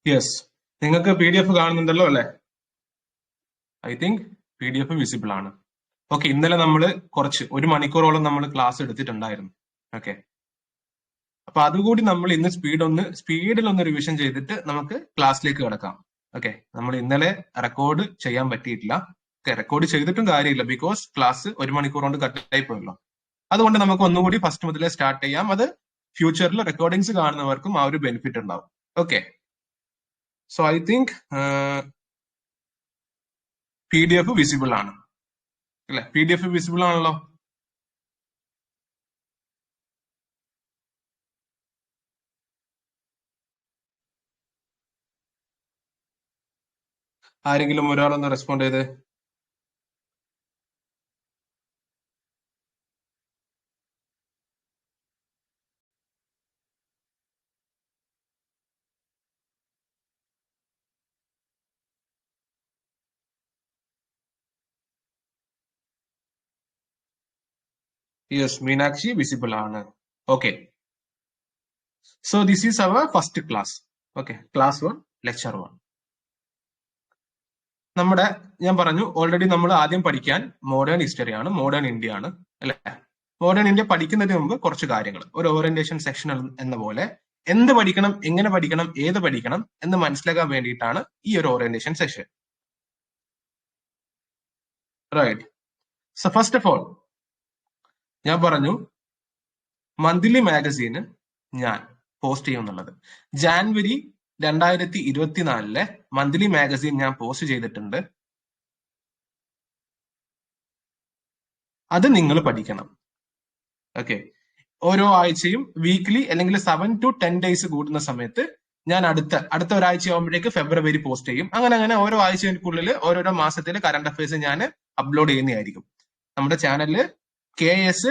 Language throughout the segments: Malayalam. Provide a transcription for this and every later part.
യെസ്, നിങ്ങൾക്ക് PDF കാണുന്നുണ്ടല്ലോ അല്ലെ? ഐ തിങ്ക് PDF വിസിബിൾ ആണ്. ഓക്കെ, ഇന്നലെ നമ്മൾ ഒരു മണിക്കൂറോളം നമ്മൾ ക്ലാസ് എടുത്തിട്ടുണ്ടായിരുന്നു. ഓക്കെ, അപ്പൊ അതുകൂടി നമ്മൾ ഇന്ന് സ്പീഡിൽ ഒന്ന് റിവിഷൻ ചെയ്തിട്ട് നമുക്ക് ക്ലാസ്സിലേക്ക് കിടക്കാം. ഓക്കെ, നമ്മൾ ഇന്നലെ റെക്കോർഡ് ചെയ്യാൻ പറ്റിയിട്ടില്ല. ഓക്കെ, റെക്കോർഡ് ചെയ്തിട്ടും കാര്യമില്ല, ബിക്കോസ് ക്ലാസ് 1 മണിക്കൂർ കൊണ്ട് കട്ടായി പോയല്ലോ. അതുകൊണ്ട് നമുക്ക് ഒന്നുകൂടി ഫസ്റ്റ് മുതലേ സ്റ്റാർട്ട് ചെയ്യാം. അത് ഫ്യൂച്ചറിൽ റെക്കോർഡിങ്സ് കാണുന്നവർക്കും ആ ഒരു ബെനിഫിറ്റ് ഉണ്ടാവും. Okay, so I think PDF visible ആണ് അല്ലെ? PDF വിസിബിൾ ആണല്ലോ. ആരെങ്കിലും ഒരാളൊന്ന് റെസ്പോണ്ട് ചെയ്ത്. യെസ്, മീനാക്ഷി വിസിബിൾ ആണ്. Okay, so this is our first class. Okay, class 1 lecture 1. ഞാൻ പറഞ്ഞു ഓൾറെഡി നമ്മൾ ആദ്യം പഠിക്കാൻ മോഡേൺ ഹിസ്റ്ററി ആണ്, മോഡേൺ ഇന്ത്യ ആണ് അല്ലെ? മോഡേൺ ഇന്ത്യ പഠിക്കുന്നതിന് മുമ്പ് കുറച്ച് കാര്യങ്ങൾ, ഒരു ഓറിയന്റേഷൻ സെക്ഷൻ എന്ന പോലെ എന്ത് പഠിക്കണം, എങ്ങനെ പഠിക്കണം, ഏത് പഠിക്കണം എന്ന് മനസ്സിലാക്കാൻ വേണ്ടിയിട്ടാണ് ഈ ഒരു orientation session. Right. So first of all ഞാൻ പറഞ്ഞു മന്ത്ലി മാഗസീന് ഞാൻ പോസ്റ്റ് ചെയ്യുന്നുള്ളത്. ജാനുവരി 2024 മന്ത്ലി മാഗസീൻ ഞാൻ പോസ്റ്റ് ചെയ്തിട്ടുണ്ട്. അത് നിങ്ങൾ പഠിക്കണം. ഓക്കെ, ഓരോ ആഴ്ചയും വീക്ക്ലി അല്ലെങ്കിൽ 7 to 10 ഡേയ്സ് കൂടുന്ന സമയത്ത് ഞാൻ അടുത്ത ഒരാഴ്ച ആകുമ്പോഴേക്ക് ഫെബ്രുവരി പോസ്റ്റ് ചെയ്യും. അങ്ങനെ ഓരോ ആഴ്ചയ്ക്കുള്ളിൽ ഓരോരോ മാസത്തിലെ കറണ്ട് അഫയേഴ്സ് ഞാൻ അപ്ലോഡ് ചെയ്യുന്നതായിരിക്കും. നമ്മുടെ ചാനലില് KS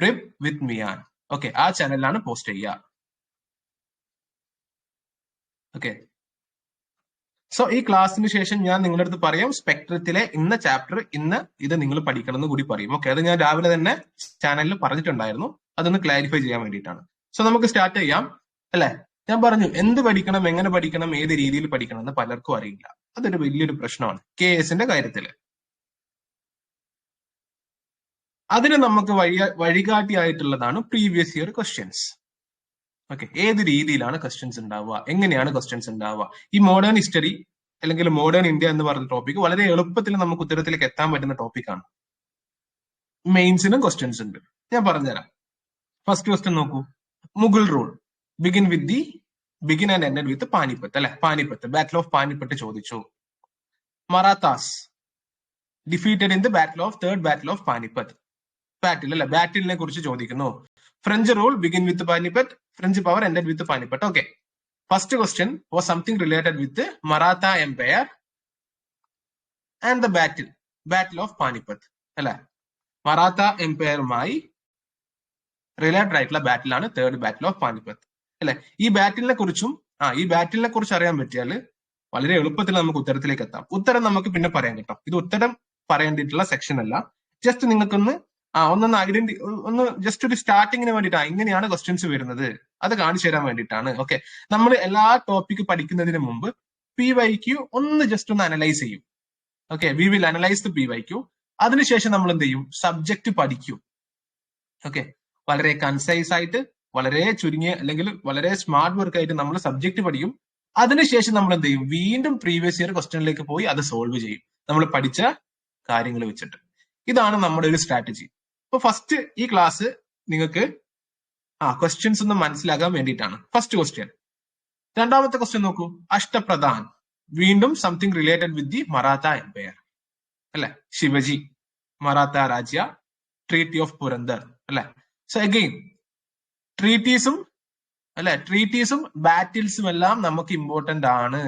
പ്രിപ് വിത്ത് മിയാൻ, ഓക്കെ, ആ ചാനലിലാണ് പോസ്റ്റ് ചെയ്യുക. ഓക്കെ, സോ ഈ ക്ലാസ്സിന് ശേഷം ഞാൻ നിങ്ങളുടെ അടുത്ത് പറയും സ്പെക്ട്രത്തിലെ ഇന്ന ചാപ്റ്റർ ഇത് നിങ്ങൾ പഠിക്കണം എന്ന് കൂടി പറയും. ഓക്കെ, അത് ഞാൻ രാവിലെ തന്നെ ചാനലിൽ പറഞ്ഞിട്ടുണ്ടായിരുന്നു. അതൊന്ന് ക്ലാരിഫൈ ചെയ്യാൻ വേണ്ടിയിട്ടാണ്. സോ നമുക്ക് സ്റ്റാർട്ട് ചെയ്യാം അല്ലെ? ഞാൻ പറഞ്ഞു എന്ത് പഠിക്കണം, എങ്ങനെ പഠിക്കണം, ഏത് രീതിയിൽ പഠിക്കണം എന്ന് പലർക്കും അറിയില്ല. അതൊരു വലിയൊരു പ്രശ്നമാണ് KSന്റെ കാര്യത്തിൽ. അതിന് നമുക്ക് വഴികാട്ടിയായിട്ടുള്ളതാണ് പ്രീവിയസ് ഇയർ ക്വസ്റ്റ്യൻസ്. ഓക്കെ, ഏത് രീതിയിലാണ് ക്വസ്റ്റ്യൻസ് ഉണ്ടാവുക, എങ്ങനെയാണ് ക്വസ്റ്റ്യൻസ് ഉണ്ടാവുക. ഈ മോഡേൺ ഹിസ്റ്ററി അല്ലെങ്കിൽ മോഡേൺ ഇന്ത്യ എന്ന് പറഞ്ഞ ടോപ്പിക് വളരെ എളുപ്പത്തിൽ നമുക്ക് ഉത്തരത്തിലേക്ക് എത്താൻ പറ്റുന്ന ടോപ്പിക്കാണ്. മെയിൻസിനും ക്വസ്റ്റ്യൻസ് ഉണ്ട്, ഞാൻ പറഞ്ഞുതരാം. ഫസ്റ്റ് ക്വസ്റ്റ്യൻ നോക്കൂ. Mughal rule begin and ended with Panipat അല്ലെ? പാനിപ്പത്ത്, ബാറ്റിൽ ഓഫ് പാനിപ്പത്ത് ചോദിച്ചു. Marathas defeated in the third battle of Panipat, ബാറ്റിലിനെ കുറിച്ച് ചോദിക്കുന്നു. French rule begin with Panipat, French power ended with Panipat. Okay, first question was something related with Maratha empire and the battle of Panipat അല്ലെ? മറാത്ത എംപയറുമായി റിലേറ്റഡ് ആയിട്ടുള്ള ബാറ്റിലാണ് തേർഡ് ബാറ്റിൽ ഓഫ് പാനിപ്പത്ത് അല്ലെ? ഈ ബാറ്റിലിനെ കുറിച്ച് അറിയാൻ പറ്റിയാൽ വളരെ എളുപ്പത്തിൽ നമുക്ക് ഉത്തരത്തിലേക്ക് എത്താം. ഉത്തരം നമുക്ക് പിന്നെ പറയാൻ കിട്ടും. ഇത് ഉത്തരം പറയേണ്ടിയിട്ടുള്ള സെക്ഷൻ അല്ല, ജസ്റ്റ് നിങ്ങൾക്കൊന്ന് ജസ്റ്റ് ഒരു സ്റ്റാർട്ടിങ്ങിന് വേണ്ടിയിട്ടാണ്. ഇങ്ങനെയാണ് ക്വസ്റ്റ്യൻസ് വരുന്നത്, അത് കാണിച്ചു തരാൻ വേണ്ടിയിട്ടാണ്. ഓക്കെ, നമ്മൾ എല്ലാ ടോപ്പിക് പഠിക്കുന്നതിന് മുമ്പ് PYQ ജസ്റ്റ് ഒന്ന് അനലൈസ് ചെയ്യും. Okay, we will analyse the PYQ. അതിനുശേഷം നമ്മൾ എന്ത് ചെയ്യും? സബ്ജക്ട് പഠിക്കും. ഓക്കെ, വളരെ കൺസൈസ് ആയിട്ട്, വളരെ ചുരുങ്ങിയ അല്ലെങ്കിൽ വളരെ സ്മാർട്ട് വർക്ക് ആയിട്ട് നമ്മൾ സബ്ജക്ട് പഠിക്കും. അതിനുശേഷം നമ്മൾ എന്ത് ചെയ്യും? വീണ്ടും പ്രീവിയസ് ഇയർ ക്വസ്റ്റ്യനിലേക്ക് പോയി അത് സോൾവ് ചെയ്യും, നമ്മൾ പഠിച്ച കാര്യങ്ങൾ വെച്ചിട്ട്. ഇതാണ് നമ്മുടെ ഒരു സ്ട്രാറ്റജി. അപ്പൊ ഫസ്റ്റ് ഈ ക്ലാസ് നിങ്ങൾക്ക് ക്വസ്റ്റ്യൻസ് ഒന്ന് മനസ്സിലാക്കാൻ വേണ്ടിയിട്ടാണ്. First question. രണ്ടാമത്തെ ക്വസ്റ്റ്യൻ നോക്കൂ. അഷ്ടപ്രധാൻ, വീണ്ടും something related with the Maratha empire അല്ലെ? ശിവജി, മറാത്ത രാജ്യ, ട്രീറ്റി ഓഫ് പുരന്ദർ അല്ലെ? സോ അഗെയിൻ ട്രീറ്റീസും ട്രീറ്റീസും ബാറ്റിൽസും എല്ലാം നമുക്ക് ഇമ്പോർട്ടന്റ് ആണ്.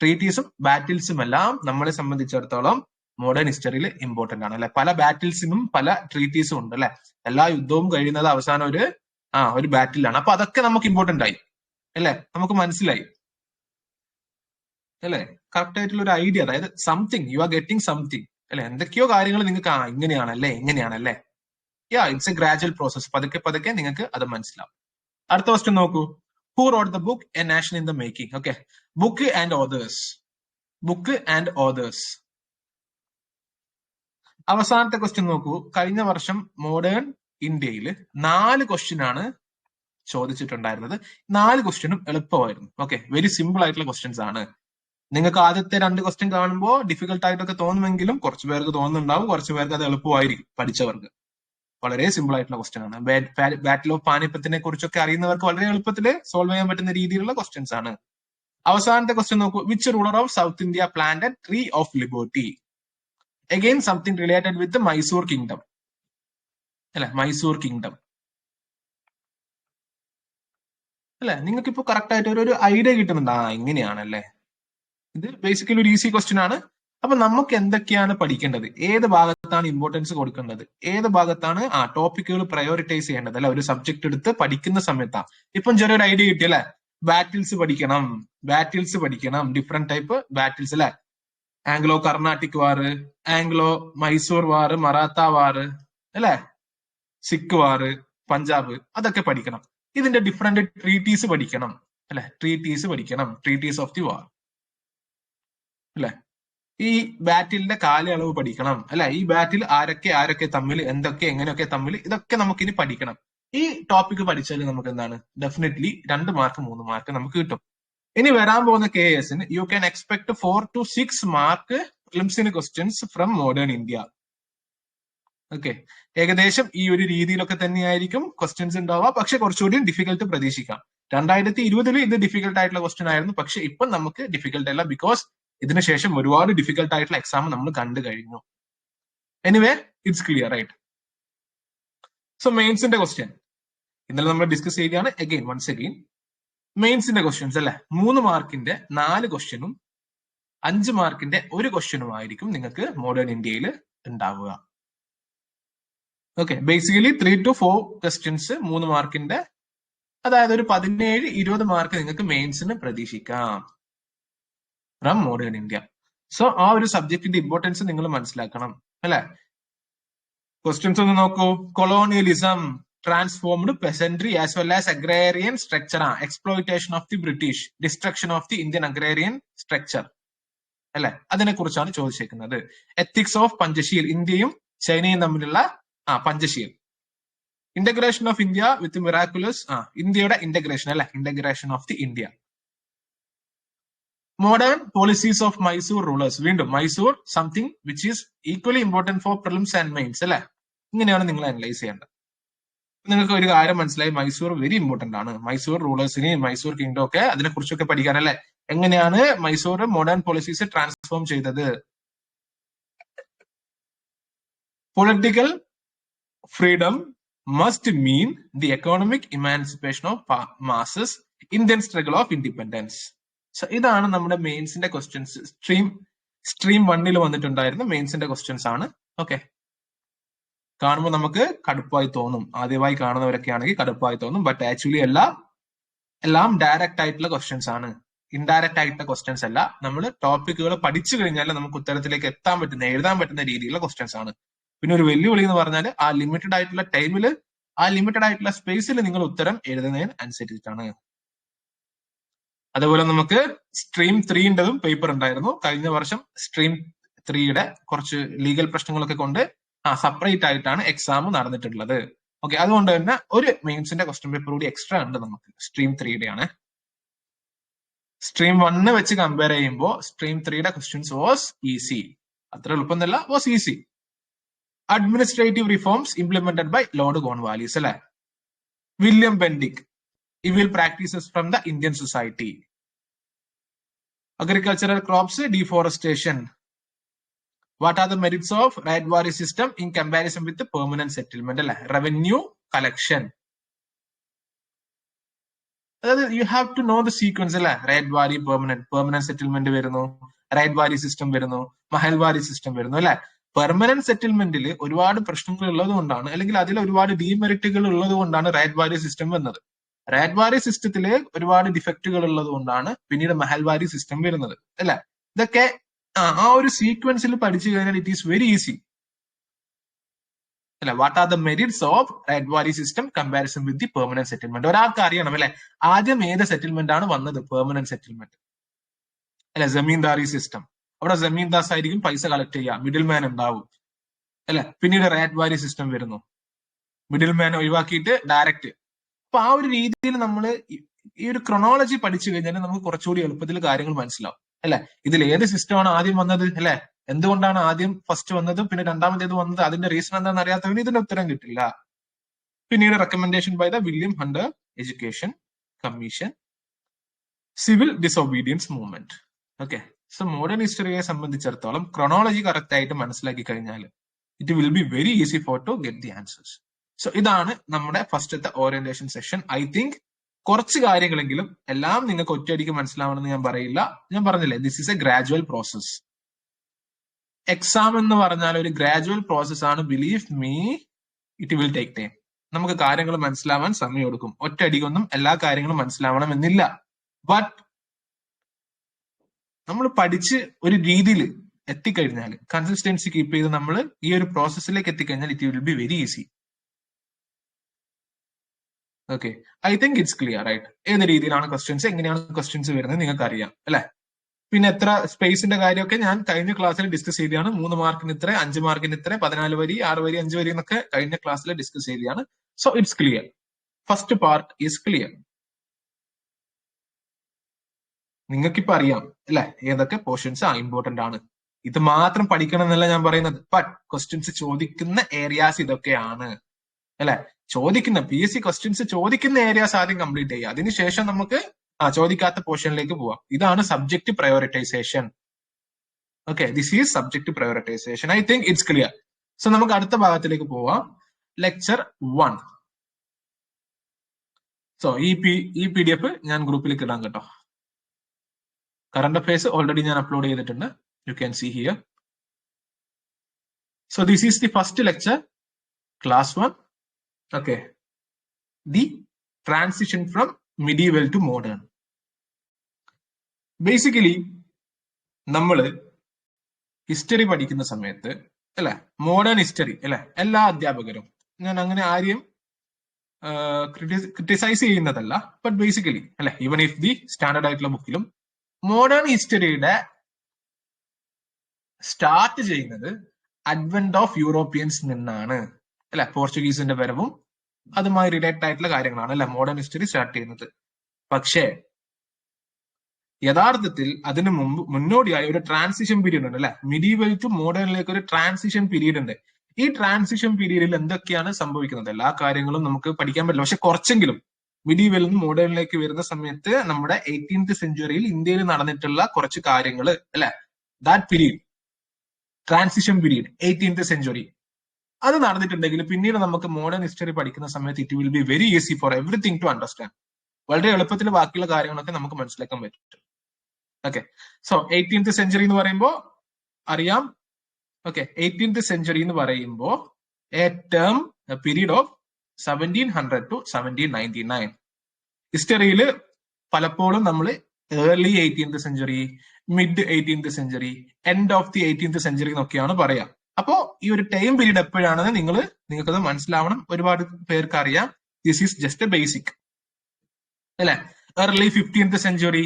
ട്രീറ്റീസും ബാറ്റിൽസും എല്ലാം നമ്മളെ സംബന്ധിച്ചിടത്തോളം മോഡേൺ ഹിസ്റ്ററിയിൽ ഇമ്പോർട്ടന്റ് ആണ് അല്ലെ? പല ബാറ്റിൽസിനും പല ട്രീറ്റീസും ഉണ്ട് അല്ലെ? എല്ലാ യുദ്ധവും കഴിയുന്നത് അവസാനം ഒരു ബാറ്റിലാണ്. അപ്പൊ അതൊക്കെ നമുക്ക് ഇമ്പോർട്ടന്റ് ആയി അല്ലെ? നമുക്ക് മനസ്സിലായി അല്ലെ? കറക്റ്റ് ആയിട്ടുള്ള ഒരു ഐഡിയ, അതായത് something you are getting something അല്ലെ? എന്തൊക്കെയോ കാര്യങ്ങൾ നിങ്ങൾക്ക് ഇങ്ങനെയാണല്ലേ. It's a gradual process. പതുക്കെ നിങ്ങൾക്ക് അത് മനസ്സിലാവും. അടുത്ത ക്വസ്റ്റ്യൻ നോക്കൂ. Who wrote the book A Nation in the Making? Okay. Book and authors. Book and authors. അവസാനത്തെ ക്വസ്റ്റ്യൻ നോക്കൂ. കഴിഞ്ഞ വർഷം മോഡേൺ ഇന്ത്യയിൽ 4 ക്വസ്റ്റ്യൻ ആണ് ചോദിച്ചിട്ടുണ്ടായിരുന്നത്. 4 ക്വസ്റ്റ്യനും എളുപ്പമായിരുന്നു. ഓക്കെ, വെരി സിമ്പിൾ ആയിട്ടുള്ള ക്വസ്റ്റ്യൻസ് ആണ്. നിങ്ങൾക്ക് ആദ്യത്തെ 2 ക്വസ്റ്റ്യൻ കാണുമ്പോൾ ഡിഫിക്കൽട്ട് ആയിട്ടൊക്കെ തോന്നുമെങ്കിലും കുറച്ച് പേർക്ക് തോന്നുന്നുണ്ടാവും, കുറച്ച് പേർക്ക് അത് എളുപ്പമായിരിക്കും പഠിച്ചവർക്ക്. വളരെ സിമ്പിൾ ആയിട്ടുള്ള ക്വസ്റ്റ്യൻ ആണ്. ബാറ്റിൽ ഓഫ് പാനിപ്പത്തിനെ കുറിച്ചൊക്കെ അറിയുന്നവർക്ക് വളരെ എളുപ്പത്തിൽ സോൾവ് ചെയ്യാൻ പറ്റുന്ന രീതിയിലുള്ള ക്വസ്റ്റ്യൻസ് ആണ്. അവസാനത്തെ ക്വസ്റ്റ്യൻ നോക്കൂ. Which ruler of south India planted tree of liberty? Again something related with Mysore kingdom അല്ലെ, മൈസൂർ കിങ്ഡം അല്ലെ. നിങ്ങൾക്ക് ഇപ്പൊ കറക്റ്റ് ആയിട്ട് ഒരു ഐഡിയ കിട്ടുന്നുണ്ട്. ഇങ്ങനെയാണല്ലേ. ഇത് ബേസിക്കലി ഒരു ഈസി ക്വസ്റ്റ്യൻ ആണ്. അപ്പൊ നമുക്ക് എന്തൊക്കെയാണ് പഠിക്കേണ്ടത്, ഏത് ഭാഗത്താണ് ഇമ്പോർട്ടൻസ് കൊടുക്കേണ്ടത്, ഏത് ഭാഗത്താണ് ടോപ്പിക്കുകൾ പ്രയോറിറ്റൈസ് ചെയ്യേണ്ടത് അല്ലെ, ഒരു സബ്ജക്ട് എടുത്ത് പഠിക്കുന്ന സമയത്താണ്. ഇപ്പം ചെറിയൊരു ഐഡിയ കിട്ടി അല്ലെ. ബാറ്റിൽസ് പഠിക്കണം, ഡിഫറെന്റ് ടൈപ്പ് ബാറ്റിൽസ് അല്ലെ. ആംഗ്ലോ കർണാട്ടിക് വാർ, ആംഗ്ലോ മൈസൂർ വാർ, മറാത്ത വാർ അല്ലെ, സിഖ് വാർ, പഞ്ചാബ്, അതൊക്കെ പഠിക്കണം. ഇതിന്റെ ഡിഫറെന്റ് ട്രീറ്റീസ് പഠിക്കണം അല്ലെ, ട്രീറ്റീസ് ഓഫ് ദി വാർ അല്ലെ. ഈ ബാറ്റിലിന്റെ കാലയളവ് പഠിക്കണം അല്ലെ. ഈ ബാറ്റിൽ ആരൊക്കെ തമ്മിൽ, എന്തൊക്കെ എങ്ങനെയൊക്കെ തമ്മിൽ, ഇതൊക്കെ നമുക്കിനി പഠിക്കണം. ഈ ടോപ്പിക് പഠിച്ചാൽ നമുക്ക് എന്താണ്, ഡെഫിനറ്റ്ലി 2 മാർക്ക് 3 മാർക്ക് നമുക്ക് കിട്ടും. ഇനി വരാൻ പോകുന്ന KASന് you can expect 4 to 6 mark പ്രിലിംസിന് questions from modern India. Okay, ഏകദേശം ഈ ഒരു രീതിയിലൊക്കെ തന്നെയായിരിക്കും ക്വസ്റ്റ്യൻസ് ഉണ്ടാവുക. പക്ഷെ കുറച്ചുകൂടി ഡിഫിക്കൽട്ട് പ്രതീക്ഷിക്കാം. 2020 ഇത് ഡിഫിക്കൽട്ട് ആയിട്ടുള്ള ക്വസ്റ്റ്യൻ ആയിരുന്നു. പക്ഷെ ഇപ്പം നമുക്ക് ഡിഫിക്കൽട്ട് അല്ല, ബിക്കോസ് ഇതിനുശേഷം ഒരുപാട് ഡിഫിക്കൽട്ട് ആയിട്ടുള്ള എക്സാം നമ്മൾ കണ്ടു കഴിഞ്ഞു. Anyway it's clear right. So മെയിൻസിന്റെ ക്വസ്റ്റ്യൻ ഇന്നലെ നമ്മൾ ഡിസ്കസ് ചെയ്യുകയാണ്. വൺസ് അഗെയിൻ മെയിൻസിന്റെ ക്വസ്റ്റ്യൻസ് അല്ലെ. 3 മാർക്കിന്റെ 4 ക്വസ്റ്റ്യനും 5 മാർക്കിന്റെ 1 ക്വസ്റ്റ്യനും ആയിരിക്കും നിങ്ങൾക്ക് മോഡേൺ ഇന്ത്യയിൽ ഉണ്ടാവുക. ഓക്കെ, ബേസിക്കലി 3 to 4 ക്വസ്റ്റ്യൻസ് 3 മാർക്കിന്റെ, അതായത് ഒരു 17-20 മാർക്ക് നിങ്ങൾക്ക് മെയിൻസിന് പ്രതീക്ഷിക്കാം ഫ്രം മോഡേൺ ഇന്ത്യ. സോ ആ ഒരു സബ്ജക്റ്റിന്റെ ഇമ്പോർട്ടൻസ് നിങ്ങൾ മനസ്സിലാക്കണം അല്ലെ. ക്വസ്റ്റ്യൻസ് ഒന്ന് നോക്കൂ. Colonialism, transformed peasantry as well as agrarian structure, exploitation of the British, destruction of the Indian agrarian structure അല്ലെ, അതിനെ കുറിച്ചാണ് ചോദിച്ചേക്കുന്നത്. എത്തിക്സ് ഓഫ് പഞ്ചശീൽ, ഇന്ത്യയും ചൈനയും തമ്മിലുള്ള Panchsheel. Integration of India with miraculous, ഇന്ത്യയുടെ ഇന്റഗ്രേഷൻ അല്ലെ, integration of the India. Modern policies of Mysore rulers, വീണ്ടും Mysore something which is equally important for prelims and mains അല്ലെ. ഇങ്ങനെയാണ് നിങ്ങൾ അനലൈസ് ചെയ്യേണ്ടത്. നിങ്ങൾക്ക് ഒരു കാര്യം മനസ്സിലായി, മൈസൂർ വെരി ഇമ്പോർട്ടന്റ് ആണ്. മൈസൂർ റൂളേഴ്സിന്, മൈസൂർ കിങ്ഡം ഒക്കെ അതിനെ കുറിച്ചൊക്കെ പഠിക്കാനല്ലേ. എങ്ങനെയാണ് മൈസൂർ മോഡേൺ പോളിസീസ് ട്രാൻസ്ഫോം ചെയ്തത്. Political freedom must mean the economic emancipation of masses, Indian struggle of independence. ഇതാണ് നമ്മുടെ മെയിൻസിന്റെ ക്വസ്റ്റ്യൻസ്. സ്ട്രീം 1 വന്നിട്ടുണ്ടായിരുന്ന മെയിൻസിന്റെ ക്വസ്റ്റ്യൻസ് ആണ്. ഓക്കെ, കാണുമ്പോൾ നമുക്ക് കടുപ്പായി തോന്നും, ആദ്യമായി കാണുന്നവരൊക്കെ ആണെങ്കിൽ കടുപ്പായി തോന്നും. ബട്ട് ആക്ച്വലി എല്ലാം ഡയറക്റ്റ് ആയിട്ടുള്ള ക്വസ്റ്റ്യൻസ് ആണ്, ഇൻഡയറക്റ്റ് ആയിട്ടുള്ള ക്വസ്റ്റ്യൻസ് അല്ല. നമ്മൾ ടോപ്പിക്കുകൾ പഠിച്ചു കഴിഞ്ഞാൽ നമുക്ക് ഉത്തരത്തിലേക്ക് എത്താൻ പറ്റുന്ന, എഴുതാൻ പറ്റുന്ന രീതിയിലുള്ള ക്വസ്റ്റ്യൻസ് ആണ്. പിന്നെ ഒരു വെല്ലുവിളി എന്ന് പറഞ്ഞാൽ ആ ലിമിറ്റഡ് ആയിട്ടുള്ള ടൈമിൽ, ആ ലിമിറ്റഡ് ആയിട്ടുള്ള സ്പേസിൽ നിങ്ങൾ ഉത്തരം എഴുതുന്നതിന് അനുസരിച്ചിട്ടാണ്. അതുപോലെ നമുക്ക് സ്ട്രീം 3ന്റെതും പേപ്പർ ഉണ്ടായിരുന്നു. കഴിഞ്ഞ വർഷം സ്ട്രീം 3യുടെ കുറച്ച് ലീഗൽ പ്രശ്നങ്ങളൊക്കെ കൊണ്ട് സെപ്പറേറ്റ് ആയിട്ടാണ് എക്സാം നടന്നിട്ടുള്ളത്. ഓക്കെ, അതുകൊണ്ട് തന്നെ ഒരു മെയിൻസിന്റെ ക്വസ്റ്റ്യൻ പേപ്പർ കൂടി എക്സ്ട്രാ ഉണ്ട് നമുക്ക്. സ്ട്രീം 3യുടെ ആണ്. സ്ട്രീം 1 വെച്ച് കമ്പയർ ചെയ്യുമ്പോൾ സ്ട്രീം 3യുടെ ക്വസ്റ്റ്യൻസ് വാസ് ഈസി. അത്ര എളുപ്പമൊന്നുമല്ല, was easy. Administrative reforms implemented by Lord Cornwallis അല്ലെ. William Bentinck, evil practices from the Indian society. Agricultural crops deforestation. What are the merits of Raidwari system in comparison with the permanent settlement? Revenue collection. You have to know the sequence. Raidwari permanent settlement വരുന്നു, Raidwari system വരുന്നു, Mahalwari system വരുന്നു അല്ലെ. പെർമനന്റ് സെറ്റിൽമെന്റിൽ ഒരുപാട് പ്രശ്നങ്ങൾ ഉള്ളത് കൊണ്ടാണ്, അല്ലെങ്കിൽ അതിൽ ഒരുപാട് ഡീമെറിറ്റുകൾ ഉള്ളത് കൊണ്ടാണ് റൈഡ്വാരി സിസ്റ്റം വന്നത്. റൈഡ്വാരി സിസ്റ്റത്തില് ഒരുപാട് ഡിഫക്റ്റുകൾ ഉള്ളത് കൊണ്ടാണ് പിന്നീട് മഹൽവാരി സിസ്റ്റം വരുന്നത് അല്ലെ. ഇതൊക്കെ ആ ഒരു സീക്വൻസിൽ പഠിച്ചു കഴിഞ്ഞാൽ ഇറ്റ് ഈസ് വെരി ഈസി അല്ലെ, what are the merits of ryotwari system comparison with the permanent settlement. ഒരാൾക്ക് അറിയണം അല്ലെ, ആദ്യം ഏത് സെറ്റിൽമെന്റ് ആണ് വന്നത്? പെർമനന്റ് സെറ്റിൽമെന്റ് അല്ലെ, ജമീന്ദാരി സിസ്റ്റം. അവിടെ ജമീന്ദാസ് ആയിരിക്കും പൈസ കളക്ട് ചെയ്യുക, മിഡിൽ മാൻ ഉണ്ടാവും അല്ലെ. പിന്നീട് റേറ്റ്വാരി സിസ്റ്റം വരുന്നു, മിഡിൽ മാൻ ഒഴിവാക്കിയിട്ട് ഡയറക്റ്റ്. അപ്പൊ ആ ഒരു രീതിയിൽ നമ്മൾ ഈ ഒരു ക്രൊണോളജി പഠിച്ചു കഴിഞ്ഞാൽ നമുക്ക് കുറച്ചുകൂടി എളുപ്പത്തിൽ കാര്യങ്ങൾ മനസ്സിലാവും അല്ലെ. ഇതിൽ ഏത് സിസ്റ്റമാണ് ആദ്യം വന്നത് അല്ലെ, എന്തുകൊണ്ടാണ് ആദ്യം ഫസ്റ്റ് വന്നത്, പിന്നെ രണ്ടാമത്തേത് വന്നത്, അതിന്റെ റീസൺ എന്താണെന്ന് അറിയാത്തവന് ഇതിന്റെ ഉത്തരം കിട്ടില്ല. പിന്നീട് recommendation by the William Hunter education commission, civil disobedience movement. Okay, so modern ഹിസ്റ്ററിയെ സംബന്ധിച്ചിടത്തോളം ക്രൊണോളജി കറക്റ്റ് ആയിട്ട് മനസ്സിലാക്കി കഴിഞ്ഞാൽ it will be very easy for to get the answers. So ഇതാണ് നമ്മുടെ ഫസ്റ്റത്തെ ഓറിയന്റേഷൻ സെഷൻ. ഐ തിങ്ക് കുറച്ച് കാര്യങ്ങളെങ്കിലും, എല്ലാം നിങ്ങൾക്ക് ഒറ്റയടിക്ക് മനസ്സിലാവണമെന്ന് ഞാൻ പറയില്ല. ഞാൻ പറഞ്ഞില്ലേ, this is A gradual process. Exam എന്ന് പറഞ്ഞാൽ ഒരു ഗ്രാജുവൽ പ്രോസസ് ആണ്. Believe me, it will take time. നമുക്ക് കാര്യങ്ങൾ മനസ്സിലാവാൻ സമയം എടുക്കും. ഒറ്റയടിക്കൊന്നും എല്ലാ കാര്യങ്ങളും മനസ്സിലാവണം എന്നില്ല. ബട്ട് നമ്മൾ പഠിച്ച് ഒരു രീതിയിൽ എത്തിക്കഴിഞ്ഞാൽ, കൺസിസ്റ്റൻസി കീപ്പ് ചെയ്ത് നമ്മൾ ഈ ഒരു പ്രോസസ്സിലേക്ക് എത്തിക്കഴിഞ്ഞാൽ it will be very easy. Okay, I think it's clear right. ഏത് രീതിയിലാണ് ക്വസ്റ്റ്യൻസ്, എങ്ങനെയാണ് ക്വസ്റ്റ്യൻസ് വരുന്നത് നിങ്ങൾക്ക് അറിയാം അല്ലെ. പിന്നെ എത്ര സ്പേസിന്റെ കാര്യമൊക്കെ ഞാൻ കഴിഞ്ഞ ക്ലാസ്സിൽ ഡിസ്കസ് ചെയ്തതാണ്. 3 മാർക്കിന് ഇത്ര, 5 മാർക്കിന് ഇത്ര, 14 വരി, 6 വരി, 5 വരി എന്നൊക്കെ കഴിഞ്ഞ ക്ലാസ്സിൽ ഡിസ്കസ് ചെയ്തതാണ്. So it's clear. First part is clear. നിങ്ങൾക്കിപ്പോ അറിയാം അല്ലെ ഏതൊക്കെ പോർഷൻസ് ഇമ്പോർട്ടന്റ് ആണ്. ഇത് മാത്രം പഠിക്കണം എന്നല്ല ഞാൻ പറയുന്നത്, ബട്ട് ക്വസ്റ്റ്യൻസ് ചോദിക്കുന്ന ഏരിയാസ് ഇതൊക്കെയാണ് അല്ലെ. ചോദിക്കുന്ന PSC ക്വസ്റ്റ്യൻസ് ചോദിക്കുന്ന ഏരിയാസ് ആദ്യം കംപ്ലീറ്റ് ചെയ്യുക, അതിനുശേഷം നമുക്ക് ചോദിക്കാത്ത പോർഷനിലേക്ക് പോവാം. ഇതാണ് subject prioritisation. Okay, this is subject prioritisation. I think it's clear. So നമുക്ക് അടുത്ത ഭാഗത്തിലേക്ക് പോവാം. ലെക്ചർ 1. സോ ഈ PDF ഞാൻ ഗ്രൂപ്പിലേക്ക് ഇടാം കേട്ടോ. കറണ്ട് അഫയേഴ്സ് ഓൾറെഡി ഞാൻ അപ്ലോഡ് ചെയ്തിട്ടുണ്ട്. You can see here. So this is the first lecture, class 1. Okay, the transition from medieval to modern. Basically നമ്മള് ഹിസ്റ്ററി പഠിക്കുന്ന സമയത്ത് അല്ലെ, മോഡേൺ ഹിസ്റ്ററി അല്ലെ, എല്ലാ അധ്യാപകരും, ഞാൻ അങ്ങനെ ആരെയും ക്രിട്ടിസൈസ് ചെയ്യുന്നതല്ല, ബട്ട് ബേസിക്കലി അല്ലെ, ഈവൻ ഇഫ് ദി സ്റ്റാൻഡേർഡ് ആയിട്ടുള്ള ബുക്കിലും മോഡേൺ ഹിസ്റ്ററിയുടെ സ്റ്റാർട്ട് ചെയ്യുന്നത് അഡ്വെന്റ് ഓഫ് യൂറോപ്യൻസ് നിന്നാണ് അല്ലെ. പോർച്ചുഗീസിന്റെ വരവും അതുമായി റിലേറ്റഡ് ആയിട്ടുള്ള കാര്യങ്ങളാണ് അല്ലെ മോഡേൺ ഹിസ്റ്ററി സ്റ്റാർട്ട് ചെയ്യുന്നത്. പക്ഷേ യഥാർത്ഥത്തിൽ അതിന് മുന്നോടിയായ ഒരു ട്രാൻസിഷൻ പീരീഡ് ഉണ്ട് അല്ലെ. മിഡീവൽ ടു മോഡേണിലേക്ക് ഒരു ട്രാൻസിഷൻ പീരീഡ് ഉണ്ട്. ഈ ട്രാൻസിഷൻ പീരീഡിൽ എന്തൊക്കെയാണ് സംഭവിക്കുന്നത്, എല്ലാ കാര്യങ്ങളും നമുക്ക് പഠിക്കാൻ പറ്റില്ല. പക്ഷെ കുറച്ചെങ്കിലും മിഡീവൽ നിന്ന് മോഡേണിലേക്ക് വരുന്ന സമയത്ത് നമ്മുടെ 18th സെഞ്ചുറിയിൽ ഇന്ത്യയിൽ നടന്നിട്ടുള്ള കുറച്ച് കാര്യങ്ങൾ അല്ലെ, that period, transition period 18th century, അത് നടന്നിട്ടുണ്ടെങ്കിൽ പിന്നീട് നമുക്ക് മോഡേൺ ഹിസ്റ്ററി പഠിക്കുന്ന സമയത്ത് it will be very easy for everything to understand. വളരെ എളുപ്പത്തിൽ ബാക്കിയുള്ള കാര്യങ്ങളൊക്കെ നമുക്ക് മനസ്സിലാക്കാൻ പറ്റും. ഓക്കെ, സോ 18th സെഞ്ചുറി എന്ന് പറയുമ്പോൾ അറിയാം. ഓക്കെ, 18th സെഞ്ചുറി എന്ന് പറയുമ്പോൾ A term period of 1700 to 1799. ഹിസ്റ്ററിയിൽ പലപ്പോഴും നമ്മൾ early 18th century, mid 18th century, end of the 18th century എന്നൊക്കെയാണ് പറയാം. അപ്പോ ഈ ഒരു ടൈം പീരീഡ് എപ്പോഴാണെന്ന് നിങ്ങൾക്കത് മനസ്സിലാവണം. ഒരുപാട് പേർക്ക് അറിയാം. This is just a basic അല്ലെ. Early 15th century,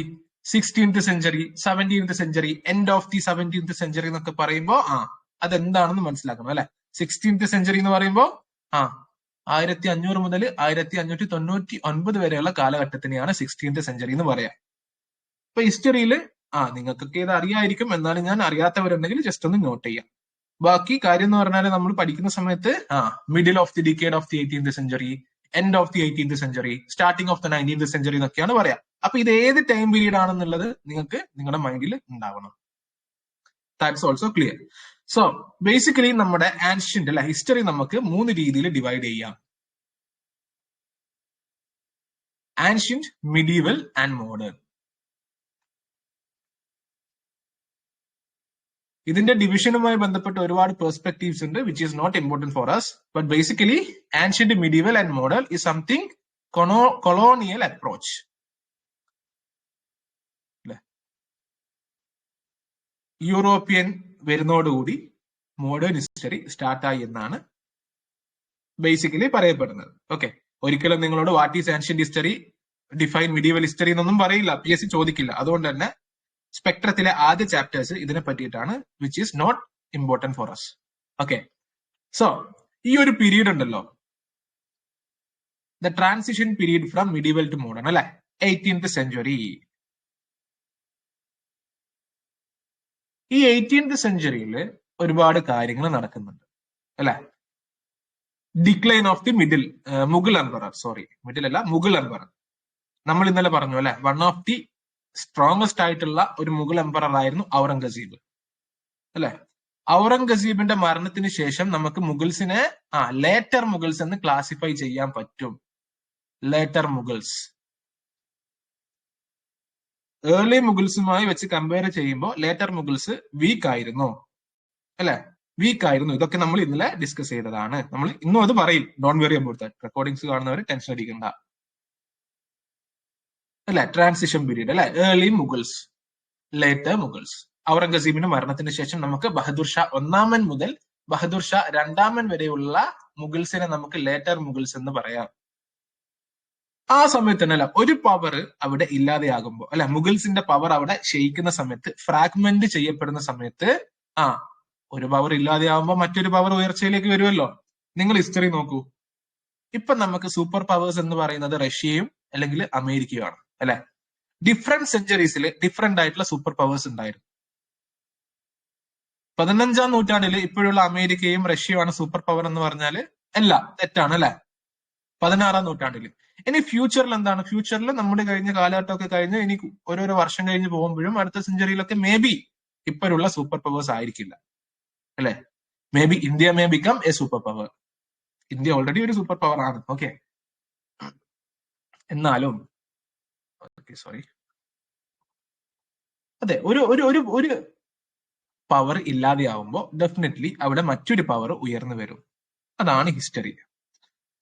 16th century, 17th century, end of the 17th century എന്നൊക്കെ പറയുമ്പോൾ അതെന്താണെന്ന് മനസ്സിലാക്കണം അല്ലെ. 16th സെഞ്ചുറി എന്ന് പറയുമ്പോൾ 1500 മുതൽ 1599 വരെയുള്ള കാലഘട്ടത്തിനെയാണ് 16th സെഞ്ചുറി എന്ന് പറയാം. അപ്പൊ ഹിസ്റ്ററിയിൽ നിങ്ങൾക്കൊക്കെ ഇത് അറിയായിരിക്കും, എന്നാലും ഞാൻ അറിയാത്തവരുണ്ടെങ്കിൽ ജസ്റ്റ് ഒന്ന് നോട്ട് ചെയ്യാം. ബാക്കി കാര്യം എന്ന് പറഞ്ഞാൽ നമ്മൾ പഠിക്കുന്ന സമയത്ത് middle of the decade of the 18th century, end of the 18th century, starting of the 19th century എന്നൊക്കെയാണ് പറയാം. അപ്പൊ ഇത് ഏത് ടൈം പീരീഡ് ആണെന്നുള്ളത് നിങ്ങൾക്ക് നിങ്ങളുടെ മൈൻഡിൽ ഉണ്ടാവണം. That's also clear. So basically നമ്മുടെ ആൻഷ്യന്റ് അല്ലെ ഹിസ്റ്ററി നമുക്ക് 3 രീതിയിൽ ഡിവൈഡ് ചെയ്യാം: ആൻഷ്യന്റ്, മിഡീവൽ ആൻഡ് മോഡേൺ. ഇതിന്റെ ഡിവിഷനുമായി ബന്ധപ്പെട്ട് ഒരുപാട് പെർസ്പെക്ടീവ്സ് ഉണ്ട്, which is not important for us. But basically ancient, medieval and modern is something colonial approach. European വരുന്നതോടുകൂടി മോഡേൺ ഹിസ്റ്ററി സ്റ്റാർട്ടായി എന്നാണ് ബേസിക്കലി പറയപ്പെടുന്നത്. ഓക്കെ, ഒരിക്കലും നിങ്ങളോട് what is ancient history, define medieval history എന്നൊന്നും പറയില്ല, PSC ചോദിക്കില്ല. അതുകൊണ്ട് തന്നെ സ്പെക്ട്രത്തിലെ ആദ്യ ചാപ്റ്റേഴ്സ് ഇതിനെ പറ്റിയിട്ടാണ്, which is not important for us. Okay, so ഈ ഒരു പീരീഡ് ഉണ്ടല്ലോ, the transition period from medieval to modern അല്ലെ, 18th സെഞ്ചുറി. ഈ 18th സെഞ്ചുറിയിൽ ഒരുപാട് കാര്യങ്ങൾ നടക്കുന്നുണ്ട് അല്ലെ. Decline of the Mughal emperor, middle അല്ല, മുഗൾ എംപറർ. നമ്മൾ ഇന്നലെ പറഞ്ഞു അല്ലെ, വൺ ഓഫ് ദി സ്ട്രോങ്സ്റ്റ് ആയിട്ടുള്ള ഒരു മുഗൾ എംപറർ ആയിരുന്നു ഔറംഗസീബ് അല്ലെ. ഔറംഗസീബിന്റെ മരണത്തിന് ശേഷം നമുക്ക് മുഗൾസിനെ ലേറ്റർ മുഗൾസ് എന്ന് ക്ലാസിഫൈ ചെയ്യാൻ പറ്റും. ലേറ്റർ മുഗൾസ് ഏർലി മുഗൾസുമായി വെച്ച് കമ്പയർ ചെയ്യുമ്പോൾ ലേറ്റർ മുഗൾസ് വീക്ക് ആയിരുന്നു അല്ലെ, വീക്ക് ആയിരുന്നു. ഇതൊക്കെ നമ്മൾ ഇന്നലെ ഡിസ്കസ് ചെയ്തതാണ്. നമ്മൾ ഇന്നും അത് പറയും, don't worry about that. Recordings കാണുന്നവർ ടെൻഷൻ അടിക്കണ്ട അല്ലെ. ട്രാൻസിഷൻ പീരീഡ് അല്ലെ, ഏർലി മുഗൾസ്, ലേറ്റർ മുഗൾസ്. ഔറംഗസീബിന്റെ മരണത്തിന് ശേഷം നമുക്ക് ബഹദൂർ ഷാ ഒന്നാമൻ മുതൽ ബഹദൂർ ഷാ രണ്ടാമൻ വരെയുള്ള മുഗൾസിനെ നമുക്ക് ലേറ്റർ മുഗൾസ് എന്ന് പറയാം. ആ സമയത്ത് തന്നെ അല്ല, ഒരു പവർ അവിടെ ഇല്ലാതെയാകുമ്പോൾ അല്ലെ, മുഗൾസിന്റെ പവർ അവിടെ ക്ഷയിക്കുന്ന സമയത്ത്, ഫ്രാഗ്മെന്റ് ചെയ്യപ്പെടുന്ന സമയത്ത്, ഒരു പവർ ഇല്ലാതെയാകുമ്പോൾ മറ്റൊരു പവർ ഉയർച്ചയിലേക്ക് വരുമല്ലോ. നിങ്ങൾ ഹിസ്റ്ററി നോക്കൂ, ഇപ്പൊ നമുക്ക് സൂപ്പർ പവേഴ്സ് എന്ന് പറയുന്നത് റഷ്യയും അല്ലെങ്കിൽ അമേരിക്കയുമാണ് അല്ലെ. ഡിഫറെന്റ് സെഞ്ചുറീസിൽ ഡിഫറെന്റ് ആയിട്ടുള്ള സൂപ്പർ പവേഴ്സ് ഉണ്ടായിരുന്നു. 15ാം നൂറ്റാണ്ടിൽ ഇപ്പോഴുള്ള അമേരിക്കയും റഷ്യയുമാണ് സൂപ്പർ പവർ എന്ന് പറഞ്ഞാൽ അല്ല, തെറ്റാണ് അല്ലെ. 16ാം നൂറ്റാണ്ടിൽ. ഇനി ഫ്യൂച്ചറിൽ എന്താണ്? ഫ്യൂച്ചറിൽ നമ്മുടെ കഴിഞ്ഞ കാലഘട്ടമൊക്കെ കഴിഞ്ഞ് ഇനി ഓരോരോ വർഷം കഴിഞ്ഞ് പോകുമ്പോഴും അടുത്ത സെഞ്ചുറിയിലൊക്കെ മേ ബി ഇപ്പോഴുള്ള സൂപ്പർ പവേഴ്സ് ആയിരിക്കില്ല അല്ലെ. May be India may become A super power. India already ഒരു സൂപ്പർ പവർ ആണ്. ഓക്കെ, എന്നാലും അതെ, ഒരു പവർ ഇല്ലാതെയാവുമ്പോൾ ഡെഫിനറ്റ്ലി അവിടെ മറ്റൊരു പവർ ഉയർന്നു വരും. അതാണ് ഹിസ്റ്ററി.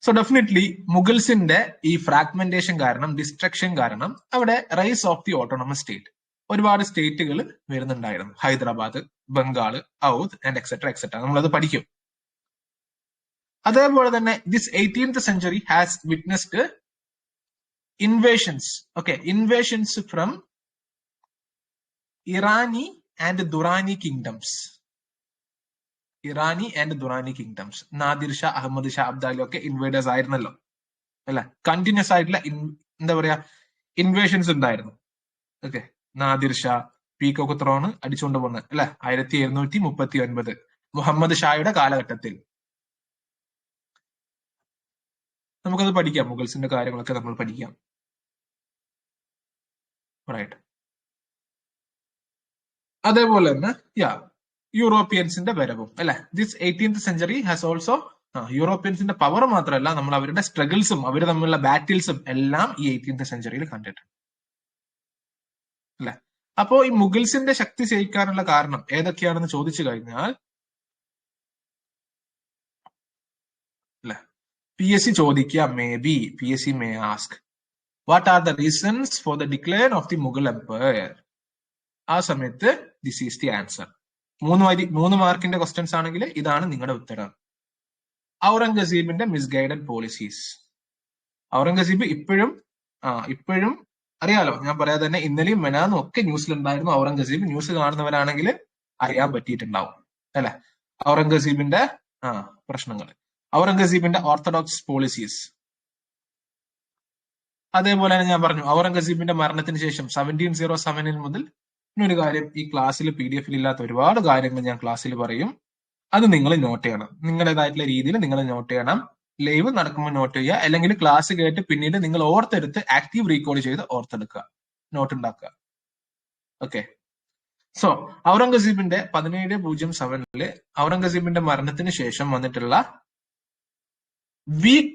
സോ ഡെഫിനറ്റ്ലി മുഗൾസിന്റെ ഈ ഫ്രാഗ്മെന്റേഷൻ കാരണം, ഡിസ്ട്രക്ഷൻ കാരണം അവിടെ rise of the autonomous state, ഒരുപാട് സ്റ്റേറ്റുകൾ വരുന്നുണ്ടായിരുന്നു. Hyderabad, Bengal, Awadh and etcetera etcetera. നമ്മളത് പഠിക്കും. അതേപോലെ തന്നെ this 18th century has witnessed invasions. Okay, invasions from Irani and Durrani kingdoms. Irani and Durrani kingdoms. Nadir Shah, Ahmad Shah Abdali ഒക്കെ ഇൻവേഡേഴ്സ് ആയിരുന്നല്ലോ അല്ലെ. കണ്ടിന്യൂസ് ആയിട്ടുള്ള എന്താ പറയാ ഇൻവേഷൻസ് ഉണ്ടായിരുന്നു. ഓക്കെ, നാദിർ ഷാ പീക്കോക്ക് ത്രോണ് അടിച്ചുകൊണ്ട് പോകുന്നത് അല്ലെ, 1739 മുഹമ്മദ് ഷായുടെ കാലഘട്ടത്തിൽ. നമുക്കത് പഠിക്കാം, മുഗൾസിന്റെ കാര്യങ്ങളൊക്കെ നമ്മൾ പഠിക്കാം. റൈറ്റ്. അതേപോലെ തന്നെ യൂറോപ്യൻസിന്റെ വരവും അല്ലെ. This 18th century has also, യൂറോപ്യൻസിന്റെ പവർ മാത്രമല്ല, നമ്മൾ അവരുടെ സ്ട്രഗിൾസും അവർ തമ്മിലുള്ള ബാറ്റിൽസും എല്ലാം ഈ 18th സെഞ്ചുറിയിൽ കണ്ടിട്ടുണ്ട് അല്ലെ. അപ്പോ ഈ മുഗൾസിന്റെ ശക്തി ക്ഷയിക്കാനുള്ള കാരണം ഏതൊക്കെയാണെന്ന് ചോദിച്ചു കഴിഞ്ഞാൽ അല്ലെ, PSC ചോദിക്കുക, PSC may ask, what are the reasons for the decline of the Mughal Empire? ആ സമയത്ത് ദിസ് ഈസ് ദി ആൻസർ. 3 മാർക്കിന്റെ ക്വസ്റ്റ്യൻസ് ആണെങ്കിൽ ഇതാണ് നിങ്ങളുടെ ഉത്തരം. ഔറംഗസീബിന്റെ മിസ്ഗൈഡഡ് പോളിസീസ്. ഔറംഗസീബ് ഇപ്പോഴും അറിയാലോ, ഞാൻ പറയാതെ തന്നെ ഇന്നലെയും മെനാന്നും ഒക്കെ ന്യൂസിലുണ്ടായിരുന്നു. ഔറംഗസീബ് ന്യൂസ് കാണുന്നവരാണെങ്കിൽ അറിയാൻ പറ്റിയിട്ടുണ്ടാവും അല്ലെ. ഔറംഗസീബിന്റെ പ്രശ്നങ്ങൾ, ഔറംഗസീബിന്റെ ഓർത്തഡോക്സ് പോളിസീസ്. അതേപോലെ തന്നെ ഞാൻ പറഞ്ഞു, ഔറംഗസീബിന്റെ മരണത്തിന് ശേഷം 1707 മുതൽ ഒരു കാര്യം, ഈ ക്ലാസ്സിൽ PDF ഇല്ലാത്ത ഒരുപാട് കാര്യങ്ങൾ ഞാൻ ക്ലാസ്സിൽ പറയും. അത് നിങ്ങൾ നോട്ട് ചെയ്യണം, നിങ്ങളുടേതായിട്ടുള്ള രീതിയിൽ നിങ്ങൾ നോട്ട് ചെയ്യണം. ലൈവ് നടക്കുമ്പോൾ നോട്ട് ചെയ്യുക, അല്ലെങ്കിൽ ക്ലാസ് കേട്ട് പിന്നീട് നിങ്ങൾ ഓർത്തെടുത്ത് ആക്റ്റീവ് റീകോൾ ചെയ്ത് ഓർത്തെടുക്കുക, നോട്ട് ഉണ്ടാക്കുക. ഓക്കെ, സോ ഔറംഗസീബിന്റെ 1707 ഔറംഗസീബിന്റെ മരണത്തിന് ശേഷം വന്നിട്ടുള്ള വീക്ക്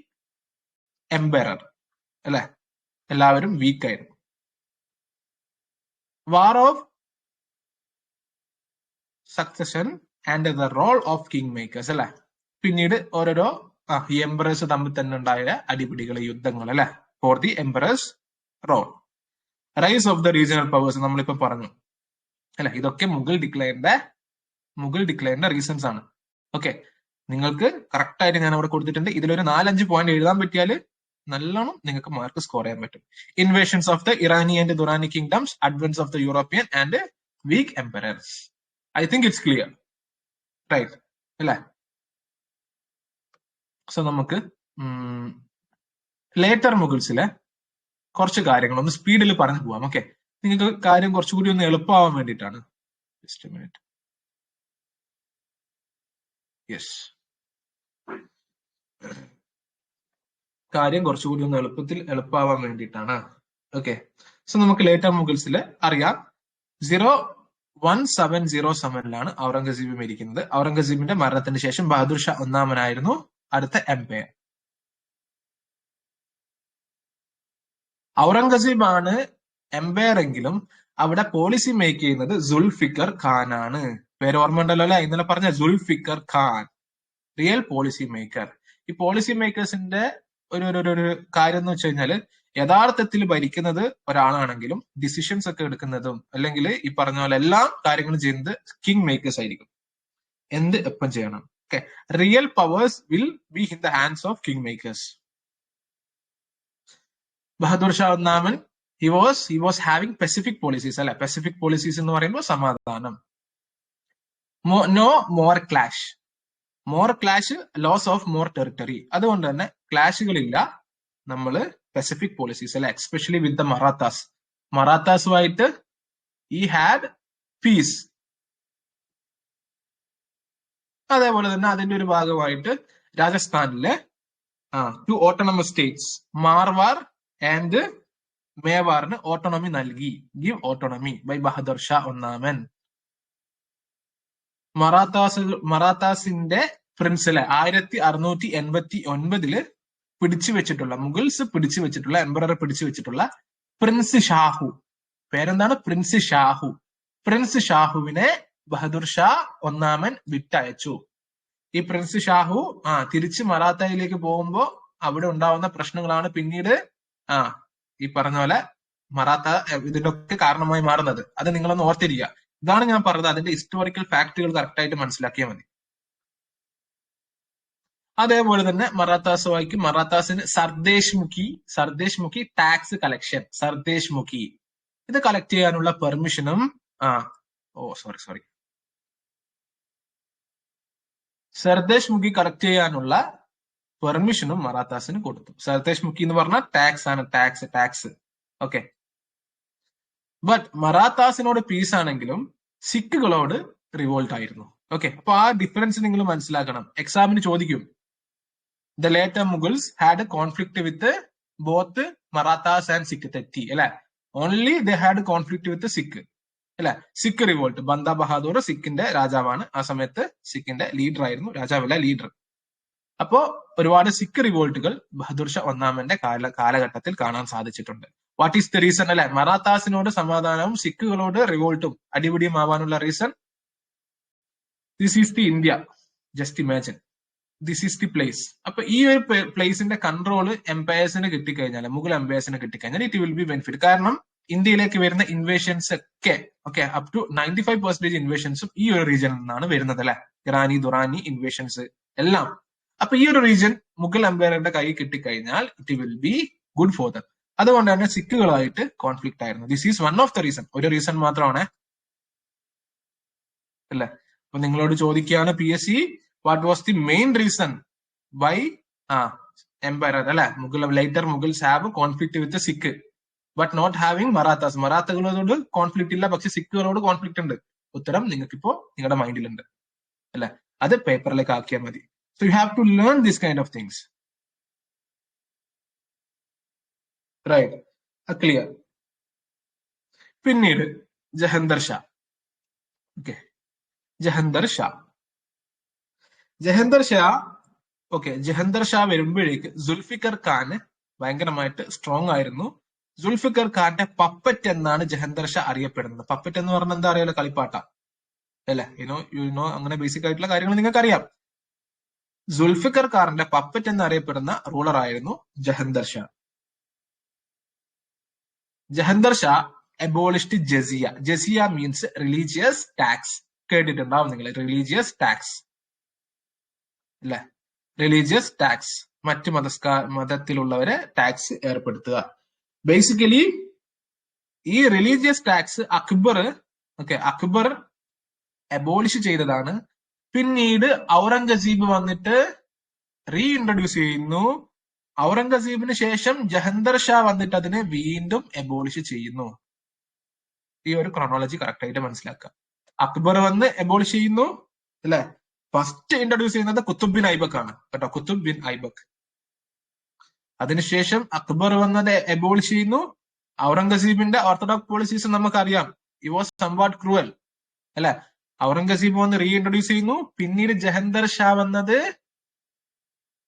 എംപയറർ അല്ലെ, എല്ലാവരും വീക്ക് ആയിരുന്നു. War of succession and the role of king makers അല്ലെ. പിന്നീട് ഓരോരോ എംപറേഴ്സ് തമ്മിൽ തന്നെ ഉണ്ടായ അടിപിടികൾ, യുദ്ധങ്ങൾ അല്ലെ, for the emperors role. Rise of the regional powers നമ്മളിപ്പോ പറഞ്ഞു അല്ലെ. ഇതൊക്കെ മുഗൾ ഡിക്ലൈറിന്റെ റീസൺസ് ആണ്. ഓക്കെ, നിങ്ങൾക്ക് കറക്റ്റ് ആയിട്ട് ഞാൻ അവിടെ കൊടുത്തിട്ടുണ്ട്. ഇതിലൊരു 4-5 പോയിന്റ് എഴുതാൻ പറ്റിയാൽ നല്ലോണം നിങ്ങൾക്ക് മാർക്ക് സ്കോർ ചെയ്യാൻ പറ്റും. Invasions of the Irani and Durrani kingdoms, advance of the European and weak emperors. I think it's clear, right അല്ലേ? സോ നമുക്ക് ലേറ്റർ മുഗൾസിലെ കുറച്ച് കാര്യങ്ങൾ ഒന്ന് സ്പീഡിൽ പറഞ്ഞു പോവാം. ഓക്കെ, നിങ്ങൾക്ക് കാര്യം കുറച്ചുകൂടി ഒന്ന് എളുപ്പമാവാൻ വേണ്ടിയിട്ടാണ്. Just A minute. യെസ്, കാര്യം കുറച്ചുകൂടി ഒന്ന് എളുപ്പമാവാൻ വേണ്ടിയിട്ടാണ്. ഓക്കെ, സോ നമുക്ക് ലേറ്റർ മുഗൾസിൽ അറിയാം 01707 ഔറംഗസീബ് മരിക്കുന്നത്. ഔറംഗസീബിന്റെ മരണത്തിന് ശേഷം ബഹദൂർ ഷാ ഒന്നാമനായിരുന്നു അടുത്ത എംപയർ. ഔറംഗസീബ് ആണ് എംപയർ എങ്കിലും അവിടെ പോളിസി മേക്ക് ചെയ്യുന്നത് സുൽഫിക്കർ ഖാൻ ആണ്. പേര് ഓർമ്മ ഉണ്ടല്ലോ അല്ലെ? ഇന്നലെ പറഞ്ഞ Zulfiqar Khan, real policy maker. ഈ പോളിസി മേക്കേഴ്സിന്റെ ഒരു കാര്യം എന്ന് വെച്ച് കഴിഞ്ഞാല് യഥാർത്ഥത്തിൽ ഭരിക്കുന്നത് ഒരാളാണെങ്കിലും ഡിസിഷൻസ് ഒക്കെ എടുക്കുന്നതും അല്ലെങ്കിൽ ഈ പറഞ്ഞ പോലെ എല്ലാ കാര്യങ്ങളും ചെയ്യുന്നത് കിങ് മേക്കേഴ്സ് ആയിരിക്കും. എന്ത് എപ്പം ചെയ്യണം. Okay, real powers will be in the hands of king makers. Bahadur Shah ഒന്നാമൻ he was having pacific policies അല്ലെ? pacific policies എന്ന് പറയുമ്പോൾ സമാധാനം. No more clash, loss of more territory. അതുകൊണ്ട് തന്നെ ക്ലാഷുകളില്ല. നമ്മള് പസഫിക് പോളിസീസ് അല്ലെ? എസ്പെഷ്യലി വിത്ത് ദ മറാത്താസുമായിട്ട് ഈ ഹാഡ് പീസ്. അതേപോലെ തന്നെ അതിന്റെ ഒരു ഭാഗമായിട്ട് രാജസ്ഥാനിലെ 2 ഓട്ടോണമസ് സ്റ്റേറ്റ്സ് മാർവാർ ആൻഡ് മേവാറിന് ഓട്ടോണമി നൽകി. Give autonomy by Bahadur Shah ഒന്നാമൻ. മറാത്താസിന്റെ പ്രിൻസിലെ 1689 പിടിച്ചു വെച്ചിട്ടുള്ള മുഗൾസ് പിടിച്ചു വെച്ചിട്ടുള്ള എംപറർ പിടിച്ചു വെച്ചിട്ടുള്ള പ്രിൻസ് ഷാഹു, പേരെന്താണ്? പ്രിൻസ് ഷാഹു. പ്രിൻസ് ഷാഹുവിനെ ബഹദൂർ ഷാ ഒന്നാമൻ വിട്ടയച്ചു. ഈ പ്രിൻസ് ഷാഹു തിരിച്ച് മറാത്തയിലേക്ക് പോകുമ്പോ അവിടെ ഉണ്ടാവുന്ന പ്രശ്നങ്ങളാണ് പിന്നീട് ഈ പറഞ്ഞ പോലെ മറാത്ത ഇതിന്റെ ഒക്കെ കാരണമായി മാറുന്നത്. അത് നിങ്ങളൊന്ന് ഓർത്തിരിക്കുക. ഇതാണ് ഞാൻ പറഞ്ഞത്. അതിന്റെ ഹിസ്റ്റോറിക്കൽ ഫാക്ടുകൾ കറക്റ്റ് ആയിട്ട് മനസ്സിലാക്കിയാൽ മതി. അതേപോലെ തന്നെ മറാത്താസിന് സർദേശ് മുഖി ടാക്സ് കളക്ഷൻ, സർദേശ് മുഖി ഇത് കളക്ട് ചെയ്യാനുള്ള പെർമിഷനും സർദേശ് മുഖി കളക്ട് ചെയ്യാനുള്ള പെർമിഷനും മറാത്താസിന് കൊടുത്തു. സർദേശ് മുഖി എന്ന് പറഞ്ഞാൽ ടാക്സ് ആണ്, ടാക്സ്. ഓക്കെ, ബട്ട് മറാത്താസിനോട് പീസ് ആണെങ്കിലും സിഖുകളോട് റിവോൾട്ട് ആയിരുന്നു. ഓക്കെ, അപ്പൊ ആ ഡിഫറൻസ് നിങ്ങൾ മനസ്സിലാക്കണം. എക്സാമിന് ചോദിക്കും. The later Mughals had conflict with both Marathas and Sikh. തെറ്റി അല്ലെ? Only they had conflict with Sikh അല്ലെ? സിഖ് റിവോൾട്ട്. ബന്ദ ബഹാദൂർ സിഖിന്റെ രാജാവാണ്. ആ സമയത്ത് സിഖിന്റെ ലീഡർ ആയിരുന്നു, രാജാവല്ല ലീഡർ. അപ്പോ ഒരുപാട് സിഖ് റിവോൾട്ടുകൾ ബഹദൂർ ഷാ ഒന്നാമന്റെ കാലഘട്ടത്തിൽ കാണാൻ സാധിച്ചിട്ടുണ്ട്. വാട്ട് ഈസ് ദ റീസൺ അല്ലെ? മറാത്താസിനോട് സമാധാനവും സിഖുകളോട് റിവോൾട്ടും അടിപിടിയും ആവാനുള്ള reason. This is the India. Just imagine, this is the place. അപ്പൊ ഈ ഒരു പ്ലേസിന്റെ കൺട്രോള് എംപയേഴ്സിന് കിട്ടിക്കഴിഞ്ഞാൽ, മുഗൾ എംപയേഴ്സിന് കിട്ടിക്കഴിഞ്ഞാൽ ഇറ്റ് വിൽ ബി ബെനിഫിറ്റ്. കാരണം ഇന്ത്യയിലേക്ക് വരുന്ന ഇൻവേഷൻസ് ഒക്കെ അപ് ടു 95% ഇൻവേഷൻസും ഈ ഒരു റീജിയനിൽ നിന്നാണ് വരുന്നത് അല്ലെ? ഇറാനി ദുറാനി ഇൻവേഷൻസ് എല്ലാം. അപ്പൊ ഈ ഒരു റീജിയൻ മുഗൾ എംപയറിന്റെ കൈ കിട്ടിക്കഴിഞ്ഞാൽ it will be good for them. അതുകൊണ്ട് തന്നെ സിഖുകളായിട്ട് കോൺഫ്ലിക്ട് ആയിരുന്നു. This is one of the reason. ഒരു റീസൺ മാത്രമാണ് അല്ലെ? അപ്പൊ നിങ്ങളോട് ചോദിക്കുകയാണ് PSC, what was the main reason why empire അല്ലെ later Mughals have conflict with Sikh but not having Marathas. മറാത്തകളോട് കോൺഫ്ലിക്ട് ഇല്ല, പക്ഷെ സിഖുകളോട് കോൺഫ്ലിക്ട് ഉണ്ട്. ഉത്തരം നിങ്ങൾക്കിപ്പോ നിങ്ങളുടെ മൈൻഡിലുണ്ട് അല്ലെ? അത് പേപ്പറിലേക്ക് ആക്കിയാൽ മതി. So you have to learn this kind of things. Right. Clear. പിന്നീട് ജഹന്തർ ഷാ. ഓക്കെ, ജഹന്തർ ഷാ വരുമ്പോഴേക്ക് സുൽഫിക്കർ ഖാൻ ഭയങ്കരമായിട്ട് സ്ട്രോങ് ആയിരുന്നു. സുൽഫിക്കർ ഖാന്റെ പപ്പറ്റ് എന്നാണ് ജഹന്തർ ഷാ അറിയപ്പെടുന്നത്. പപ്പറ്റ് എന്ന് പറഞ്ഞാൽ എന്താ അറിയാലോ? കളിപ്പാട്ട അല്ലെ? യുനോ അങ്ങനെ ബേസിക് ആയിട്ടുള്ള കാര്യങ്ങൾ നിങ്ങൾക്ക് അറിയാം. സുൽഫിക്കർ ഖാന്റെ പപ്പറ്റ് എന്നറിയപ്പെടുന്ന റൂളർ ആയിരുന്നു ജഹന്തർ ഷാ. ജഹന്തർ ഷാ അബോളിഷ്ഡ് ജസിയ. ജസിയ മീൻസ് റിലീജിയസ് ടാക്സ്. കേട്ടിട്ടുണ്ടാവും നിങ്ങൾ, റിലീജിയസ് ടാക്സ്. അല്ലെ? റിലീജിയസ് ടാക്സ്, മറ്റ് മതത്തിലുള്ളവരെ ടാക്സ് ഏർപ്പെടുത്തുക. ബേസിക്കലി ഈ റിലീജിയസ് ടാക്സ് അക്ബർ അബോളിഷ് ചെയ്തതാണ്. പിന്നീട് ഔറംഗസീബ് വന്നിട്ട് റീഇൻട്രൊഡ്യൂസ് ചെയ്യുന്നു. ഔറംഗസീബിന് ശേഷം ജഹന്തർ ഷാ വന്നിട്ട് അതിനെ വീണ്ടും അബോളിഷ് ചെയ്യുന്നു. ഈ ഒരു ക്രോണോളജി കറക്റ്റ് ആയിട്ട് മനസ്സിലാക്കുക. അക്ബർ വന്ന് അബോളിഷ് ചെയ്യുന്നു, അല്ലെ? ഫസ്റ്റ് ഇൻട്രൊഡ്യൂസ് ചെയ്യുന്നത് കുത്തുബ് ബിൻ ഐബക് ആണ് കേട്ടോ, കുത്തുബ് ബിൻ ഐബക്. അതിനുശേഷം അക്ബർ വന്നത് അബോളിഷ് ചെയ്യുന്നു. ഔറംഗസീബിന്റെ ഓർത്തഡോക്സ് പോളിസീസ് നമുക്കറിയാം, ഇറ്റ് വാസ് സംവാട്ട് ക്രൂവൽ, അല്ലെ? ഔറംഗസീബ് വന്ന് റീഇൻട്രൊഡ്യൂസ് ചെയ്യുന്നു. പിന്നീട് ജഹന്തർ ഷാ വന്നത്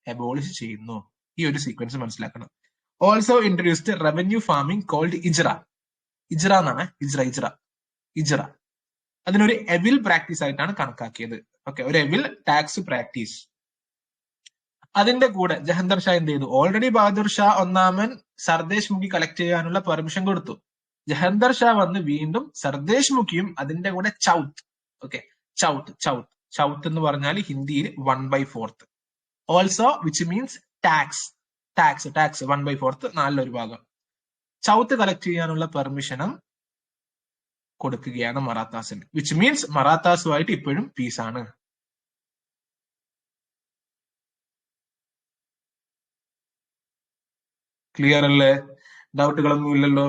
അബോളിഷ് ചെയ്യുന്നു. ഈ ഒരു സീക്വൻസ് മനസ്സിലാക്കണം. Also introduced revenue farming called ijara. Ijara എന്നാണ്, ഇജ്റ. അതിനൊരു എവിൽ പ്രാക്ടീസ് ആയിട്ടാണ് കണക്കാക്കിയത്. ഓക്കെ, ഒരു എവിൽ ടാക്സ് പ്രാക്ടീസ്. അതിന്റെ കൂടെ ജഹന്തർ ഷാ എന്ത് ചെയ്തു? ഓൾറെഡി ബഹാദൂർ ഷാ ഒന്നാമൻ സർദേശ് മുഖി കളക്ട് ചെയ്യാനുള്ള പെർമിഷൻ കൊടുത്തു. ജഹന്തർ ഷാ വന്ന് വീണ്ടും സർദേശ് മുഖിയും അതിന്റെ കൂടെ ചൗത്ത്, ഓക്കെ, ചൗത്ത് എന്ന് പറഞ്ഞാൽ ഹിന്ദിയിൽ 1/4. ഓൾസോ വിച്ച് മീൻസ് ടാക്സ് 1/4, 4 ഭാഗം. ചൗത്ത് കളക്ട് ചെയ്യാനുള്ള പെർമിഷനും കൊടുക്കുകയാണ് മറാത്താസിന്. വിച്ച് മീൻസ് മറാത്താസുമായിട്ട് ഇപ്പോഴും പീസാണ്. ക്ലിയർ അല്ലേ? ഡൗട്ടുകളൊന്നും ഇല്ലല്ലോ?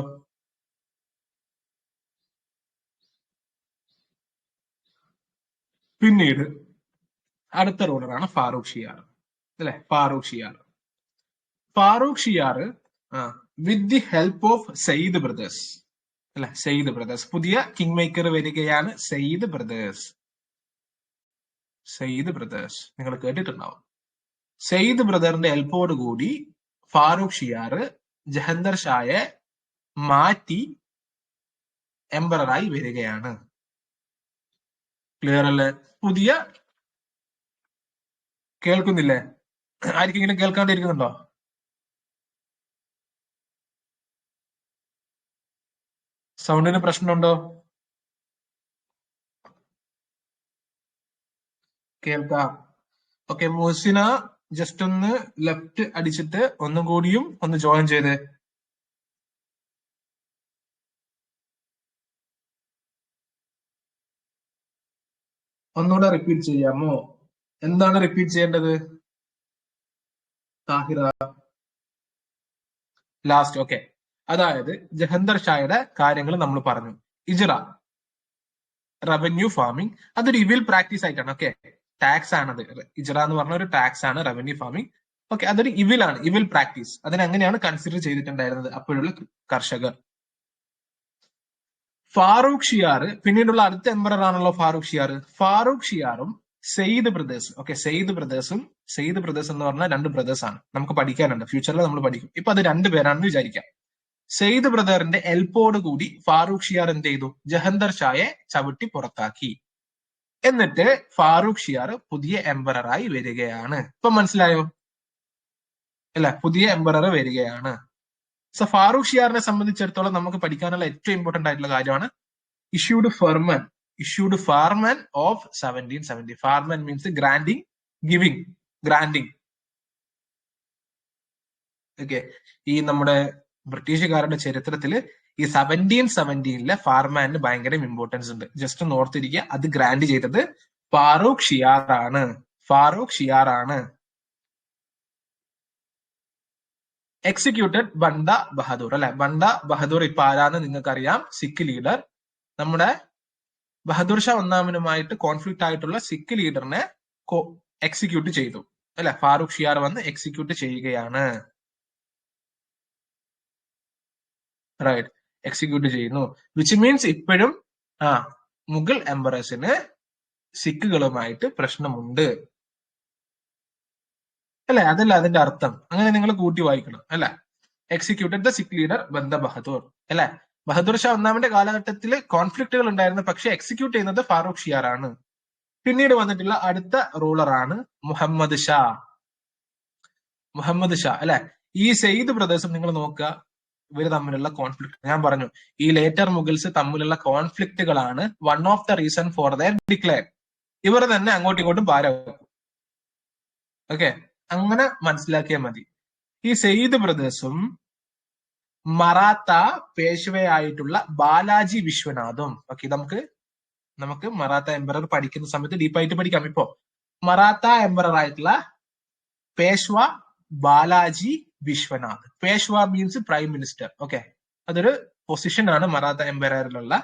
പിന്നീട് അടുത്ത റൂളറാണ് ഫാറൂഖ് ഷിയാർ, അല്ലെ? Farrukh Siyar with the help of Sayyid brothers, അല്ലെ? സയ്യിദ് ബ്രദേഴ്സ്, പുതിയ കിങ് മേക്കർ വരികയാണ്. സയ്യിദ് ബ്രദേഴ്സ് നിങ്ങൾ കേട്ടിട്ടുണ്ടാവും. സയ്യിദ് ബ്രദറിന്റെ ഹെൽപ്പോട് കൂടി ഫാറൂഖ് ഷിയാർ ജഹന്തർ ഷായെ മാറ്റി എംപററായി വരികയാണ്. ക്ലിയർ അല്ലേ? പുതിയ കേൾക്കുന്നില്ലേ? ആർക്കെങ്കിലും കേൾക്കാണ്ടിരിക്കുന്നുണ്ടോ? സൗണ്ടിന് പ്രശ്നമുണ്ടോ? കേൾക്കാം. ഓക്കെ, മുഹസിന ജസ്റ്റ് ഒന്ന് ലെഫ്റ്റ് അടിച്ചിട്ട് ഒന്നും കൂടിയും ഒന്ന് ജോയിൻ ചെയ്തേ. ഒന്നുകൂടെ റിപ്പീറ്റ് ചെയ്യാമോ? എന്താണ് റിപ്പീറ്റ് ചെയ്യേണ്ടത്? താഹിറ ലാസ്റ്റ്. ഓക്കെ, അതായത് ജഹന്തർ ഷായുടെ കാര്യങ്ങൾ നമ്മൾ പറഞ്ഞു. ഇജ്റ, റവന്യൂ ഫാമിംഗ്, അതൊരു ഇവിൽ പ്രാക്ടീസ് ആയിട്ടാണ്. ഓക്കെ, ടാക്സ് ആണത്. ഇജ്റ എന്ന് പറഞ്ഞ ഒരു ടാക്സ് ആണ് റവന്യൂ ഫാമിംഗ്. ഓക്കെ, അതൊരു ഇവിൽ പ്രാക്ടീസ്. അതിനെങ്ങനെയാണ് കൺസിഡർ ചെയ്തിട്ടുണ്ടായിരുന്നത് അപ്പോഴുള്ള കർഷകർ. ഫാറൂഖ് ഷിയാർ, പിന്നീടുള്ള അടുത്ത എംപറർ ആണല്ലോ ഫാറൂഖ് ഷിയാറും സയ്യിദ് ബ്രദേഴ്സും. ഓക്കെ, സയ്യിദ് ബ്രദേഴ്സ് എന്ന് പറഞ്ഞാൽ 2 ബ്രദേഴ്സ് ആണ്, നമുക്ക് പഠിക്കാനുണ്ട്, ഫ്യൂച്ചറിൽ നമ്മൾ പഠിക്കും. ഇപ്പൊ അത് 2 പേരാണെന്ന് വിചാരിക്കാം. സയ്യിദ് ബ്രദറിന്റെ ഹെൽപ്പോട് കൂടി ഫാറൂഖ് ഷിയാർ എന്ത് ചെയ്തു? ജഹന്തർ ഷായെ ചവിട്ടി പുറത്താക്കി. എന്നിട്ട് ഫാറൂഖ് ഷിയാർ പുതിയ എംപററായി വരികയാണ്. ഇപ്പൊ മനസ്സിലായോ? അല്ല, പുതിയ എംപറർ വരികയാണ്. സോ ഫാറൂഖ് ഷിയാറിനെ സംബന്ധിച്ചിടത്തോളം നമുക്ക് പഠിക്കാനുള്ള ഏറ്റവും ഇമ്പോർട്ടന്റ് ആയിട്ടുള്ള കാര്യമാണ് issued farman of 1770. Farman means granting. ഓക്കെ, ഈ നമ്മുടെ ബ്രിട്ടീഷുകാരുടെ ചരിത്രത്തിൽ ഈ 1770 ഫാർമാനിന് ഭയങ്കര ഇമ്പോർട്ടൻസ് ഉണ്ട്. ജസ്റ്റ് ഒന്ന് ഓർത്തിരിക്കുക, അത് ഗ്രാൻഡ് ചെയ്തത് ഫാറൂഖ് ഷിയാർ ആണ്. എക്സിക്യൂട്ടഡ് ബണ്ട ബഹദൂർ, അല്ലെ? ബണ്ട ബഹദൂർ ഇപ്പൊ ആരാന്ന് നിങ്ങൾക്കറിയാം, സിഖ് ലീഡർ. നമ്മുടെ ബഹദൂർ ഷാ ഒന്നാമനുമായിട്ട് കോൺഫ്ലിക്റ്റ് ആയിട്ടുള്ള സിഖ് ലീഡറിനെ എക്സിക്യൂട്ട് ചെയ്തു, അല്ലെ? ഫാറൂഖ് ഷിയാർ വന്ന് എക്സിക്യൂട്ട് ചെയ്യുകയാണ്. റൈറ്റ്, എക്സിക്യൂട്ട് ചെയ്യുന്നു. വിച്ച് മീൻസ് ഇപ്പോഴും മുഗൾ എംപറേഴ്സിന് സിഖുകളുമായിട്ട് പ്രശ്നമുണ്ട്, അല്ലെ? അതല്ല അതിന്റെ അർത്ഥം. അങ്ങനെ നിങ്ങൾ കൂട്ടി വായിക്കണം, അല്ലെ? Executed the Sikh leader Banda Bahadur, അല്ലെ? ബഹദൂർ ഷാ ഒന്നാമന്റെ കാലഘട്ടത്തിൽ കോൺഫ്ലിക്റ്റുകൾ ഉണ്ടായിരുന്നു, പക്ഷെ എക്സിക്യൂട്ട് ചെയ്യുന്നത് ഫാറൂഖ് ഷിയാർ ആണ്. പിന്നീട് വന്നിട്ടുള്ള അടുത്ത റൂളറാണ് മുഹമ്മദ് ഷാ, അല്ലെ? ഈ സയ്യിദ് ബ്രദേഴ്സും നിങ്ങൾ നോക്കുക, ഇവർ തമ്മിലുള്ള കോൺഫ്ലിക്ട് ഞാൻ പറഞ്ഞു. ഈ ലേറ്റർ മുഗൾസ് തമ്മിലുള്ള കോൺഫ്ലിക്റ്റുകളാണ് one of the reason for their declare. ഇവർ തന്നെ അങ്ങോട്ടും ഇങ്ങോട്ടും പാരാക്കും. ഓക്കെ, അങ്ങനെ മനസ്സിലാക്കിയാൽ മതി. ഈ സെയ്ദ് ബ്രദേഴ്സും മറാത്ത പേഷ്വയായിട്ടുള്ള ബാലാജി വിശ്വനാഥും, ഓക്കെ, നമുക്ക് മറാത്ത എംപറർ പഠിക്കുന്ന സമയത്ത് ഡീപ്പായിട്ട് പഠിക്കാം. ഇപ്പോ മറാത്ത എംപറർ ആയിട്ടുള്ള Peshwa Balaji Vishwanath. Peshwa means prime minister. Okay, അതൊരു പൊസിഷൻ ആണ് മറാത്ത എംപയറിലുള്ള.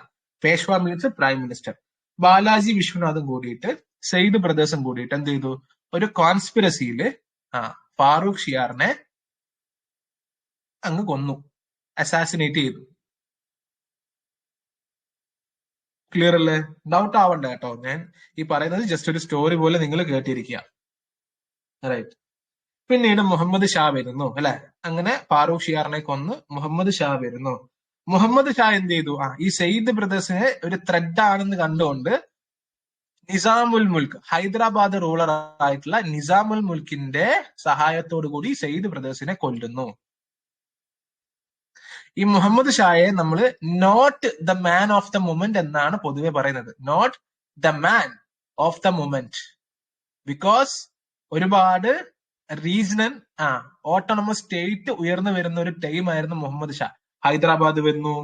Peshwa means prime minister. Balaji വിശ്വനാഥും കൂടിയിട്ട് സെയ്ദ് ബ്രദേഴ്സും കൂടിയിട്ട് എന്ത് ചെയ്തു? ഒരു കോൺസ്പിറസിയില് ഫാറൂഖ് ഷിയാറിനെ അങ്ങ് കൊന്നു, അസാസിനേറ്റ് ചെയ്തു. ക്ലിയർ അല്ലേ? ഡൗട്ട് ആവണ്ട കേട്ടോ. ഞാൻ ഈ പറയുന്നത് ജസ്റ്റ് ഒരു സ്റ്റോറി പോലെ നിങ്ങൾ കേട്ടിരിക്കുക. റൈറ്റ്. പിന്നീട് മുഹമ്മദ് ഷാ വരുന്നു, അല്ലെ? അങ്ങനെ ഫാറൂഖ് ഷിയാറിനെ കൊന്ന് മുഹമ്മദ് ഷാ വരുന്നു. മുഹമ്മദ് ഷാ എന്ത് ചെയ്തു? ഈ സെയ്ദ് ബ്രദേഴ്സിനെ ഒരു ത്രെഡ് ആണെന്ന് കണ്ടുകൊണ്ട് നിസാമുൽ മുൽക്ക്, ഹൈദരാബാദ് റൂളർ ആയിട്ടുള്ള നിസാമുൽ മുൽക്കിന്റെ സഹായത്തോടു കൂടി സെയ്ദ് ബ്രദേഴ്സിനെ കൊല്ലുന്നു. ഈ മുഹമ്മദ് ഷായെ നമ്മൾ not the man of the moment എന്നാണ് പൊതുവെ പറയുന്നത്. Not the man of the moment, because ഒരുപാട് റീജിയണൽ ഓട്ടോണമസ് സ്റ്റേറ്റ് ഉയർന്നു വരുന്ന ഒരു ടൈം ആയിരുന്നു മുഹമ്മദ് ഷാ. ഹൈദരാബാദ് വരുന്നു,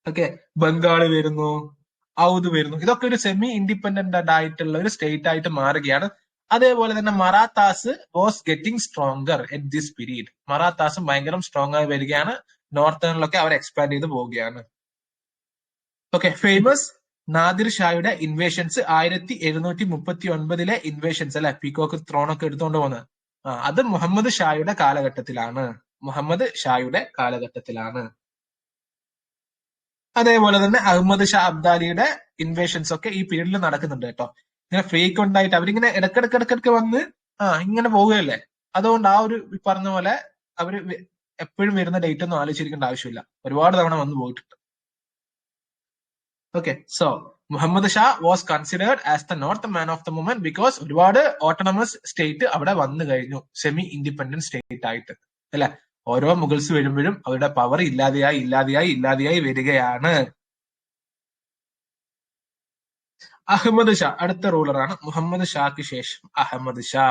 ഓക്കെ, ബംഗാള് വരുന്നു, ഔദ് വരുന്നു. ഇതൊക്കെ ഒരു സെമി ഇൻഡിപെൻഡന്റ് ആയിട്ടുള്ള ഒരു സ്റ്റേറ്റ് ആയിട്ട് മാറുകയാണ്. അതേപോലെ തന്നെ Marathas was getting stronger at this period. മറാത്താസും ഭയങ്കര സ്ട്രോങ് ആയി വരികയാണ്. നോർത്തേണിലൊക്കെ അവർ എക്സ്പാൻഡ് ചെയ്ത് പോവുകയാണ്. ഓക്കെ, ഫേമസ് നാദിർ ഷായുടെ ഇൻവേഷൻസ് 1739 ഇൻവേഷൻസ്, അല്ലെ? പീക്കോക്ക് ത്രോണൊക്കെ എടുത്തുകൊണ്ട് പോകുന്നത്. അത് മുഹമ്മദ് ഷായുടെ കാലഘട്ടത്തിലാണ്. മുഹമ്മദ് ഷായുടെ കാലഘട്ടത്തിലാണ്. അതേപോലെ തന്നെ അഹമ്മദ് ഷാ അബ്ദാലിയുടെ ഇൻവേഷൻസ് ഒക്കെ ഈ പീരീഡിൽ നടക്കുന്നുണ്ട് കേട്ടോ. ഇങ്ങനെ ഫ്രീക്വന്റ് ആയിട്ട് അവരിങ്ങനെ ഇടക്കിടക്ക് വന്ന് ഇങ്ങനെ പോവുകയല്ലേ. അതുകൊണ്ട് ആ ഒരു പറഞ്ഞ പോലെ അവര് എപ്പോഴും വരുന്ന ഡേറ്റ് ഒന്നും ആലോചിച്ചിരിക്കേണ്ട ആവശ്യമില്ല. ഒരുപാട് തവണ വന്ന് പോയിട്ടുണ്ട്. Okay, so Muhammad Shah was considered as the not the man of the movement because ഒരുപാട് ഓട്ടോണമസ് സ്റ്റേറ്റ് അവിടെ വന്നു കഴിഞ്ഞു, സെമി ഇൻഡിപെൻഡന്റ് സ്റ്റേറ്റ് ആയിട്ട്, അല്ലെ? ഓരോ മുഗൾസ് വരുമ്പോഴും അവരുടെ പവർ ഇല്ലാതെയായി വരികയാണ്. അഹമ്മദ് ഷാ അടുത്ത റൂളറാണ്. മുഹമ്മദ് ഷാക്ക് ശേഷം അഹമ്മദ് ഷാ.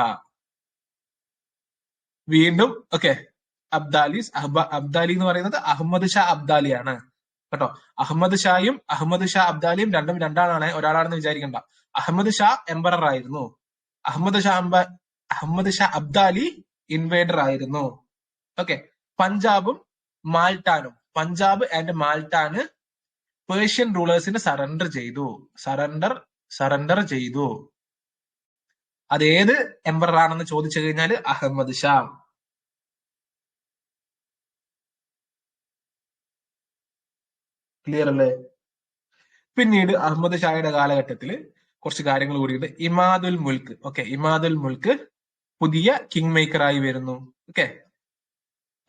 വീണ്ടും ഓക്കെ, അബ്ദാലി എന്ന് പറയുന്നത് അഹമ്മദ് ഷാ അബ്ദാലിയാണ് കേട്ടോ. അഹമ്മദ് ഷായും അഹമ്മദ് ഷാ അബ്ദാലിയും രണ്ടും രണ്ടാളാണ്, ഒരാളാണെന്ന് വിചാരിക്കണ്ട. അഹമ്മദ് ഷാ എംപറർ ആയിരുന്നു, അഹമ്മദ് ഷാ അബ്ദാലി ഇൻവേഡർ ആയിരുന്നു. ഓക്കെ, പഞ്ചാബും മാൾട്ടാനും, പഞ്ചാബ് ആൻഡ് മാൾട്ടാന് പേർഷ്യൻ റൂളേഴ്സിന് സറണ്ടർ ചെയ്തു. അതേത് എംപറർ ആണെന്ന് ചോദിച്ചു കഴിഞ്ഞാൽ അഹമ്മദ് ഷാ. ക്ലിയർ അല്ലേ? പിന്നീട് അഹമ്മദ് ഷായുടെ കാലഘട്ടത്തിൽ കുറച്ച് കാര്യങ്ങൾ കൂടിയുണ്ട്. ഇമാദുൽ മുൽക്ക്, ഓക്കെ, ഇമാദുൽ മുൽക്ക് പുതിയ കിങ് മേക്കർ ആയി വരുന്നു. ഓക്കെ,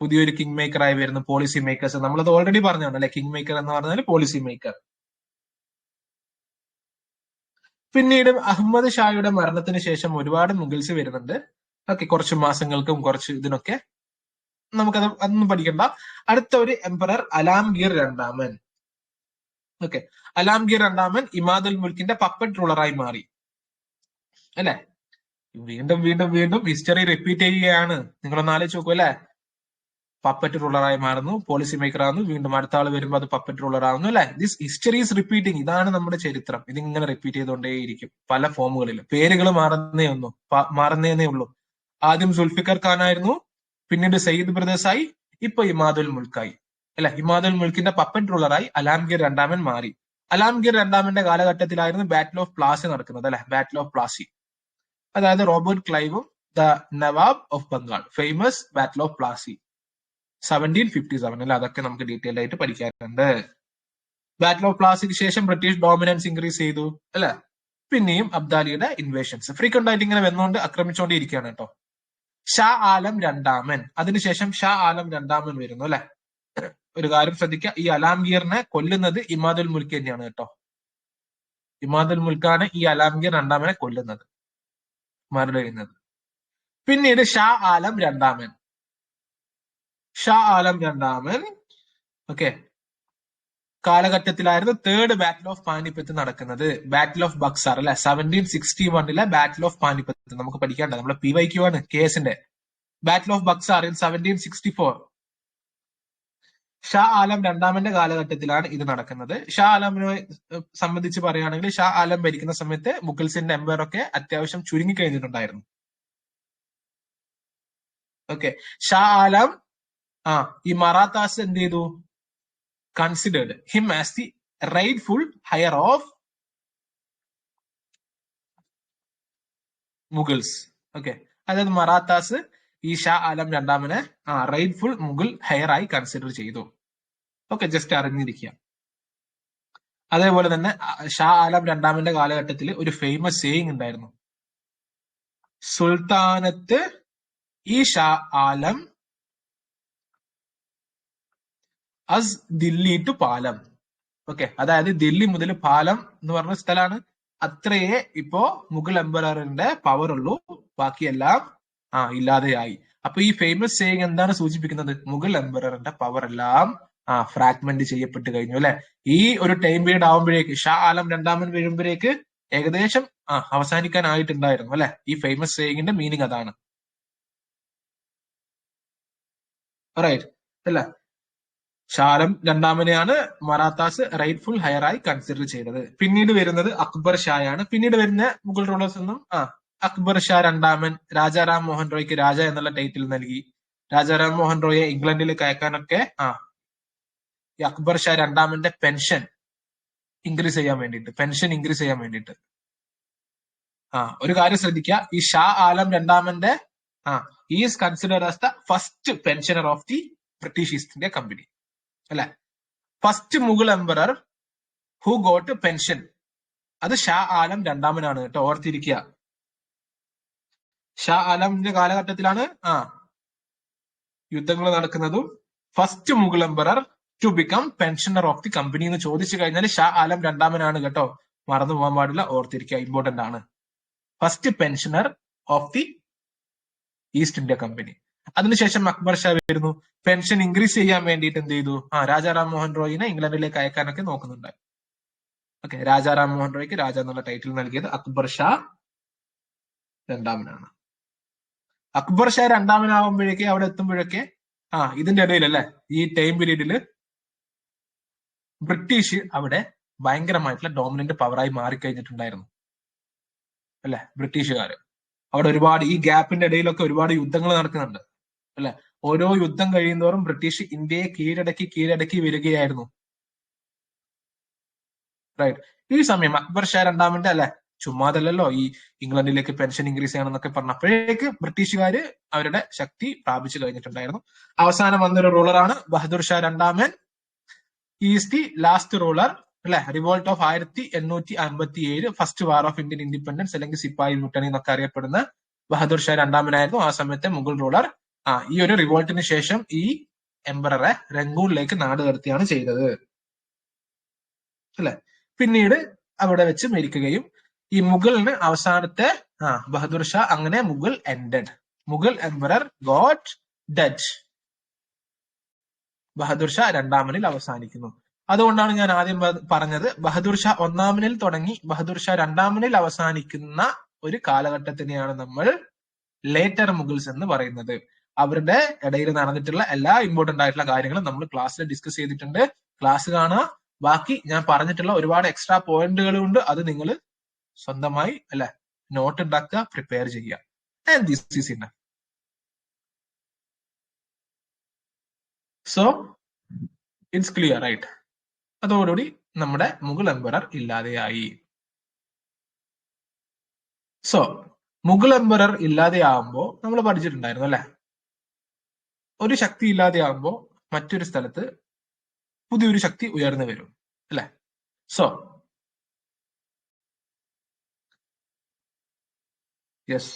പുതിയൊരു കിങ് മേക്കർ ആയി വരുന്നു. പോളിസി മേക്കേഴ്സ് നമ്മളത് ഓൾറെഡി പറഞ്ഞതാണ്, അല്ലെ? കിങ് മേക്കർ എന്ന് പറഞ്ഞാൽ പോളിസി മേക്കർ. പിന്നീട് അഹമ്മദ് ഷായുടെ മരണത്തിന് ശേഷം ഒരുപാട് മുഗൾസ് വരുന്നുണ്ട്. ഓക്കെ, കുറച്ച് മാസങ്ങൾക്കും കുറച്ച് ഇതിനൊക്കെ നമുക്കത് അതൊന്നും പഠിക്കണ്ട. അടുത്ത ഒരു എംപറർ അലാംഗീർ രണ്ടാമൻ. ഓക്കെ, അലാംഗീർ രണ്ടാമൻ ഇമാദുൽ മുൽക്കിന്റെ പപ്പറ്റ് റൂളറായി മാറി, അല്ലെ? വീണ്ടും ഹിസ്റ്ററി റിപ്പീറ്റ് ചെയ്യുകയാണ്. നിങ്ങളൊന്ന് ആലോചിച്ച് നോക്കൂ, അല്ലെ? പപ്പറ്റ് റൂളറായി മാറുന്നു, പോളിസി മേക്കർ ആകുന്നു, വീണ്ടും അടുത്ത ആൾ വരുമ്പോൾ അത് പപ്പറ്റ് റൂളർ ആകുന്നു, അല്ലെ? This history is repeating. ഇതാണ് നമ്മുടെ ചരിത്രം. ഇതിങ്ങനെ റിപ്പീറ്റ് ചെയ്തുകൊണ്ടേയിരിക്കും പല ഫോമുകളിൽ. പേരുകൾ മാറുന്നേ ഉള്ളൂ. ആദ്യം സുൽഫിക്കർ ഖാൻ ആയിരുന്നു, പിന്നീട് സയ്യിദ് ബ്രദേഴ്സായി, ഇപ്പൊ ഇമാദുൽ മുൽക്കായി, അല്ലെ? ഇമാദുൽ മുൽക്കിന്റെ പപ്പറ്റ് റൂളറായി അലാംഗീർ രണ്ടാമൻ മാറി. അലാംഗീർ രണ്ടാമന്റെ കാലഘട്ടത്തിലായിരുന്നു ബാറ്റിൽ ഓഫ് പ്ലാസി നടക്കുന്നത്, അല്ലെ? ബാറ്റിൽ ഓഫ് പ്ലാസി, അതായത് റോബർട്ട് ക്ലൈവും the nawab of Bengal, famous battle of Plassey 1757, അല്ലെ? അതൊക്കെ നമുക്ക് ഡീറ്റെയിൽ ആയിട്ട് പഠിക്കാനുണ്ട്. ബാറ്റിൽ ഓഫ് പ്ലാസിക്ക് ശേഷം ബ്രിട്ടീഷ് ഡോമിനൻസ് ഇൻക്രീസ് ചെയ്തു, അല്ലെ? പിന്നെയും അബ്ദാലിയുടെ ഇൻവേഷൻസ് ഫ്രീക്വന്റ് ആയിട്ട് ഇങ്ങനെ വന്നുകൊണ്ട് ആക്രമിച്ചുകൊണ്ടിരിക്കുകയാണ് കേട്ടോ. ഷാ ആലം രണ്ടാമൻ, അതിനുശേഷം ഷാ ആലം രണ്ടാമൻ വരുന്നു, അല്ലെ? ഒരു കാര്യം ശ്രദ്ധിക്കുക, ഈ അലാംഗീറിനെ കൊല്ലുന്നത് ഇമാദുൽ മുൽക്ക് തന്നെയാണ് കേട്ടോ. ഇമാദുൽ മുൽക്കാണ് ഈ അലാംഗീർ രണ്ടാമനെ കൊല്ലുന്നത്, മർഡർ ചെയ്യുന്നത്. പിന്നീട് ഷാ ആലം രണ്ടാമൻ, ഓക്കെ, കാലഘട്ടത്തിലായിരുന്നു തേർഡ് ബാറ്റിൽ ഓഫ് പാനിപ്പത്ത് നടക്കുന്നത്. ബാറ്റിൽ ഓഫ് ബക്സാർ അല്ലെ, 1761 ബാറ്റിൽ ഓഫ് പാനിപ്പത്ത് നമുക്ക് പഠിക്കാണ്ട, നമ്മുടെ PYQ ആണ് KS-ന്റെ. Battle of Buxar in 1764. ഷാ ആലം രണ്ടാമന്റെ കാലഘട്ടത്തിലാണ് ഇത് നടക്കുന്നത്. ഷാ ആലമിനെ സംബന്ധിച്ച് പറയുകയാണെങ്കിൽ ഷാ ആലം ഭരിക്കുന്ന സമയത്ത് മുഗൾസിന്റെ എംപയർ ഒക്കെ അത്യാവശ്യം ചുരുങ്ങി കഴിഞ്ഞിട്ടുണ്ടായിരുന്നു. ഓക്കെ, ഷാ ആലം ഈ മറാത്താസ് എന്ത് ചെയ്തു? Considered him as the rightful higher of Mughals. Okay, അതായത് മറാത്താസ് ഈ ഷാ ആലം രണ്ടാമനെ റൈറ്റ്ഫുൾ മുഗൾ ഹയർ ആയി കൺസിഡർ ചെയ്തു. ഓക്കെ, ജസ്റ്റ് അറിഞ്ഞിരിക്കുക. അതേപോലെ തന്നെ ഷാ ആലം രണ്ടാമന്റെ കാലഘട്ടത്തിൽ ഒരു ഫേമസ് സേയിങ് ഉണ്ടായിരുന്നു. സുൽത്താനത്ത് ഈ ഷാ ആലം അസ് ദില്ലി ടു പാലം. ഓക്കെ, അതായത് ദില്ലി മുതൽ പാലം എന്ന് പറഞ്ഞ സ്ഥലമാണ്. അത്രയേ ഇപ്പോ മുഗൾ എംപററിന്റെ പവർ ഉള്ളൂ, ബാക്കിയെല്ലാം ഇല്ലാതെയായി. അപ്പൊ ഈ ഫേമസ് സേയിങ് എന്താണ് സൂചിപ്പിക്കുന്നത്? മുഗൾ എംപററിന്റെ പവർ എല്ലാം ഫ്രാഗ്മെന്റ് ചെയ്യപ്പെട്ട് കഴിഞ്ഞു അല്ലെ. ഈ ഒരു ടൈം പീരീഡ് ആവുമ്പോഴേക്ക് ഷാ ആലം രണ്ടാമൻ വീഴുമ്പോഴേക്ക് ഏകദേശം അവസാനിക്കാനായിട്ടുണ്ടായിരുന്നു അല്ലെ. ഈ ഫേമസ് സേയിങ്ങിന്റെ മീനിങ് അതാണ്. റൈറ്റ് അല്ല, ഷാ ആലം രണ്ടാമനെയാണ് മറാത്താസ് റൈറ്റ്ഫുൾ ഹയർ ആയി കൺസിഡർ ചെയ്തത്. പിന്നീട് വരുന്നത് അക്ബർ ഷായാണ്. പിന്നീട് വരുന്ന മുഗൾ റൂളേഴ്സ് ഒന്നും അക്ബർ ഷാ രണ്ടാമൻ രാജാറാം മോഹൻ റോയ്ക്ക് രാജ എന്നുള്ള ടൈറ്റിൽ നൽകി. രാജാറാം മോഹൻ റോയെ ഇംഗ്ലണ്ടിലേക്ക് അയക്കാനൊക്കെ ഈ അക്ബർ ഷാ രണ്ടാമന്റെ പെൻഷൻ ഇൻക്രീസ് ചെയ്യാൻ വേണ്ടിയിട്ട് ഒരു കാര്യം ശ്രദ്ധിക്കുക, ഈ ഷാ ആലം രണ്ടാമന്റെ is considered as the first pensioner of the British East India company അല്ലെ. First Mughal emperor who got pension അത് ഷാ ആലം രണ്ടാമനാണ് കേട്ടോ, ഓർത്തിരിക്കുക. ഷാ ആലമിന്റെ കാലഘട്ടത്തിലാണ് യുദ്ധങ്ങൾ നടക്കുന്നതും first Mughal emperor to become pensioner of the company എന്ന് ചോദിച്ചു കഴിഞ്ഞാൽ ഷാ ആലം രണ്ടാമനാണ് കേട്ടോ, മറന്നു പോകാൻ പാടില്ല, ഓർത്തിരിക്കുക, ഇമ്പോർട്ടന്റ് ആണ്. First pensioner of the east India company. അതിനുശേഷം അക്ബർ ഷാ വരുന്നു. പെൻഷൻ ഇൻക്രീസ് ചെയ്യാൻ വേണ്ടിയിട്ട് എന്ത് ചെയ്തു? രാജാറാം മോഹൻ റോയിനെ ഇംഗ്ലണ്ടിലേക്ക് അയക്കാനൊക്കെ നോക്കുന്നുണ്ടായി. ഓക്കെ, രാജാറാം മോഹൻ റോയ്ക്ക് രാജ എന്നുള്ള ടൈറ്റിൽ നൽകിയത് അക്ബർ ഷാ രണ്ടാമനാണ്. അക്ബർ ഷാ രണ്ടാമനാവുമ്പോഴേക്ക് അവിടെ എത്തുമ്പോഴൊക്കെ ഇതിന്റെ ഇടയിൽ അല്ലെ, ഈ ടൈം പീരീഡില് ബ്രിട്ടീഷ് അവിടെ ഭയങ്കരമായിട്ടുള്ള ഡോമിനന്റ് പവറായി മാറിക്കഴിഞ്ഞിട്ടുണ്ടായിരുന്നു അല്ലെ. ബ്രിട്ടീഷുകാര് അവിടെ ഒരുപാട് ഈ ഗ്യാപ്പിന്റെ ഇടയിലൊക്കെ ഒരുപാട് യുദ്ധങ്ങൾ നടക്കുന്നുണ്ട് അല്ലെ. ഓരോ യുദ്ധം കഴിയുന്നതോറും ബ്രിട്ടീഷ് ഇന്ത്യയെ കീഴടക്കി വരികയായിരുന്നു. റൈറ്റ്, ഈ സമയം അക്ബർ ഷാ രണ്ടാമന്റെ അല്ലെ, ചുമ്മാതല്ലല്ലോ ഈ ഇംഗ്ലണ്ടിലേക്ക് പെൻഷൻ ഇൻക്രീസ് ചെയ്യണമെന്നൊക്കെ പറഞ്ഞപ്പോഴേക്ക് ബ്രിട്ടീഷുകാര് അവരുടെ ശക്തി പ്രാപിച്ചു കഴിഞ്ഞിട്ടുണ്ടായിരുന്നു. അവസാനം വന്നൊരു റൂളറാണ് ബഹദൂർ ഷാ രണ്ടാമൻ. ഈസ് ദി ലാസ്റ്റ് റൂളർ അല്ലെ. Revolt of 1857 first war of Indian independence അല്ലെങ്കിൽ സിപ്പായി മുട്ടണി എന്നൊക്കെ അറിയപ്പെടുന്ന ബഹദൂർ ഷാ രണ്ടാമനായിരുന്നു ആ സമയത്തെ മുഗൾ റൂളർ. ഈ ഒരു റിവോൾട്ടിന് ശേഷം ഈ എംപററെ റംഗൂണിലേക്ക് നാട് കടത്തിയാണ് ചെയ്തത് അല്ലെ. പിന്നീട് അവിടെ വെച്ച് മരിക്കുകയും ഈ മുഗളിന് അവസാനത്തെ ബഹദൂർ ഷാ, അങ്ങനെ Mughal ended. Mughal emperor got dead. Bahadur Shah രണ്ടാമനിൽ അവസാനിക്കുന്നു. അതുകൊണ്ടാണ് ഞാൻ ആദ്യം പറഞ്ഞത് ബഹദൂർ ഷാ ഒന്നാമനിൽ തുടങ്ങി ബഹദൂർ ഷാ രണ്ടാമനിൽ അവസാനിക്കുന്ന ഒരു കാലഘട്ടത്തിനെയാണ് നമ്മൾ ലേറ്റർ മുഗൾസ് എന്ന് പറയുന്നത്. അവരുടെ ഇടയിൽ നടന്നിട്ടുള്ള എല്ലാ ഇമ്പോർട്ടന്റ് ആയിട്ടുള്ള കാര്യങ്ങളും നമ്മൾ ക്ലാസ്സിൽ ഡിസ്കസ് ചെയ്തിട്ടുണ്ട്. ക്ലാസ് കാണുക. ബാക്കി ഞാൻ പറഞ്ഞിട്ടുള്ള ഒരുപാട് എക്സ്ട്രാ പോയിന്റുകളും ഉണ്ട്, അത് നിങ്ങൾ സ്വന്തമായി അല്ലെ നോട്ട് ഉണ്ടാക്കുക, പ്രിപ്പയർ ചെയ്യുക. And this is enough. So it's clear right. അതോടുകൂടി നമ്മുടെ മുഗൾ എംപറർ ഇല്ലാതെയായി. സോ മുഗൾ എംപറർ ഇല്ലാതെയാവുമ്പോ നമ്മൾ പഠിച്ചിട്ടുണ്ടായിരുന്നു അല്ലെ, ഒരു ശക്തി ഇല്ലാതെയാവുമ്പോ മറ്റൊരു സ്ഥലത്ത് പുതിയൊരു ശക്തി ഉയർന്നു വരും അല്ലെ. So yes,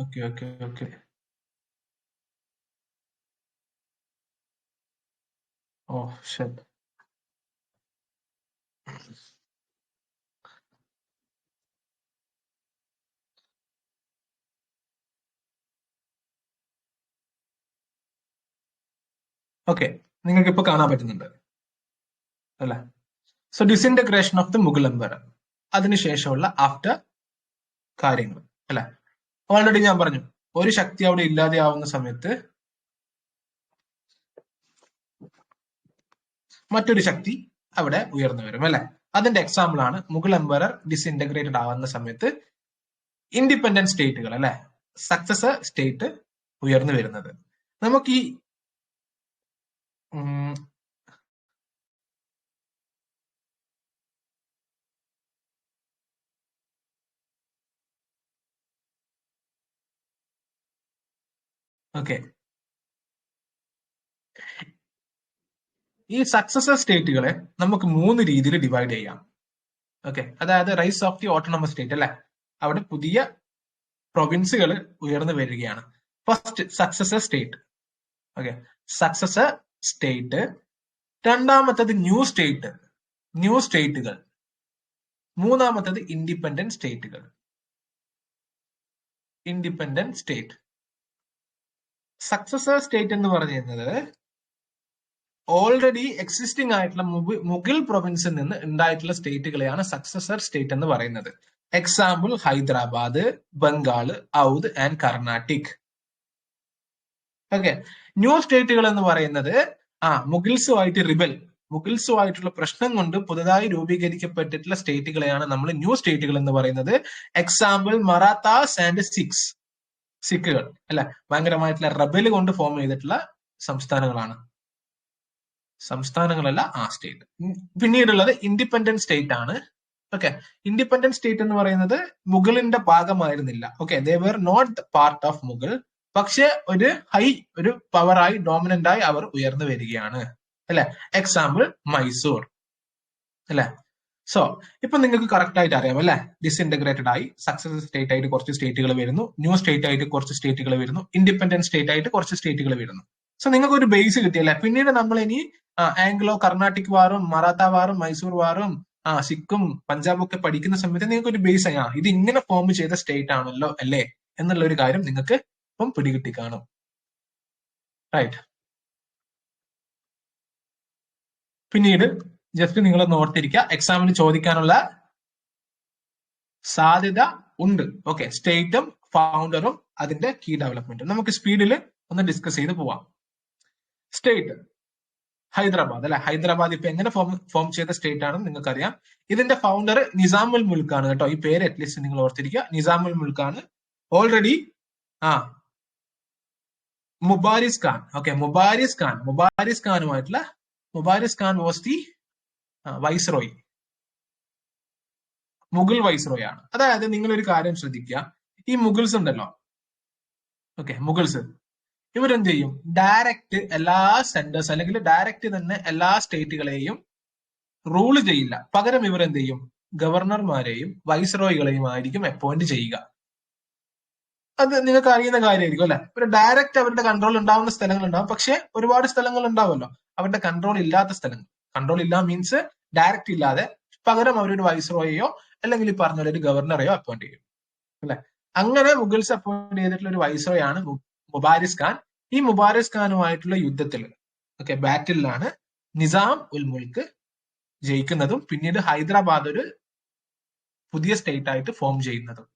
okay okay okay. ഓ ശരി. ഓക്കെ, നിങ്ങൾക്ക് ഇപ്പൊ കാണാൻ പറ്റുന്നുണ്ട് അല്ലെ? So disintegration of the Mughal empire, അതിനുശേഷമുള്ള ആഫ്റ്റർ കാര്യങ്ങൾ അല്ലെ? ഓൾറെഡി ഞാൻ പറഞ്ഞു, ഒരു ശക്തി അവിടെ ഇല്ലാതെയാവുന്ന സമയത്ത് മറ്റൊരു ശക്തി അവിടെ ഉയർന്നു വരും അല്ലെ? അതിന്റെ എക്സാമ്പിൾ ആണ് മുഗൾ എംപയർ ഡിസിൻറ്റഗ്രേറ്റഡ് ആവുന്ന സമയത്ത് ഇൻഡിപെൻഡന്റ് സ്റ്റേറ്റുകൾ അല്ലെ, സക്സസർ സ്റ്റേറ്റ് ഉയർന്നു വരുന്നത്. നമുക്ക് ഈ ഓക്കെ, ഈ സക്സസർ സ്റ്റേറ്റുകളെ നമുക്ക് 3 രീതിയിൽ ഡിവൈഡ് ചെയ്യാം. ഓക്കെ, അതായത് rise of the autonomous state അല്ലെ, അവിടെ പുതിയ പ്രൊവിൻസുകൾ ഉയർന്നു വരികയാണ്. First successor state. Okay, successor state. രണ്ടാമത്തത് ന്യൂ സ്റ്റേറ്റ്, ന്യൂ സ്റ്റേറ്റുകൾ. മൂന്നാമത്തത് ഇൻഡിപെൻഡന്റ് സ്റ്റേറ്റുകൾ, ഇൻഡിപെൻഡന്റ് സ്റ്റേറ്റ്. സക്സസർ സ്റ്റേറ്റ് എന്ന് പറയുന്നത് ഓൾറെഡി എക്സിസ്റ്റിംഗ് ആയിട്ടുള്ള മുഗൾ പ്രൊവിൻസിൽ നിന്ന് ഉണ്ടായിട്ടുള്ള സ്റ്റേറ്റുകളെയാണ് സക്സസർ സ്റ്റേറ്റ് എന്ന് പറയുന്നത്. Example Hyderabad, Bengal, Awadh and Carnatic. Okay, new സ്റ്റേറ്റുകൾ എന്ന് പറയുന്നത് മുഗൾസുമായിട്ടുള്ള പ്രശ്നം കൊണ്ട് പുതുതായി രൂപീകരിക്കപ്പെട്ടിട്ടുള്ള സ്റ്റേറ്റുകളെയാണ് നമ്മൾ ന്യൂ സ്റ്റേറ്റുകൾ എന്ന് പറയുന്നത്. എക്സാമ്പിൾ മറാത്താസ് ആൻഡ് സിഖുകൾ അല്ലെ, ഭയങ്കരമായിട്ടുള്ള റബൽ കൊണ്ട് ഫോം ചെയ്തിട്ടുള്ള സംസ്ഥാനങ്ങളാണ്. സംസ്ഥാനങ്ങളല്ല, സ്റ്റേറ്റ്. പിന്നീടുള്ളത് ഇൻഡിപെൻഡന്റ് സ്റ്റേറ്റ് ആണ്. ഓക്കെ, ഇൻഡിപെൻഡന്റ് സ്റ്റേറ്റ് എന്ന് പറയുന്നത് മുഗളിന്റെ ഭാഗമായിരുന്നില്ല. Okay, they were not part of Mughal. പക്ഷെ ഒരു പവറായി, ഡോമിനന്റ് ആയി അവർ ഉയർന്നു വരികയാണ് അല്ലെ. എക്സാമ്പിൾ മൈസൂർ അല്ലെ. സോ ഇപ്പൊ നിങ്ങൾക്ക് കറക്റ്റ് ആയിട്ട് അറിയാം അല്ലെ, ഡിസ്ഇന്റഗ്രേറ്റഡ് ആയി സക്സസർ സ്റ്റേറ്റ് ആയിട്ട് കുറച്ച് സ്റ്റേറ്റുകൾ വരുന്നു, ന്യൂ സ്റ്റേറ്റ് ആയിട്ട് കുറച്ച് സ്റ്റേറ്റുകൾ വരുന്നു, ഇൻഡിപെൻഡന്റ് സ്റ്റേറ്റ് ആയിട്ട് കുറച്ച് സ്റ്റേറ്റുകൾ വരുന്നു. സോ നിങ്ങൾക്ക് ഒരു ബേസ് കിട്ടിയല്ലേ. പിന്നീട് നമ്മൾ ഇനി ആംഗ്ലോ കർണാട്ടിക് വാറും മറാത്ത വാറും മൈസൂർ വാറും സിഖും പഞ്ചാബും ഒക്കെ പഠിക്കുന്ന സമയത്ത് നിങ്ങൾക്ക് ഒരു ബേസ് ആയി ഇത് ഇങ്ങനെ ഫോം ചെയ്ത സ്റ്റേറ്റ് ആണല്ലോ അല്ലേ എന്നുള്ള ഒരു കാര്യം നിങ്ങൾക്ക് ഇപ്പം പിടികിട്ടി കാണും. റൈറ്റ്. പിന്നീട് ജസ്റ്റ് നിങ്ങൾ ഓർത്തിരിക്കുക, എക്സാമിന് ചോദിക്കാനുള്ള സാധ്യത ഉണ്ട്. ഓക്കെ, സ്റ്റേറ്റും ഫൗണ്ടറും അതിന്റെ കീ ഡെവലപ്മെന്റും നമുക്ക് സ്പീഡിൽ ഒന്ന് ഡിസ്കസ് ചെയ്ത് പോവാം. സ്റ്റേറ്റ് ഹൈദരാബാദ് അല്ലെ. ഹൈദരാബാദ് ഇപ്പൊ എങ്ങനെ ഫോം ചെയ്ത സ്റ്റേറ്റ് ആണെന്ന് നിങ്ങൾക്കറിയാം. ഇതിന്റെ ഫൗണ്ടർ നിസാമുൽ മുൽക്ക് ആണ് കേട്ടോ. ഈ പേര് അറ്റ്ലീസ്റ്റ് നിങ്ങൾ ഓർത്തിരിക്കുക, നിസാമുൽ മുൽക്ക് ആണ്. Already Mubaris Khan. Okay, Mubaris Khan was the viceroy, Mughal viceroy ആണ്. അതായത് നിങ്ങൾ ഒരു കാര്യം ശ്രദ്ധിക്കുക, ഈ മുഗൾസ് ഉണ്ടല്ലോ, ഓക്കെ, മുഗൾസ് ഇവരെന്ത് ചെയ്യും, ഡയറക്റ്റ് എല്ലാ സെന്റേഴ്സ് അല്ലെങ്കിൽ ഡയറക്റ്റ് തന്നെ എല്ലാ സ്റ്റേറ്റുകളെയും റൂൾ ചെയ്യില്ല. പകരം ഇവർ എന്ത് ചെയ്യും, ഗവർണർമാരെയും വൈസ്രോയികളെയും ആയിരിക്കും അപ്പോയിന്റ് ചെയ്യുക. അത് നിങ്ങൾക്ക് അറിയുന്ന കാര്യമായിരിക്കും അല്ലെ. ഒരു ഡയറക്റ്റ് അവരുടെ കൺട്രോൾ ഉണ്ടാവുന്ന സ്ഥലങ്ങൾ ഉണ്ടാവും, പക്ഷെ ഒരുപാട് സ്ഥലങ്ങൾ ഉണ്ടാവുമല്ലോ അവരുടെ കൺട്രോൾ ഇല്ലാത്ത സ്ഥലങ്ങൾ. കൺട്രോൾ ഇല്ല മീൻസ് ഡയറക്റ്റ് ഇല്ലാതെ, പകരം അവരൊരു വൈസ്രോയെയോ അല്ലെങ്കിൽ ഈ പറഞ്ഞ ഒരു ഗവർണറെയോ അപ്പോയിന്റ് ചെയ്യും അല്ലെ. അങ്ങനെ മുഗൾസ് അപ്പോയിന്റ് ചെയ്തിട്ടുള്ള ഒരു വൈസ്രോയാണ് മുബാരിസ് ഖാൻ. ഈ മുബാരിസ് ഖാനുമായിട്ടുള്ള യുദ്ധത്തിൽ, ഓക്കെ, ബാറ്റിലാണ് നിസാം ഉൽ മുൽക്ക് ജയിക്കുന്നതും പിന്നീട് ഹൈദരാബാദ് ഒരു പുതിയ സ്റ്റേറ്റ് ആയിട്ട് ഫോം ചെയ്യുന്നതും.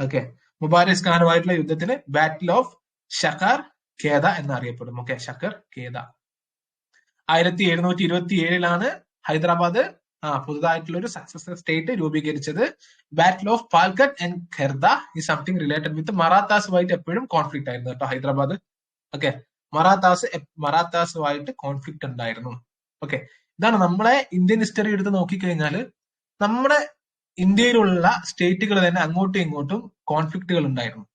ഓക്കെ, മുബാരിസ് ഖാനുമായിട്ടുള്ള യുദ്ധത്തിന് ബാറ്റിൽ ഓഫ് ഷക്കർ ഖേദ എന്നറിയപ്പെടും. ഓക്കെ, ഷക്കർ ഖേദ 1727 ഹൈദരാബാദ് പുതുതായിട്ടുള്ള ഒരു സക്സസർ സ്റ്റേറ്റ് രൂപീകരിച്ചത്. ബാറ്റിൽ ഓഫ് പാൽഘട്ട് ആൻഡ് ഖെർദ ഈ സംതിങ് റിലേറ്റഡ് വിത്ത് മറാത്താസുമായിട്ട് എപ്പോഴും കോൺഫ്ലിക്ട് ആയിരുന്നു കേട്ടോ ഹൈദരാബാദ്. ഓക്കെ, മറാത്താസുമായിട്ട് കോൺഫ്ലിക്ട് ഉണ്ടായിരുന്നു. ഓക്കെ, ഇതാണ് നമ്മളെ ഇന്ത്യൻ ഹിസ്റ്ററി എടുത്ത് നോക്കിക്കഴിഞ്ഞാൽ നമ്മുടെ ഇന്ത്യയിലുള്ള സ്റ്റേറ്റുകൾ തന്നെ അങ്ങോട്ടും ഇങ്ങോട്ടും കോൺഫ്ലിക്റ്റുകൾ ഉണ്ടായിരുന്നു,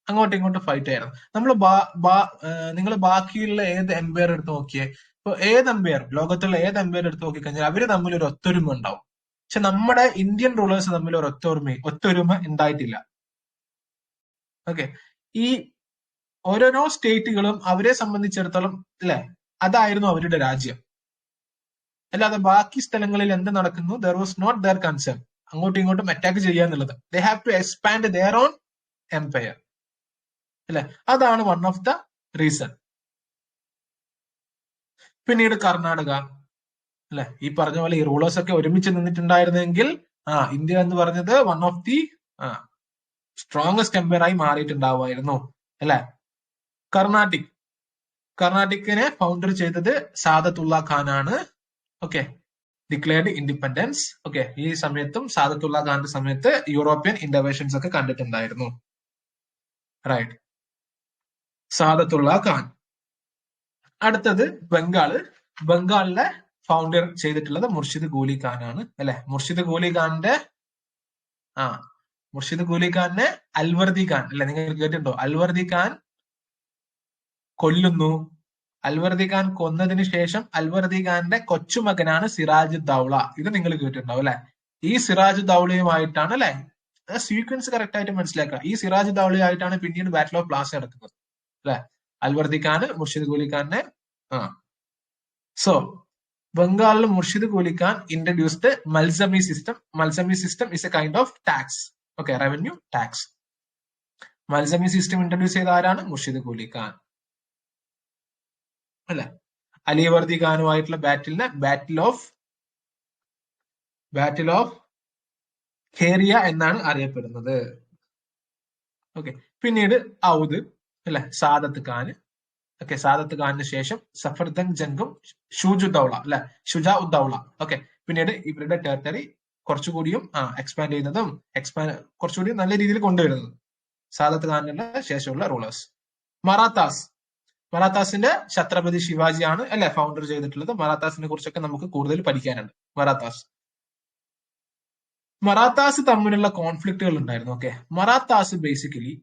അങ്ങോട്ടും ഇങ്ങോട്ടും ഫൈറ്റ് ആയിരുന്നു. നിങ്ങൾ ബാക്കിയുള്ള ഏത് എംപയർ എടുത്ത് നോക്കിയേ, ഇപ്പൊ ഏത് എംപയർ, ലോകത്തുള്ള ഏത് എംപയർ എടുത്ത് നോക്കിക്കഴിഞ്ഞാൽ അവര് തമ്മിൽ ഒരു ഒത്തൊരുമ ഉണ്ടാവും. പക്ഷെ നമ്മുടെ ഇന്ത്യൻ റൂളേഴ്സ് തമ്മിൽ ഒരു ഒത്തൊരുമ ഉണ്ടായിട്ടില്ല. ഓക്കെ, ഈ ഓരോരോ സ്റ്റേറ്റുകളും അവരെ സംബന്ധിച്ചിടത്തോളം അല്ലെ, അതായിരുന്നു അവരുടെ രാജ്യം. അല്ലാതെ ബാക്കി സ്ഥലങ്ങളിൽ എന്ത് നടക്കുന്നു, there was not their concern അങ്ങോട്ടും ഇങ്ങോട്ടും അറ്റാക്ക് ചെയ്യുക എന്നുള്ളത്. They have to expand their own empire അല്ലെ, അതാണ് വൺ ഓഫ് ദ റീസൺ. പിന്നീട് കർണാടക അല്ലെ, ഈ പറഞ്ഞ പോലെ ഈ റൂളേഴ്സ് ഒക്കെ ഒരുമിച്ച് നിന്നിട്ടുണ്ടായിരുന്നെങ്കിൽ ഇന്ത്യ എന്ന് പറഞ്ഞത് one of the strongest empire ആയി മാറിയിട്ടുണ്ടാവുമായിരുന്നു അല്ലെ. കർണാട്ടിക്കിനെ ഫൗണ്ടർ ചെയ്തത് സാദത്തുള്ള ഖാൻ ആണ്. Okay, declared independence. ഓക്കെ, ഈ സമയത്തും സാദത്തുള്ള ഖാന്റെ സമയത്ത് യൂറോപ്യൻ ഇന്റർവെൻഷൻസ് ഒക്കെ കണ്ടിട്ടുണ്ടായിരുന്നു. റൈറ്റ്, സാദത്തുള്ള ഖാൻ. അടുത്തത് ബംഗാളിലെ ഫൗണ്ടർ ചെയ്തിട്ടുള്ളത് മുർഷിദ് കൂലി ഖാൻ ആണ് അല്ലെ. മുർഷിദ് കൂലി ഖാനെ അൽവർദി ഖാൻ അല്ലെ, നിങ്ങൾ കേട്ടിട്ടുണ്ടോ? അൽവർദി ഖാൻ കൊല്ലുന്നു. അൽവർദി ഖാൻ കൊന്നതിന് ശേഷം അൽവർദി ഖാന്റെ കൊച്ചുമകനാണ് സിറാജ് ദൗള. ഇത് നിങ്ങൾ കേട്ടിട്ടുണ്ടാവും അല്ലെ. ഈ സിറാജ് ദൗളയുമായിട്ടാണ് അല്ലെ, സീക്വൻസ് കറക്റ്റ് ആയിട്ട് മനസ്സിലാക്കുക. ഈ സിറാജ് ദൗളയായിട്ടാണ് പിന്നീട് ബാറ്റിൽ ഓഫ് പ്ലാസി നടക്കുന്നത് അല്ലെ. അൽവർദി ഖാൻ മുർഷിദ് കൂലി ഖാനെ സോ ബംഗാളിൽ Murshid Quli Khan introduced Malzamini system. Malzamini system is a kind of tax. Okay, revenue tax. Malzamini system introduce ചെയ്ത ആരാണ്? മുർഷിദ് കൂലി ഖാൻ അല്ലെ. അലിവർദി ഖാനുമായിട്ടുള്ള ബാറ്റിലിനെ ബാറ്റിൽ ഓഫ് ഖേരിയ എന്നാണ് അറിയപ്പെടുന്നത്. ഓക്കെ, പിന്നീട് ഔദ് അല്ലെ, സാദത്ത് ഖാന്. ഓക്കെ, സാദത്ത് ഖാനിന് ശേഷം സഫർദൻ ജംഗും ഷുജാ ഉദ്ദൗള. ഓക്കെ, പിന്നീട് ഇവരുടെ ടെറിട്ടറി കുറച്ചുകൂടിയും എക്സ്പാൻഡ് ചെയ്യുന്നതും കുറച്ചുകൂടി നല്ല രീതിയിൽ കൊണ്ടുവരുന്നതും സാദത്ത് ഖാനിന്റെ ശേഷമുള്ള റൂളേഴ്സ്. മറാത്താസിന്റെ ഛത്രപതി ശിവാജിയാണ് അല്ലെ ഫൗണ്ടർ ചെയ്തിട്ടുള്ളത്. മറാത്താസിനെ കുറിച്ചൊക്കെ നമുക്ക് കൂടുതൽ പഠിക്കാനുണ്ട്. മറാത്താസ് തമ്മിലുള്ള കോൺഫ്ലിക്റ്റുകൾ ഉണ്ടായിരുന്നു. ഓക്കെ, മറാത്താസ് ബേസിക്കലി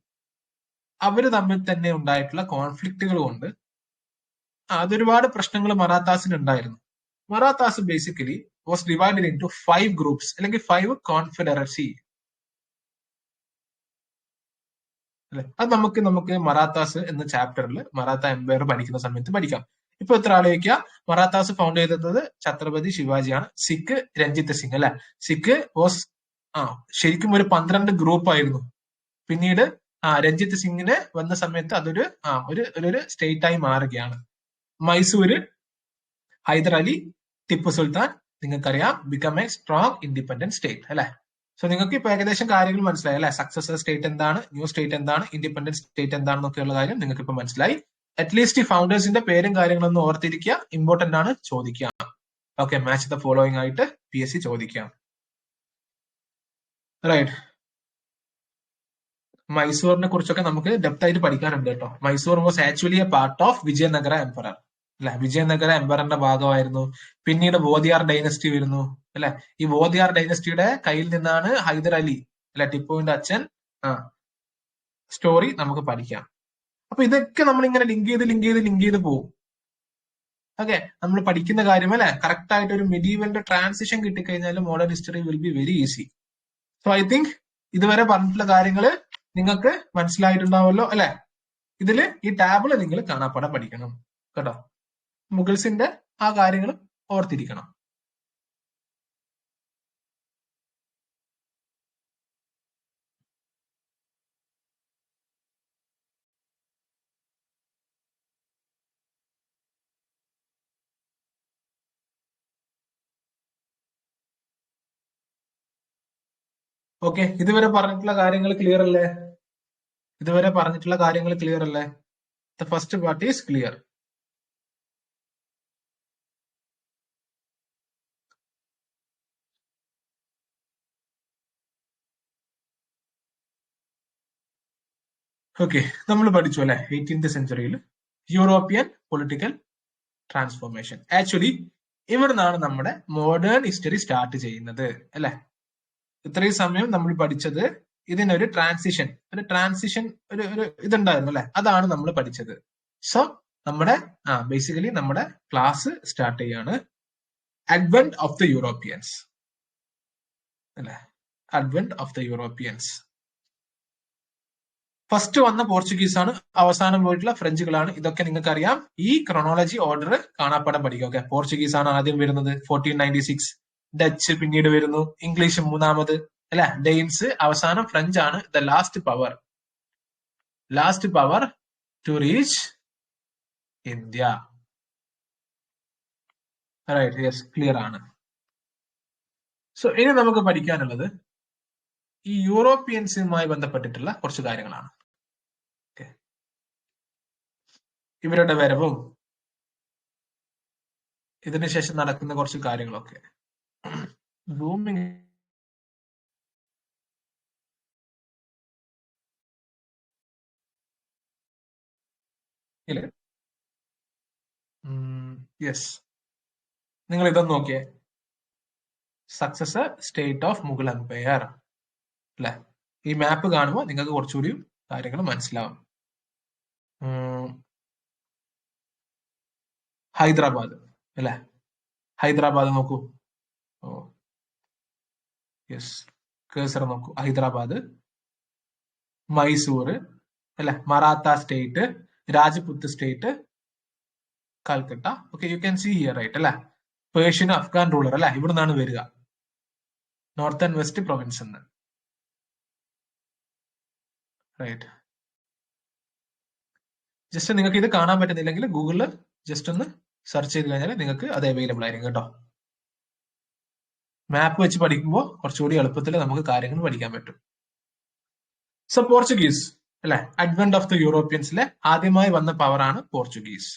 അവര് തമ്മിൽ തന്നെ ഉണ്ടായിട്ടുള്ള കോൺഫ്ലിക്റ്റുകൾ കൊണ്ട് അതൊരുപാട് പ്രശ്നങ്ങൾ മറാത്താസിന് ഉണ്ടായിരുന്നു. Marathas basically was divided in to 5 groups അല്ലെങ്കിൽ 5 കോൺഫെഡറസി അല്ലെ. അത് നമുക്ക് മറാത്താസ് എന്ന ചാപ്റ്ററിൽ മറാത്ത എംപയർ പഠിക്കുന്ന സമയത്ത് പഠിക്കാം. ഇപ്പൊ എത്ര ആലോചിക്കുക, മറാത്താസ് ഫൗണ്ട് ചെയ്തത് ഛത്രപതി ശിവാജിയാണ്. സിഖ് രഞ്ജിത്ത് സിംഗ് അല്ലെ. സിഖ് വാസ് ശരിക്കും ഒരു 12 ഗ്രൂപ്പ് ആയിരുന്നു. പിന്നീട് രഞ്ജിത്ത് സിംഗിന് വന്ന സമയത്ത് അതൊരു ഒരു സ്റ്റേറ്റ് ആയി മാറുകയാണ്. മൈസൂര് ഹൈദർ അലി, ടിപ്പു സുൽത്താൻ, നിങ്ങൾക്കറിയാം, become A strong independent state അല്ലെ. സോ നിങ്ങൾക്ക് ഇപ്പൊ ഏകദേശം കാര്യങ്ങൾ മനസ്സിലായി അല്ലെ. സക്സസർ സ്റ്റേറ്റ് എന്താണ്, ന്യൂ സ്റ്റേറ്റ് എന്താണ്, ഇൻഡിപെൻഡന്റ് സ്റ്റേറ്റ് എന്താണെന്നൊക്കെയുള്ള കാര്യം നിങ്ങൾക്ക് ഇപ്പൊ മനസ്സിലായി. അറ്റ്ലീസ്റ്റ് ഈ ഫൗണ്ടേഴ്സിന്റെ പേരും കാര്യങ്ങളൊന്നും ഓർത്തിരിക്കുക, ഇമ്പോർട്ടന്റ് ആണ്, ചോദിക്കുക. ഓക്കെ, മാച്ച് ദ ഫോളോയിങ് ആയിട്ട് PSC ചോദിക്കാം. റൈറ്റ്, മൈസൂറിനെ കുറിച്ചൊക്കെ നമുക്ക് ഡെപ്ത് ആയിട്ട് പഠിക്കാനുണ്ട് കേട്ടോ. Mysore was actually A part of Vijayanagara emperor അല്ലെ. വിജയനഗര എംപററിന്റെ ഭാഗമായിരുന്നു. പിന്നീട് വോദിയാർ ഡൈനസ്റ്റി വരുന്നു അല്ലെ. ഈ വോദിയാർ ഡൈനസ്റ്റിയുടെ കയ്യിൽ നിന്നാണ് ഹൈദർ അലി അല്ലെ, ടിപ്പുവിന്റെ അച്ഛൻ. സ്റ്റോറി നമുക്ക് പഠിക്കാം. അപ്പൊ ഇതൊക്കെ നമ്മൾ ഇങ്ങനെ ലിങ്ക് ചെയ്ത് പോകും. ഓക്കെ, നമ്മൾ പഠിക്കുന്ന കാര്യം അല്ലെ, കറക്റ്റ് ആയിട്ട് ഒരു മെഡീവലിന്റെ ട്രാൻസിഷൻ കിട്ടിക്കഴിഞ്ഞാൽ modern history will be very easy. So I think ഇതുവരെ പറഞ്ഞിട്ടുള്ള കാര്യങ്ങൾ നിങ്ങൾക്ക് മനസ്സിലായിട്ടുണ്ടാവുമല്ലോ അല്ലെ. ഇതില് ഈ ടാബിള് നിങ്ങൾ കാണാപ്പാടെ പഠിക്കണം കേട്ടോ. മുഗൾസിന്റെ ആ കാര്യങ്ങൾ ഓർത്തിരിക്കണം. ഓക്കെ, ഇതുവരെ പറഞ്ഞിട്ടുള്ള കാര്യങ്ങൾ ക്ലിയർ അല്ലേ? The first part is clear. Okay, നമ്മൾ പഠിച്ചു അല്ലെ 18th സെഞ്ചുറിയിൽ യൂറോപ്യൻ പൊളിറ്റിക്കൽ ട്രാൻസ്ഫോർമേഷൻ. ആക്ച്വലി ഇവിടെ നിന്നാണ് നമ്മുടെ മോഡേൺ ഹിസ്റ്ററി സ്റ്റാർട്ട് ചെയ്യുന്നത് അല്ലെ. ഇത്രയും സമയം നമ്മൾ പഠിച്ചത് ഇതിനൊരു ട്രാൻസിഷൻ ഒരു ഇതുണ്ടായിരുന്നു അല്ലെ, അതാണ് നമ്മൾ പഠിച്ചത്. സോ നമ്മുടെ ബേസിക്കലി നമ്മുടെ ക്ലാസ് സ്റ്റാർട്ട് ചെയ്യാണ്. അഡ്വെന്റ് ഓഫ് ദ യൂറോപ്യൻസ് അല്ലെ, advent of the Europeans. First വന്ന പോർച്ചുഗീസ് ആണ്, അവസാനം പോയിട്ടുള്ള ഫ്രഞ്ചുകളാണ്. ഇതൊക്കെ നിങ്ങൾക്ക് അറിയാം. ഈ ക്രോണോളജി ഓർഡർ കാണാപ്പാടം പഠിക്കുക. ഓക്കെ, പോർച്ചുഗീസ് ആണ് ആദ്യം വരുന്നത് 1496, ഡച്ച് പിന്നീട് വരുന്നു, ഇംഗ്ലീഷ് മൂന്നാമത് അല്ലെ, ഡെയിൻസ്, അവസാനം ഫ്രഞ്ച് ആണ് the last power to reach India. Right, yes, clear ആണ്. സോ ഇനി നമുക്ക് പഠിക്കാനുള്ളത് ഈ യൂറോപ്യൻസുമായി ബന്ധപ്പെട്ടിട്ടുള്ള കുറച്ച് കാര്യങ്ങളാണ്. ഇവരുടെ വരവും ഇതിനുശേഷം നടക്കുന്ന കുറച്ച് കാര്യങ്ങളൊക്കെ. സൂമിങ് യെസ്, നിങ്ങൾ ഇതൊന്ന് നോക്കിയേ. Successor state of Mughal empire അല്ലെ. ഈ മാപ്പ് കാണുമ്പോൾ നിങ്ങൾക്ക് കുറച്ചുകൂടി കാര്യങ്ങൾ മനസ്സിലാവും. ഹൈദരാബാദ് അല്ലെ, ഹൈദരാബാദ് നോക്കൂ. ഓ യെസ്, കേസർ നോക്കൂ. ഹൈദരാബാദ്, മൈസൂർ അല്ലെ, Maratha state, Rajput state, Calcutta. Okay, you can see here, right അല്ലെ. പേർഷ്യൻ അഫ്ഗാൻ റൂളർ അല്ലെ, ഇവിടെ നിന്നാണ് വരിക, നോർത്ത് ആൻഡ് വെസ്റ്റ് പ്രൊവിൻസ് എന്ന്. റൈറ്റ്, ജസ്റ്റ് നിങ്ങൾക്ക് ഇത് കാണാൻ പറ്റുന്നില്ലെങ്കിൽ ഗൂഗിളിൽ ജസ്റ്റ് ഒന്ന് സെർച്ച് ചെയ്ത് കഴിഞ്ഞാൽ നിങ്ങൾക്ക് അത് അവൈലബിൾ ആയിരിക്കും കേട്ടോ. മാപ്പ് വെച്ച് പഠിക്കുമ്പോൾ കുറച്ചുകൂടി എളുപ്പത്തിൽ നമുക്ക് കാര്യങ്ങൾ പഠിക്കാൻ പറ്റും. സോ പോർച്ചുഗീസ് അല്ലെ, അഡ്വന്റ് ഓഫ് ദ യൂറോപ്യൻസിലെ ആദ്യമായി വന്ന പവറാണ് പോർച്ചുഗീസ്.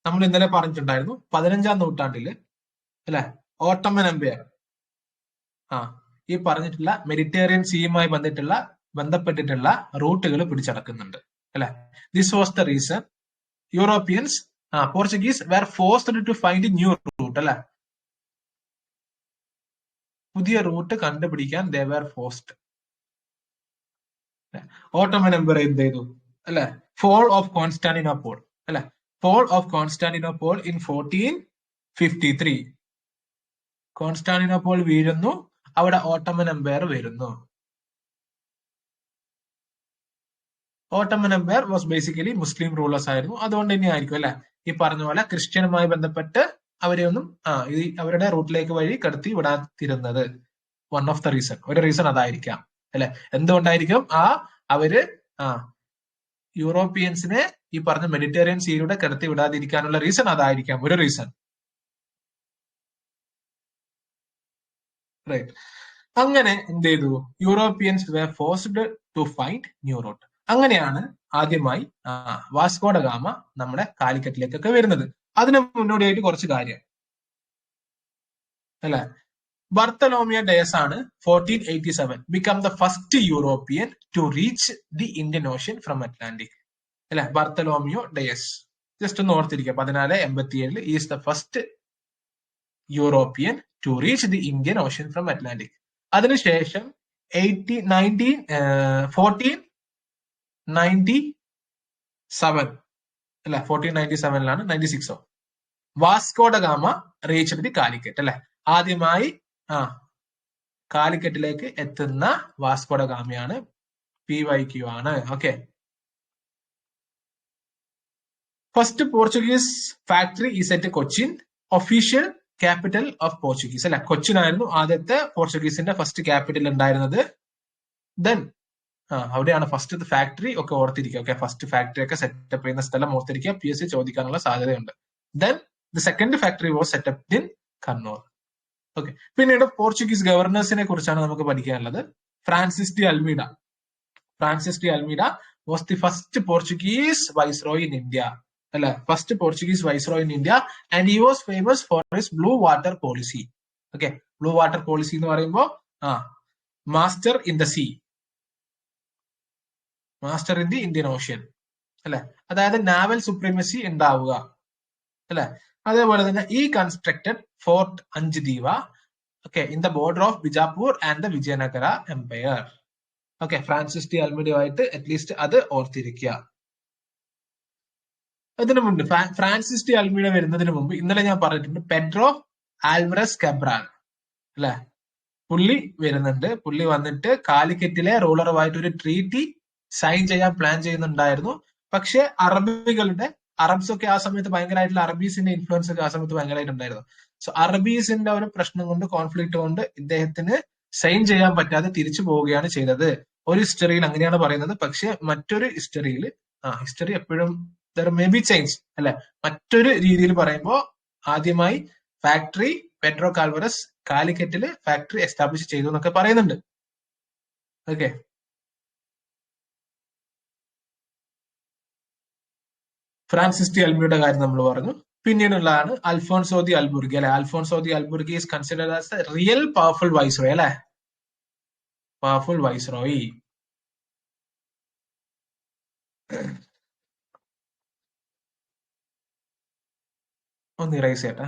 നമ്മൾ ഇന്നലെ പറഞ്ഞിട്ടുണ്ടായിരുന്നു 15ാം നൂറ്റാണ്ടില് അല്ലെ, ഓട്ടോമൻ എംപയർ ഈ പറഞ്ഞിട്ടുള്ള മെഡിറ്ററേനിയൻ സീയുമായി ബന്ധപ്പെട്ടിട്ടുള്ള റൂട്ടുകൾ പിടിച്ചടക്കുന്നുണ്ട് അല്ലെ. This was the reason Europeans Portuguese were forced to find new route അല്ലെ. പുതിയ റൂട്ട് കണ്ടുപിടിക്കാൻ they were forced. Ottoman empire എന്ത് ചെയ്തു അല്ലെ, ഫോൾ ഓഫ് കോൺസ്റ്റാന്റിനോപ്പിൾ അല്ലെ, fall of Constantinople in 1453. Constantinople വീഴുന്നു, അവിടെ ഓട്ടോമൻ എംപയർ വരുന്നു. Ottoman empire was basically Muslim rulers ആയിരുന്നു. അതുകൊണ്ട് തന്നെ ആയിരിക്കും അല്ലെ ഈ പറഞ്ഞ പോലെ ക്രിസ്ത്യനുമായി ബന്ധപ്പെട്ട് അവരെ ഒന്നും അവരുടെ റൂട്ടിലേക്ക് വഴി കടത്തി വിടാതിരുന്നത്. വൺ ഓഫ് ദ റീസൺ, ഒരു റീസൺ അതായിരിക്കാം അല്ലെ. എന്തുകൊണ്ടായിരിക്കും അവര് യൂറോപ്യൻസിനെ ഈ പറഞ്ഞ മെഡിറ്ററേനിയൻ സീയിലൂടെ കടത്തി വിടാതിരിക്കാനുള്ള റീസൺ അതായിരിക്കാം, ഒരു റീസൺ. റൈറ്റ്, അങ്ങനെ എന്ത് ചെയ്തു, Europeans were forced to find new route. അങ്ങനെയാണ് ആദ്യമായി വാസ്കോ ഡ ഗാമ നമ്മുടെ കാലിക്കറ്റിലേക്കൊക്കെ വരുന്നത്. അതിന് മുന്നോടിയായിട്ട് കുറച്ച് കാര്യം അല്ലെ. ബർത്തലോമിയോ ഡയസ് ആണ് 1487 become the first European to reach the Indian Ocean from Atlantic അല്ലെ. ബർത്തലോമിയോ ഡയസ് ജസ്റ്റ് ഒന്ന് ഓർത്തിരിക്കുക, 1487 is the first European to reach the Indian Ocean from Atlantic. അതിനുശേഷം 1497 അല്ലെ, 1497 96 Vasco da Gama reached the Calicut അല്ലെ. ആദ്യമായി കാലിക്കറ്റിലേക്ക് എത്തുന്ന വാസ്കോ ഡ ഗാമയാണ്, PYQ ആണ്. Okay, first Portuguese factory is at Cochin, official capital of Portuguese അല്ലെ. കൊച്ചിൻ ആയിരുന്നു ആദ്യത്തെ പോർച്ചുഗീസിന്റെ ഫസ്റ്റ് ക്യാപിറ്റൽ ഉണ്ടായിരുന്നത്. ദെൻ അവിടെയാണ് ഫസ്റ്റ് ഫാക്ടറി ഒക്കെ ഓർത്തിരിക്കുക. ഓക്കെ, ഫസ്റ്റ് ഫാക്ടറി ഒക്കെ സെറ്റപ്പ് ചെയ്യുന്ന സ്ഥലം ഓർത്തിരിക്കുക, PSC ചോദിക്കാനുള്ള സാധ്യതയുണ്ട്. Then the second factory was setup in Kannur. Okay, പിന്നീട് പോർച്ചുഗീസ് ഗവർണേഴ്സിനെ കുറിച്ചാണ് നമുക്ക് പഠിക്കാനുള്ളത്. Francis de Almeida was the first Portuguese viceroy in India അല്ലെ, first Portuguese viceroy in India. And he was famous for his blue water policy. Okay, blue water policy എന്ന് പറയുമ്പോൾ master in the sea, master in the Indian ocean അല്ലെ. അതായത് നാവൽ സുപ്രീമസി ഉണ്ടാവുക അല്ലെ. അതേപോലെ തന്നെ ഈ constructed fort Anjediva okay in the border of Bijapur and the Vijayanagara empire. Okay, Francis de അൽമീഡയുമായിട്ട് അറ്റ്ലീസ്റ്റ് അത് ഓർത്തിരിക്കുക. അതിനു മുമ്പ് ഫ്രാൻസിസ് ഡി അൽമീഡ വരുന്നതിന് മുമ്പ് ഇന്നലെ ഞാൻ പറഞ്ഞിട്ടുണ്ട് പെഡ്രോ ആൽവറസ് കബ്രാൽ അല്ലെ, പുള്ളി വരുന്നുണ്ട്. പുള്ളി വന്നിട്ട് കാലിക്കറ്റിലെ റൂളറുമായിട്ട് ഒരു ട്രീറ്റി സൈൻ ചെയ്യാൻ പ്ലാൻ ചെയ്യുന്നുണ്ടായിരുന്നു. പക്ഷെ അറബ്സ് ഒക്കെ ആ സമയത്ത് ഭയങ്കരമായിട്ടുള്ള അറബീസിന്റെ ഇൻഫ്ലുവൻസ് ഒക്കെ ആ സമയത്ത് ഭയങ്കരമായിട്ടുണ്ടായിരുന്നു. സോ അറബീസിന്റെ ഒരു പ്രശ്നം കൊണ്ട്, കോൺഫ്ലിക്ട് കൊണ്ട് ഇദ്ദേഹത്തിന് സൈൻ ചെയ്യാൻ പറ്റാതെ തിരിച്ചു പോവുകയാണ് ചെയ്തത്. ഒരു ഹിസ്റ്ററിയിൽ അങ്ങനെയാണ് പറയുന്നത്. പക്ഷെ മറ്റൊരു ഹിസ്റ്ററിയിൽ, ഹിസ്റ്ററി എപ്പോഴും മേ ബി ചേഞ്ച് അല്ലെ, മറ്റൊരു രീതിയിൽ പറയുമ്പോൾ ആദ്യമായി ഫാക്ടറി പെഡ്രോ കാൽവറസ് കാലിക്കറ്റില് ഫാക്ടറി എസ്റ്റാബ്ലിഷ് ചെയ്തു എന്നൊക്കെ പറയുന്നുണ്ട്. ഓക്കെ, ഫ്രാൻസിസ് ടി അൽബിയുടെ കാര്യം നമ്മൾ പറഞ്ഞു. പിന്നീടുള്ളതാണ് അൽഫോൺസോ ദി അൽബുർഗി അല്ലെ. Alfonso de Albuquerque is considered as a real powerful viceroy അല്ലെ, പവർഫുൾ വൈസ്രോയി. ഒന്ന് ഇറേസ് ചെയ്യട്ടെ.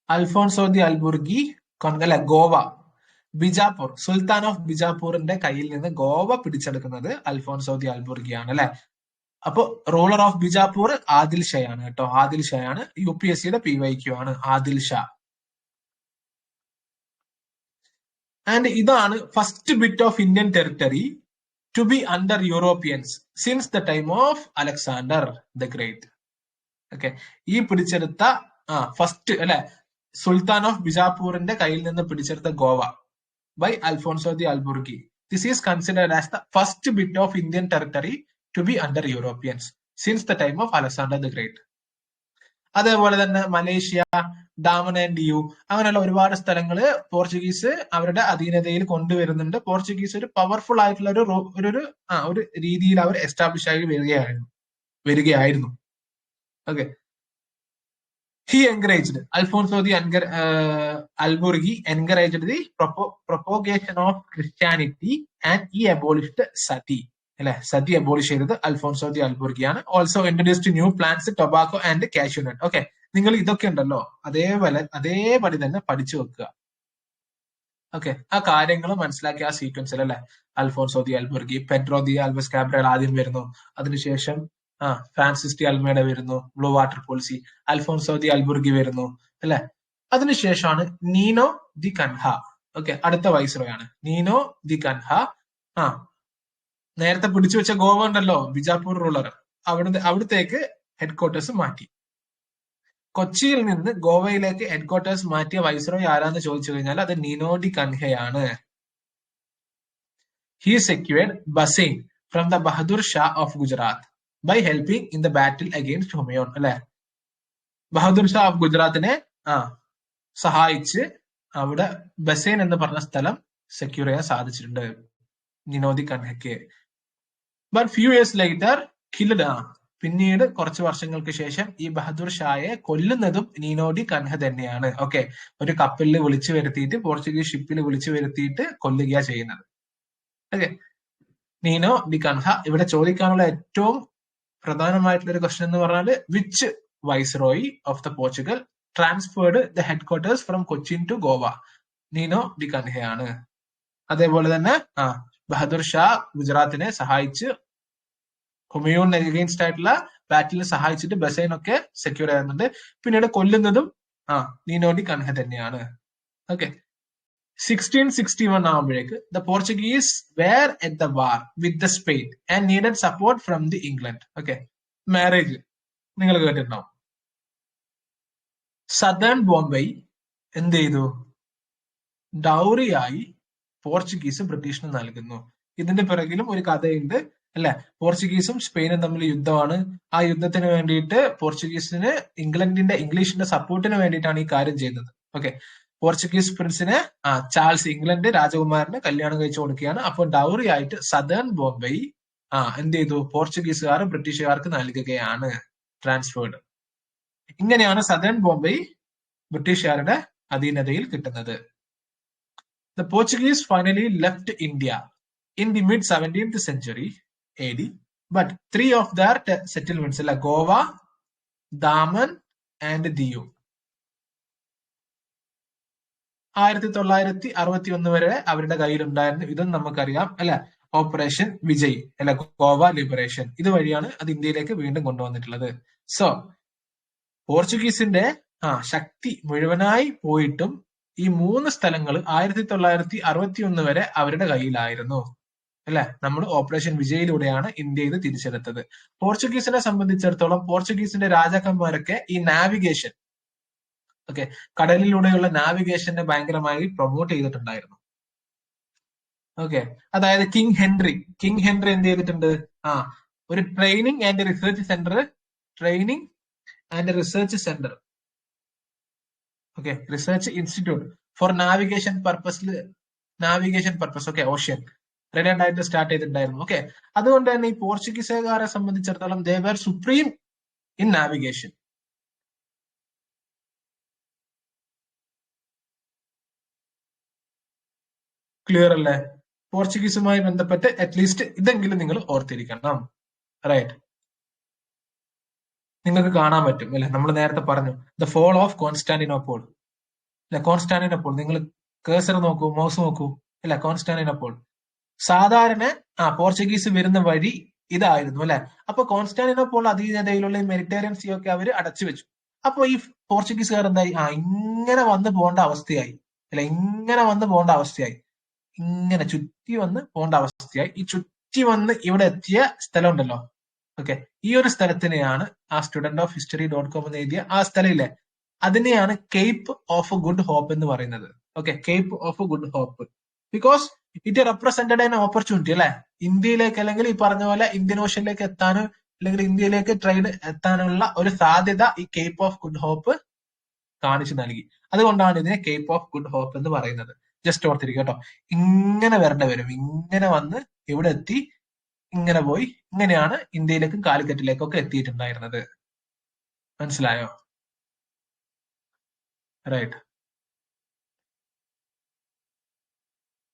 അൽഫോൺസോ ദി അൽബുർഗി അല്ലെ, ഗോവ, ബിജാപൂർ, സുൽത്താൻ ഓഫ് ബിജാപൂറിന്റെ കയ്യിൽ നിന്ന് ഗോവ പിടിച്ചെടുക്കുന്നത് അൽഫോൺസോ ദി അൽബുർഗി ആണ് അല്ലെ. അപ്പൊ റൂളർ ഓഫ് ബിജാപൂർ ആദിൽ ഷയാണ് കേട്ടോ, ആദിൽ ഷയാണ്. UPSCയുടെ PYQ ആണ് ആദിൽ ഷാ. ആൻഡ് ഇതാണ് first bit of Indian territory to be under Europeans since the time of Alexander the great. Okay, ഈ പിടിച്ചെടുത്ത ഫസ്റ്റ് അല്ലെ, സുൽത്താൻ ഓഫ് ബിജാപൂറിന്റെ കയ്യിൽ നിന്ന് പിടിച്ചെടുത്ത Goa by Alfonso de Albuquerque. This is considered as the first bit of Indian territory to be under Europeans since the time of Alexander the great. അതേപോലെ തന്നെ മലേഷ്യ, ഡാമൻ ആൻഡ് ഡിയു, അങ്ങനെയുള്ള ഒരുപാട് സ്ഥലങ്ങള് പോർച്ചുഗീസ് അവരുടെ അധീനതയിൽ കൊണ്ടുവരുന്നുണ്ട്. പോർച്ചുഗീസ് ഒരു പവർഫുൾ ആയിട്ടുള്ള ഒരു രീതിയിൽ അവർ എസ്റ്റാബ്ലിഷ് ആയി വരികയായിരുന്നു. Okay, he encouraged Alfonso the Alburgi encouraged the propagation of Christianity and he abolished sati. അല്ലെ, സതി അബോളിഷ് ചെയ്തത് അൽഫോൺസോ ദി അൽബുർഗിയാണ്. Also introduced new plants, tobacco and cashew nut. Okay, നിങ്ങൾ ഇതൊക്കെ ഉണ്ടല്ലോ അതേപടി തന്നെ പഠിച്ചു വെക്കുക. ഓക്കെ, ആ കാര്യങ്ങൾ മനസ്സിലാക്കിയ ആ സീക്വൻസിൽ അല്ലെ, Alfonso de Albuquerque, Pedro de Alvares Cabral ആദ്യം വരുന്നു, അതിനുശേഷം ഫ്രാൻസിസ് ടി അൽമേഡ വരുന്നു, blue water policy, Alfonso de Albuquerque വരുന്നു അല്ലെ. അതിനുശേഷമാണ് നീനോ ദി കൻഹ. ഓക്കെ, അടുത്ത വൈസ്രോയ് ആണ് നീനോ ദി കൻഹ. നേരത്തെ പിടിച്ചു വെച്ച ഗോവ ഉണ്ടല്ലോ, ബിജാപൂർ റൂളർ, അവിടത്തേക്ക് ഹെഡ് ക്വാർട്ടേഴ്സ് മാറ്റി. കൊച്ചിയിൽ നിന്ന് ഗോവയിലേക്ക് ഹെഡ് ക്വാർട്ടേഴ്സ് മാറ്റിയ വൈസ്രോയ് ആരാന്ന് ചോദിച്ചു കഴിഞ്ഞാൽ അത് നീനോ ഡി കൻഹയാണ്. He secured Bassein from the Bahadur Shah of Gujarat by helping in the battle against Humayun അല്ലെ. ബഹദൂർ ഷാ ഓഫ് ഗുജറാത്തിനെ സഹായിച്ച് അവിടെ ബസൈൻ എന്ന് പറഞ്ഞ സ്ഥലം സെക്യൂർ ചെയ്യാൻ സാധിച്ചിട്ടുണ്ട് നിനോദി കൻഹയ്ക്ക്. But few years later killed. പിന്നീട് കുറച്ച് വർഷങ്ങൾക്ക് ശേഷം ഈ ബഹദൂർ ഷായെ കൊല്ലുന്നതും നീനോ ഡി കൻഹ തന്നെയാണ്. ഓക്കെ, ഒരു കപ്പലിൽ വിളിച്ചു വരുത്തിയിട്ട്, പോർച്ചുഗീസ് ഷിപ്പിൽ വിളിച്ചു വരുത്തിയിട്ട് കൊല്ലുക ചെയ്യുന്നത്. Okay, Nuno da Cunha. ഇവിടെ ചോദിക്കാനുള്ള ഏറ്റവും പ്രധാനമായിട്ടുള്ള ഒരു ക്വസ്റ്റ്യൻ എന്ന് പറഞ്ഞാൽ which viceroy of the Portugal transferred the headquarters from Cochin to Goa? Nuno da കൻഹയാണ്. അതേപോലെ തന്നെ ബഹദൂർ ഷാ ഗുജറാത്തിനെ സഹായിച്ച് ഹുമയൂൺ അഗെയിൻസ്റ്റ് ആയിട്ടുള്ള ബാറ്റിൽ സഹായിച്ചിട്ട് ബസൈനൊക്കെ സെക്യൂർ ചെയ്യുന്നുണ്ട്. പിന്നീട് കൊല്ലുന്നതും നീനോ ഡി കൻഹ തന്നെയാണ്. ഓക്കെ, 1661 ആകുമ്പോഴേക്ക് the Portuguese were at the war with the Spain and needed support from the England. Okay, marriage നിങ്ങൾ കേട്ടിട്ടുണ്ടാവും. സദേൺ ബോംബെ എന്ത് ചെയ്തു? ഡൗറിയായി പോർച്ചുഗീസ് ബ്രിട്ടീഷിന് നൽകുന്നു. ഇതിന്റെ പിറകിലും ഒരു കഥയുണ്ട് അല്ലെ. പോർച്ചുഗീസും സ്പെയിനും തമ്മിൽ യുദ്ധമാണ്. ആ യുദ്ധത്തിന് വേണ്ടിയിട്ട് പോർച്ചുഗീസിന് ഇംഗ്ലീഷിന്റെ സപ്പോർട്ടിന് വേണ്ടിയിട്ടാണ് ഈ കാര്യം ചെയ്യുന്നത്. ഓക്കെ, പോർച്ചുഗീസ് പ്രിൻസിനെ ചാൾസ് ഇംഗ്ലണ്ട് രാജകുമാരന് കല്യാണം കഴിച്ചു കൊടുക്കുകയാണ്. അപ്പോൾ ഡൗറി ആയിട്ട് സദേൺ ബോംബെ എന്ത് ചെയ്തു? പോർച്ചുഗീസുകാർ ബ്രിട്ടീഷുകാർക്ക് നൽകുകയാണ്, ട്രാൻസ്ഫേർഡ്. ഇങ്ങനെയാണ് സദേൺ ബോംബെ ബ്രിട്ടീഷുകാരുടെ അധീനതയിൽ കിട്ടുന്നത്. The Portuguese finally left India in the mid-17th century AD, but three of their settlements, like Goa, Daman and Diu, 1961 വരെ അവരുടെ കയ്യിലുണ്ടായിരുന്നു. ഇതും നമുക്കറിയാം അല്ലെ, ഓപ്പറേഷൻ വിജയ് അല്ലെ, ഗോവ ലിബറേഷൻ. ഇതുവഴിയാണ് അത് ഇന്ത്യയിലേക്ക് വീണ്ടും കൊണ്ടുവന്നിട്ടുള്ളത്. സോ പോർച്ചുഗീസിന്റെ ശക്തി മുഴുവനായി പോയിട്ടും ഈ 3 സ്ഥലങ്ങൾ 1961 വരെ അവരുടെ കയ്യിലായിരുന്നു. അല്ലെ? നമ്മൾ ഓപ്പറേഷൻ വിജയിലൂടെയാണ് ഇന്ത്യ ഇത് തിരിച്ചെടുത്തത്. പോർച്ചുഗീസിനെ സംബന്ധിച്ചിടത്തോളം പോർച്ചുഗീസിന്റെ രാജാക്കന്മാരൊക്കെ ഈ നാവിഗേഷൻ, ഓക്കെ, കടലിലൂടെയുള്ള നാവിഗേഷനെ ഭയങ്കരമായി പ്രൊമോട്ട് ചെയ്തിട്ടുണ്ടായിരുന്നു. ഓക്കെ, അതായത് കിങ് ഹെൻറി എന്ത് ചെയ്തിട്ടുണ്ട്? ഒരു training and research centre, okay, research institute four navigation purpose, okay, ocean റെഡിയായിട്ട് സ്റ്റാർട്ട് ചെയ്തിട്ടുണ്ടായിരുന്നു. ഓക്കെ, അതുകൊണ്ട് തന്നെ ഈ പോർച്ചുഗീസുകാരെ സംബന്ധിച്ചിടത്തോളം ദേ വർ സുപ്രീം ഇൻ നാവിഗേഷൻ. ക്ലിയർ അല്ലേ? പോർച്ചുഗീസുമായി ബന്ധപ്പെട്ട് അറ്റ്ലീസ്റ്റ് ഇതെങ്കിലും നിങ്ങൾ ഓർത്തിരിക്കണം. റൈറ്റ്, നിങ്ങൾക്ക് കാണാൻ പറ്റും അല്ലെ? നമ്മൾ നേരത്തെ പറഞ്ഞു ദ ഫോൾ ഓഫ് കോൺസ്റ്റാന്റിനോപ്പോൾ അല്ലെ? കോൺസ്റ്റാന്റിനോപ്പോൾ നിങ്ങൾ കേസർ നോക്കൂ, മൗസ് നോക്കൂ അല്ലെ? കോൺസ്റ്റാന്റിനോപ്പോൾ സാധാരണ പോർച്ചുഗീസ് വരുന്ന വഴി ഇതായിരുന്നു അല്ലെ? അപ്പൊ കോൺസ്റ്റാന്റിനോപ്പോൾ അധീനതയിലുള്ള മെഡിറ്ററേനിയൻ സീ ഒക്കെ അവർ അടച്ചു വെച്ചു. അപ്പൊ ഈ പോർച്ചുഗീസുകാർ എന്തായി? ഇങ്ങനെ വന്ന് പോകേണ്ട അവസ്ഥയായി അല്ലെ? ഇങ്ങനെ വന്ന് പോകേണ്ട അവസ്ഥയായി, ഇങ്ങനെ ചുറ്റി വന്ന് പോകേണ്ട അവസ്ഥയായി. ഈ ചുറ്റി വന്ന് ഇവിടെ എത്തിയ സ്ഥലം ഉണ്ടല്ലോ, ഓക്കെ, ഈ ഒരു സ്ഥലത്തിനെയാണ് ആ studentofhistory.com എന്ന് എഴുതിയ ആ സ്ഥലമില്ലേ, അതിനെയാണ് കേപ്പ് ഓഫ് ഗുഡ് ഹോപ്പ് എന്ന് പറയുന്നത്. Okay, cape of good hope because it represented an opportunity അല്ലെ? ഇന്ത്യയിലേക്ക് അല്ലെങ്കിൽ ഈ പറഞ്ഞ പോലെ ഇന്ത്യൻ ഓഷ്യനിലേക്ക് എത്താനോ അല്ലെങ്കിൽ ഇന്ത്യയിലേക്ക് ട്രേഡ് എത്താനുള്ള ഒരു സാധ്യത ഈ കേപ്പ് ഓഫ് ഗുഡ് ഹോപ്പ് കാണിച്ചു നൽകി. അതുകൊണ്ടാണ് ഇതിനെ കേപ്പ് ഓഫ് ഗുഡ് ഹോപ്പ് എന്ന് പറയുന്നത്. ജസ്റ്റ് ഓർത്തിരിക്കുക കേട്ടോ. ഇങ്ങനെ വരേണ്ടി വരും, ഇങ്ങനെ വന്ന് ഇവിടെ എത്തി ഇങ്ങനെ പോയി, ഇങ്ങനെയാണ് ഇന്ത്യയിലേക്കും കാലിക്കറ്റിലേക്കും ഒക്കെ എത്തിയിട്ടുണ്ടായിരുന്നത്. മനസ്സിലായോ? റൈറ്റ്.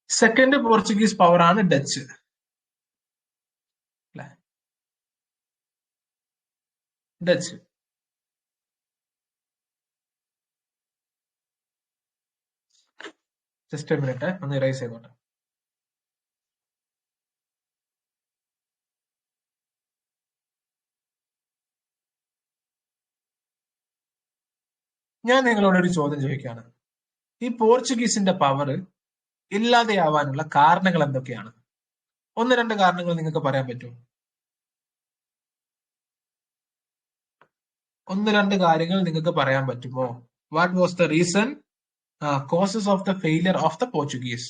സെക്കൻഡ് പോർച്ചുഗീസ് പവർ ആണ് ഡച്ച്. ഡച്ച് ജസ്റ്റ് ഒരു മിനിറ്റ് ഒന്ന് ഇറേസ് ചെയ്തോട്ടെ. ഞാൻ നിങ്ങളോട് ഒരു ചോദ്യം ചോദിക്കുകയാണ്. ഈ പോർച്ചുഗീസിന്റെ പവർ ഇല്ലാതെയാവാനുള്ള കാരണങ്ങൾ എന്തൊക്കെയാണ്? 1-2 കാരണങ്ങൾ നിങ്ങൾക്ക് പറയാൻ പറ്റുമോ? 1-2 കാര്യങ്ങൾ നിങ്ങൾക്ക് പറയാൻ പറ്റുമോ? What was the reason, causes of the failure of the Portuguese?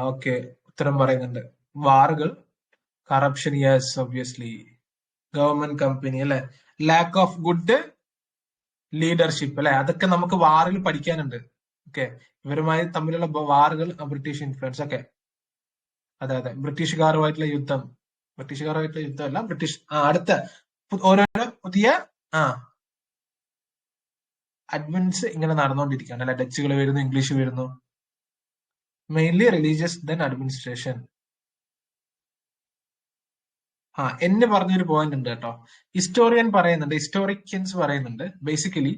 Okay, ഉത്തരം പറയുന്നുണ്ട്. വാറുകൾ, corruption, yes obviously, government company അല്ലെ, ലാക്ക് ഓഫ് ഗുഡ് ലീഡർഷിപ്പ് അല്ലെ, അതൊക്കെ നമുക്ക് വാറിൽ പഠിക്കാനുണ്ട്. ഓക്കെ, ഇവരുമായി തമ്മിലുള്ള വാറുകൾ, ബ്രിട്ടീഷ് ഇൻഫ്ലുവൻസ്. ഓക്കെ, അതെ അതെ, ബ്രിട്ടീഷുകാരുമായിട്ടുള്ള യുദ്ധം അല്ല, ബ്രിട്ടീഷ് അടുത്ത ഓരോരോ പുതിയ അഡ്വൻസ് ഇങ്ങനെ നടന്നുകൊണ്ടിരിക്കുകയാണ് അല്ലെ? ഡച്ചുകൾ വരുന്നു, ഇംഗ്ലീഷ് വരുന്നു, മെയിൻലി റിലീജിയസ് ദെൻ അഡ്മിനിസ്ട്രേഷൻ. എന്ന് പറഞ്ഞൊരു പോയിന്റ് ഉണ്ട് കേട്ടോ. ഹിസ്റ്റോറിയൻസ് പറയുന്നുണ്ട് ബേസിക്കലി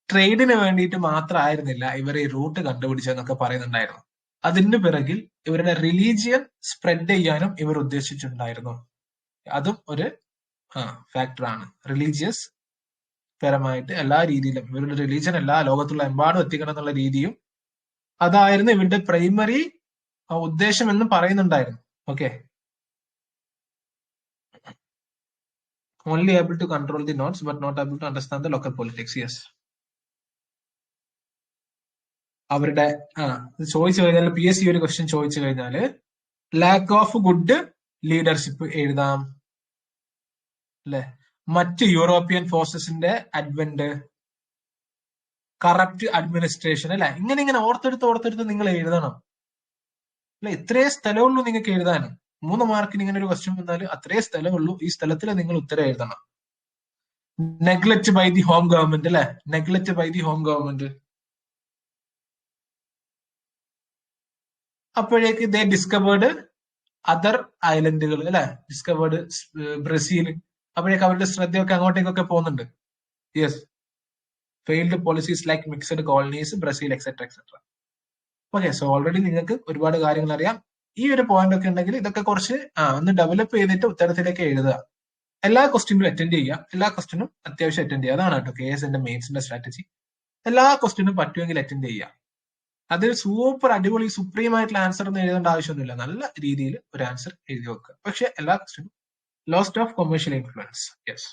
ട്രേഡിന് വേണ്ടിയിട്ട് മാത്രമായിരുന്നില്ല ഇവർ ഈ റൂട്ട് കണ്ടുപിടിച്ചതെന്നൊക്കെ പറയുന്നുണ്ടായിരുന്നു. അതിന് പിറകിൽ ഇവരുടെ റിലീജിയൻ സ്പ്രെഡ് ചെയ്യാനും ഇവർ ഉദ്ദേശിച്ചിട്ടുണ്ടായിരുന്നു. അതും ഒരു ഫാക്ടറാണ്. റിലീജിയസ് പരമായിട്ട് എല്ലാ രീതിയിലും ഇവരുടെ റിലീജിയൻ എല്ലാ ലോകത്തുള്ള എമ്പാടും എത്തിക്കണം എന്നുള്ള രീതിയും അതായിരുന്നു ഇവരുടെ പ്രൈമറി ഉദ്ദേശം എന്ന് പറയുന്നുണ്ടായിരുന്നു. Okay, only able to control the nodes but not able to understand the local politics. Yes, അവരുടെ ചോദിച്ചു കഴിഞ്ഞാൽ PSC ഒരു ക്വസ്റ്റ്യൻ ചോദിച്ചു കഴിഞ്ഞാല് ലാക്ക് ഓഫ് ഗുഡ് ലീഡർഷിപ്പ് എഴുതാം അല്ലെ, മറ്റ് യൂറോപ്യൻ ഫോഴ്സസിന്റെ അഡ്വന്റ്, കറപ്റ്റ് അഡ്മിനിസ്ട്രേഷൻ അല്ലെ, ഇങ്ങനെ ഓർത്തെടുത്ത് നിങ്ങൾ എഴുതണം അല്ലെ. ഇത്രേ സ്ഥലമുള്ളൂ നിങ്ങൾക്ക് എഴുതാൻ. 3 മാർക്കിന് ഇങ്ങനെ ഒരു ക്വസ്റ്റ്യൻ വന്നാൽ അത്രേ സ്ഥലമുള്ളൂ. ഈ സ്ഥലത്തിൽ നിങ്ങൾ ഉത്തരം എഴുതണം. Neglect by the home government അല്ലെ, neglect by the home government. അപ്പോഴേക്ക് ദേ ഡിസ്കവേർഡ് അതർ ഐലൻഡുകൾ അല്ലെ, ഡിസ്കവേർഡ് ബ്രസീൽ. അപ്പോഴേക്ക് അവരുടെ ശ്രദ്ധയൊക്കെ അങ്ങോട്ടേക്കൊക്കെ പോകുന്നുണ്ട്. Yes, failed policies like mixed colonies, Brazil etcetera etcetera. Okay, so already നിങ്ങൾക്ക് ഒരുപാട് കാര്യങ്ങൾ അറിയാം. ഈ ഒരു പോയിന്റ് ഒക്കെ ഉണ്ടെങ്കിൽ ഇതൊക്കെ കുറച്ച് ഒന്ന് ഡെവലപ്പ് ചെയ്തിട്ട് ഉത്തരത്തിലേക്ക് എഴുതുക. എല്ലാ ക്വസ്റ്റ്യനും അറ്റൻഡ് ചെയ്യുക, എല്ലാ ക്വസ്റ്റ്യനും അത്യാവശ്യം അറ്റൻഡ് ചെയ്യുക. അതാണ് കേട്ടോ KSന്റെ മെയിൻസിന്റെ സ്ട്രാറ്റജി. എല്ലാ ക്വസ്റ്റ്യനും പറ്റുമെങ്കിൽ അറ്റൻഡ് ചെയ്യുക. അത് സൂപ്പർ അടിപൊളി സുപ്രീം ആയിട്ടുള്ള ആൻസർ ഒന്നും എഴുതേണ്ട ആവശ്യമൊന്നുമില്ല. നല്ല രീതിയിൽ ഒരു ആൻസർ എഴുതി വെക്കുക. പക്ഷെ എല്ലാ ക്വസ്റ്റ്യനും lost of commercial influence. Yes,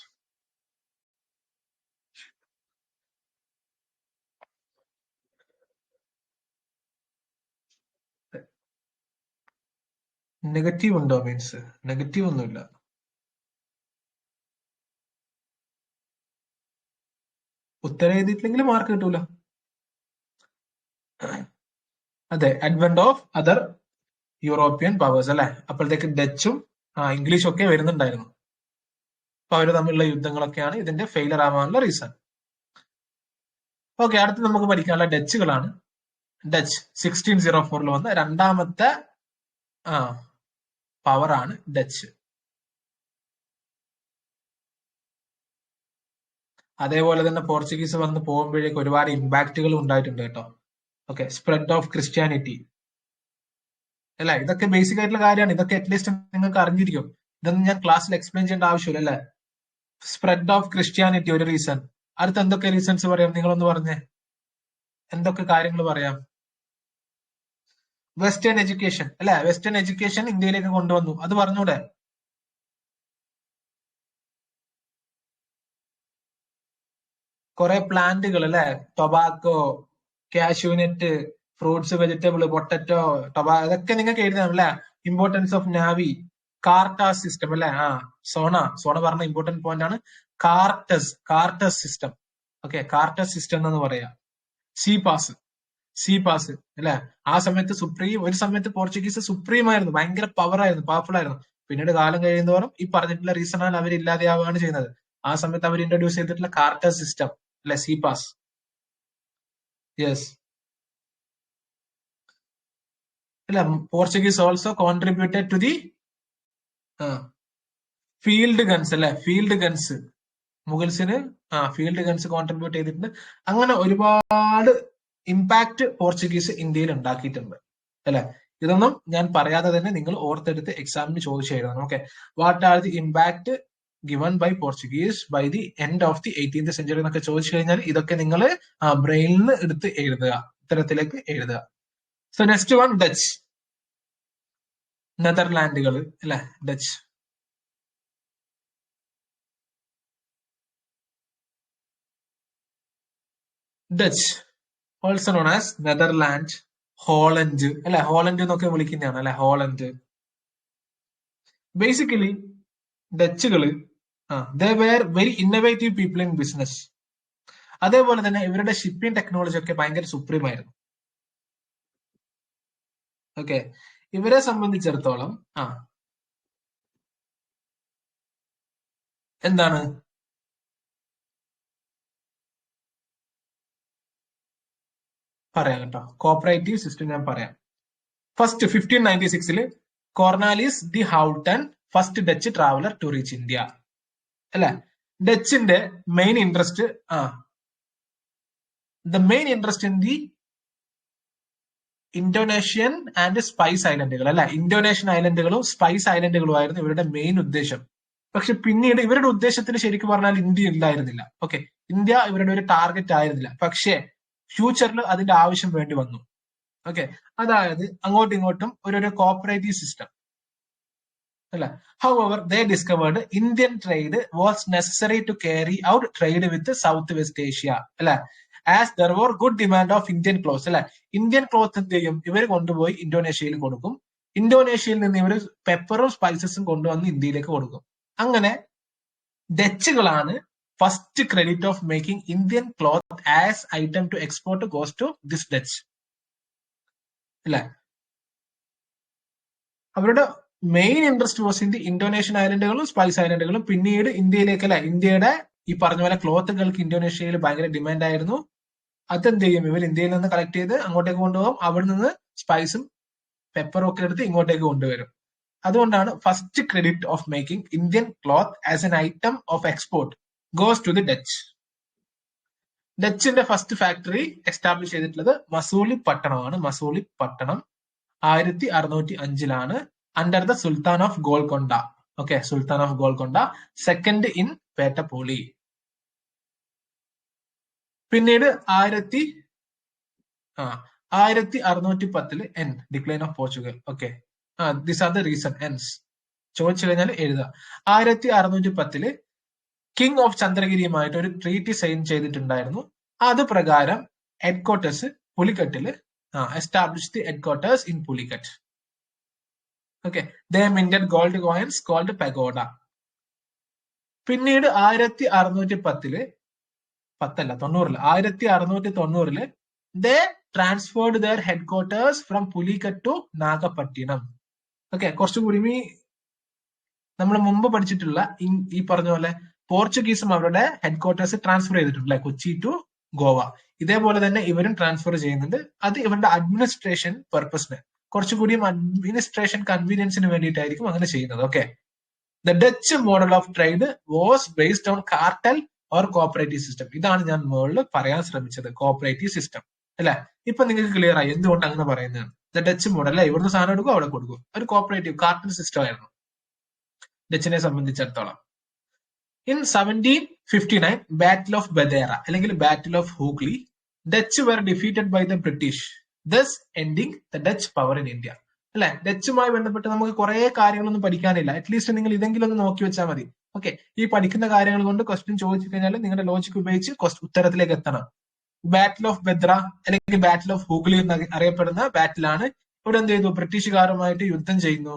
negative ഉണ്ടോ? മീൻസ് നെഗറ്റീവ് ഒന്നുമില്ല. ഉത്തരം എഴുതിയിട്ടില്ലെങ്കിൽ മാർക്ക് കിട്ടൂല. അതെ, Advent of other European powers അല്ലെ. അപ്പോഴത്തേക്ക് ഡച്ചും ഇംഗ്ലീഷും ഒക്കെ വരുന്നുണ്ടായിരുന്നു. അപ്പൊ അവര് തമ്മിലുള്ള യുദ്ധങ്ങളൊക്കെയാണ് ഇതിന്റെ ഫെയിലർ ആവാനുള്ള റീസൺ. ഓക്കെ, അടുത്ത് നമുക്ക് പഠിക്കാനുള്ള ഡച്ചുകളാണ്. ഡച്ച് 1604 വന്ന രണ്ടാമത്തെ പവറാണ് ഡച്ച്. അതേപോലെ തന്നെ പോർച്ചുഗീസ് വന്ന് പോകുമ്പോഴേക്ക് ഒരുപാട് ഇമ്പാക്റ്റുകൾ ഉണ്ടായിട്ടുണ്ട് കേട്ടോ. ഓക്കെ, സ്പ്രെഡ് ഓഫ് ക്രിസ്ത്യാനിറ്റി അല്ല, ഇതൊക്കെ ബേസിക് ആയിട്ടുള്ള കാര്യമാണ്. ഇതൊക്കെ അറ്റ്ലീസ്റ്റ് നിങ്ങൾക്ക് അറിഞ്ഞിരിക്കും. ഇതൊന്നും ഞാൻ ക്ലാസ്സിൽ എക്സ്പ്ലെയിൻ ചെയ്യേണ്ട ആവശ്യമില്ല അല്ലെ. സ്പ്രെഡ് ഓഫ് ക്രിസ്ത്യാനിറ്റി ഒരു റീസൺ. അടുത്ത് എന്തൊക്കെ റീസൺസ് പറയാം? നിങ്ങളൊന്ന് പറഞ്ഞേ, എന്തൊക്കെ കാര്യങ്ങൾ പറയാം? വെസ്റ്റേൺ എഡ്യൂക്കേഷൻ അല്ലെ, വെസ്റ്റേൺ എഡ്യൂക്കേഷൻ ഇന്ത്യയിലേക്ക് കൊണ്ടുവന്നു, അത് പറഞ്ഞൂടെ? കുറെ പ്ലാന്റുകൾ അല്ലെ, tobacco, cashew nut, fruits, vegetable, potato, അതൊക്കെ നിങ്ങൾക്ക് എഴുതാം അല്ലെ. ഇമ്പോർട്ടൻസ് ഓഫ് നാവി, കാർട്ടാസ് സിസ്റ്റം അല്ലെ. സോണ പറഞ്ഞ ഇമ്പോർട്ടന്റ് പോയിന്റ് ആണ്. കാർട്ടസ് സിസ്റ്റം. ഓക്കെ, കാർട്ടസ് സിസ്റ്റം എന്ന് പറയാം. സീ പാസ് അല്ലെ. ആ സമയത്ത് ഒരു സമയത്ത് പോർച്ചുഗീസ് സുപ്രീം ആയിരുന്നു, ഭയങ്കര പവർഫുൾ ആയിരുന്നു. പിന്നീട് കാലം കഴിയുന്നതോറും ഈ പറഞ്ഞിട്ടുള്ള റീസണാൽ അവർ ഇല്ലാതെയാവുകയാണ് ചെയ്യുന്നത്. ആ സമയത്ത് അവർ ഇൻട്രൊഡ്യൂസ് ചെയ്തിട്ടുള്ള കാർട്ടസ് സിസ്റ്റം അല്ലെ, സീ പാസ്. യെസ് അല്ല, Portuguese also contributed to the field guns അല്ലെ, ഫീൽഡ് ഗൺസ്. മുഗൾസിന് ഫീൽഡ് ഗൺസ് കോൺട്രിബ്യൂട്ട് ചെയ്തിട്ടുണ്ട്. അങ്ങനെ ഒരുപാട് ഇമ്പാക്ട് പോർച്ചുഗീസ് ഇന്ത്യയിൽ ഉണ്ടാക്കിയിട്ടുണ്ട് അല്ലെ. ഇതൊന്നും ഞാൻ പറയാതെ തന്നെ നിങ്ങൾ ഓർത്തെടുത്ത് എക്സാമിന് ചോദിച്ചു എഴുതണം. Okay, what are the impact given by Portuguese by the end of the 18th century എന്നൊക്കെ ചോദിച്ചു കഴിഞ്ഞാൽ ഇതൊക്കെ നിങ്ങൾ ബ്രെയിനിൽ നിന്ന് എടുത്ത് എഴുതുക, ഉത്തരത്തിലേക്ക് എഴുതുക. സോ നെക്സ്റ്റ് വൺ ഡച്ച്, നെതർലാൻഡുകൾ അല്ലെ, Dutch. Dutch also known as Netherland, Holland അല്ലെ, ഹോളണ്ട് എന്നൊക്കെ വിളിക്കുന്നതാണ് അല്ലെ, ഹോളണ്ട്. ബേസിക്കലി ഡച്ചുകള് they were very innovative people in business. അതേപോലെ തന്നെ ഇവരുടെ ഷിപ്പിംഗ് ടെക്നോളജി ഒക്കെ ഭയങ്കര സുപ്രീം ആയിരുന്നു. ഓക്കെ, ഇവരെ സംബന്ധിച്ചിടത്തോളം എന്താണ് പറയാം കേട്ടോ. കോപ്പറേറ്റീവ് സിസ്റ്റം ഞാൻ പറയാം. First 1596 Cornelis de Houtman, first Dutch traveller to reach India അല്ലെ. ഡച്ചിന്റെ main interest the main interest in the Indonesian and spice ഐലൻഡുകൾ അല്ലെ. ഇന്തോനേഷ്യൻ ഐലൻഡുകളും സ്പൈസ് ഐലൻഡുകളും ആയിരുന്നു ഇവരുടെ മെയിൻ ഉദ്ദേശം. പക്ഷെ പിന്നീട് ഇവരുടെ ഉദ്ദേശത്തിന് ശരിക്കും പറഞ്ഞാൽ ഇന്ത്യ ഇല്ലായിരുന്നില്ല. ഓക്കെ, ഇന്ത്യ ഇവരുടെ ഒരു ടാർഗറ്റ് ആയിരുന്നില്ല. പക്ഷേ ഫ്യൂച്ചറിൽ അതിന്റെ ആവശ്യം വേണ്ടി വന്നു. ഓക്കെ, അതായത് അങ്ങോട്ടും ഇങ്ങോട്ടും ഒരു കോപ്പറേറ്റീവ് സിസ്റ്റം അല്ലെ. However they discovered Indian trade was necessary to carry out trade with south west Asia അല്ലെ. As there were good demand of Indian cloth അല്ലെ. ഇന്ത്യൻ ക്ലോത്ത് എന്ത് ചെയ്യും, ഇവർ കൊണ്ടുപോയി ഇന്തോനേഷ്യയിൽ കൊടുക്കും. ഇന്തോനേഷ്യയിൽ നിന്ന് ഇവർ പെപ്പറും സ്പൈസസും കൊണ്ടുവന്ന് ഇന്ത്യയിലേക്ക് കൊടുക്കും. അങ്ങനെ ഡച്ചുകളാണ് first credit of making Indian cloth as item to export goes to this Dutch അല്ലെ. അവരുടെ main interest was in the Indonesian ഐലൻഡുകളും സ്പൈസ് ഐലൻഡുകളും. പിന്നീട് ഇന്ത്യയിലേക്ക് അല്ലെ, ഇന്ത്യയുടെ ഈ പറഞ്ഞ പോലെ ക്ലോത്തുകൾക്ക് ഇന്തോനേഷ്യയിൽ ഭയങ്കര ഡിമാൻഡ് ആയിരുന്നു. അതെന്ത് ചെയ്യും, ഇവർ ഇന്ത്യയിൽ നിന്ന് കളക്ട് ചെയ്ത് അങ്ങോട്ടേക്ക് കൊണ്ടുപോകും. അവിടെ നിന്ന് സ്പൈസും പെപ്പറും ഒക്കെ എടുത്ത് ഇങ്ങോട്ടേക്ക് കൊണ്ടുവരും. അതുകൊണ്ടാണ് first credit of making Indian cloth as an item of export goes to the Dutch. ഡച്ചിന്റെ ഫസ്റ്റ് ഫാക്ടറി എസ്റ്റാബ്ലിഷ് ചെയ്തിട്ടുള്ളത് മസൂളി പട്ടണമാണ്. Masulipatnam 1605 under the sultan of Golconda. Okay, sultan of Golconda. Second in Pettapoli. പിന്നീട് 1610 decline of Portugal. Okay, this are the reasons ചോദിച്ചു കഴിഞ്ഞാൽ എഴുതുക. 1610 കിങ് ഓഫ് ചന്ദ്രഗിരിയുമായിട്ട് ഒരു ട്രീറ്റി സൈൻ ചെയ്തിട്ടുണ്ടായിരുന്നു. അത് പ്രകാരം ഹെഡ്ക്വാർട്ടേഴ്സ് പുലിക്കട്ടില് establish the headquarters in Pulicat. Okay, they minted gold coins called pagoda. പിന്നീട് 1690 they transferred their headquarters from Pulicat to Nagapattinam. Okay, കുറച്ചുകൂടി നമ്മൾ മുമ്പ് പഠിച്ചിട്ടുള്ള ഈ പറഞ്ഞ പോലെ പോർച്ചുഗീസും അവരുടെ ഹെഡ്ക്വാർട്ടേഴ്സ് ട്രാൻസ്ഫർ ചെയ്തിട്ടുണ്ട്, കൊച്ചി ടു ഗോവ. ഇതേപോലെ തന്നെ ഇവരും ട്രാൻസ്ഫർ ചെയ്യുന്നുണ്ട്. അത് ഇവരുടെ അഡ്മിനിസ്ട്രേഷൻ പർപ്പസിന്, കുറച്ചുകൂടിയും അഡ്മിനിസ്ട്രേഷൻ കൺവീനിയൻസിന് വേണ്ടിയിട്ടായിരിക്കും അങ്ങനെ ചെയ്യുന്നത്. Okay, the Dutch model of trade was based on cartel or cooperative system. ഇതാണ് ഞാൻ മുകളിൽ പറയാൻ ശ്രമിച്ചത്, കോപ്പറേറ്റീവ് സിസ്റ്റം അല്ലെ. ഇപ്പൊ നിങ്ങൾക്ക് ക്ലിയർ ആയി എന്തുകൊണ്ട് അങ്ങനെ പറയുന്നത്. ദ ഡച്ച് മോഡൽ അല്ലെ, ഇവിടുന്ന് സാധനം എടുക്കും അവിടെ കൊടുക്കും, ഒരു കോപ്പറേറ്റീവ് കാർട്ടൽ സിസ്റ്റം ആയിരുന്നു ഡച്ചിനെ സംബന്ധിച്ചിടത്തോളം. ഇൻ 1759 ബാറ്റിൽ ഓഫ് ബദേറ അല്ലെങ്കിൽ battle of Hooghly, Dutch were defeated by the British, thus ending the Dutch power in India. അല്ലെ, ഡച്ചുമായി ബന്ധപ്പെട്ട് നമുക്ക് കുറെ കാര്യങ്ങളൊന്നും പഠിക്കാനില്ല. അറ്റ്ലീസ്റ്റ് നിങ്ങൾ ഇതെങ്കിലും ഒന്ന് നോക്കി വെച്ചാൽ മതി. ഓക്കെ, ഈ പഠിക്കുന്ന കാര്യങ്ങൾ കൊണ്ട് ക്വസ്റ്റ്യൻ ചോദിച്ചു കഴിഞ്ഞാൽ നിങ്ങളുടെ ലോജിക് ഉപയോഗിച്ച് ഉത്തരത്തിലേക്ക് എത്തണം. ബാറ്റിൽ ഓഫ് ബദ്ര അല്ലെങ്കിൽ ബാറ്റിൽ ഓഫ് ഹൂഗ്ലി എന്ന് അറിയപ്പെടുന്ന ബാറ്റിലാണ്. ഇവിടെ എന്ത് ചെയ്തു, ബ്രിട്ടീഷുകാരുമായിട്ട് യുദ്ധം ചെയ്യുന്നു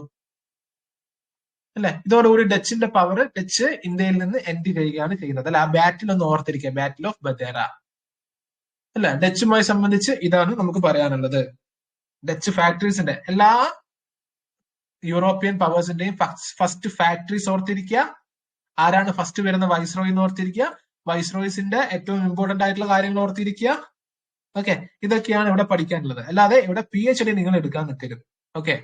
അല്ലെ. ഇതോടുകൂടി ഡച്ചിന്റെ പവർ ഡച്ച് ഇന്ത്യയിൽ നിന്ന് എൻഡ് ചെയ്യുകയാണ് ചെയ്യുന്നത് അല്ലെ. ആ ബാറ്റിൽ ഒന്ന് ഓർത്തിരിക്കുക, ബാറ്റിൽ ഓഫ് ബദേറ അല്ലെ. ഡച്ചുമായി സംബന്ധിച്ച് ഇതാണ് നമുക്ക് പറയാനുള്ളത്. ഡച്ച് ഫാക്ടറീസിന്റെ എല്ലാ യൂറോപ്യൻ പവേഴ്സിന്റെയും ഫസ്റ്റ് ഫാക്ടറീസ് ഓർത്തിരിക്കുക. ആരാണ് ഫസ്റ്റ് വരുന്ന വൈസ്രോയി എന്ന് ഓർത്തിരിക്കുക. വൈസ്രോയിസിന്റെ ഏറ്റവും ഇമ്പോർട്ടന്റ് ആയിട്ടുള്ള കാര്യങ്ങൾ ഓർത്തിരിക്കുക. ഓക്കെ, ഇതൊക്കെയാണ് ഇവിടെ പഠിക്കാനുള്ളത്. അല്ലാതെ ഇവിടെ PhD നിങ്ങൾ എടുക്കാൻ നിൽക്കരുത്. ഓക്കെ,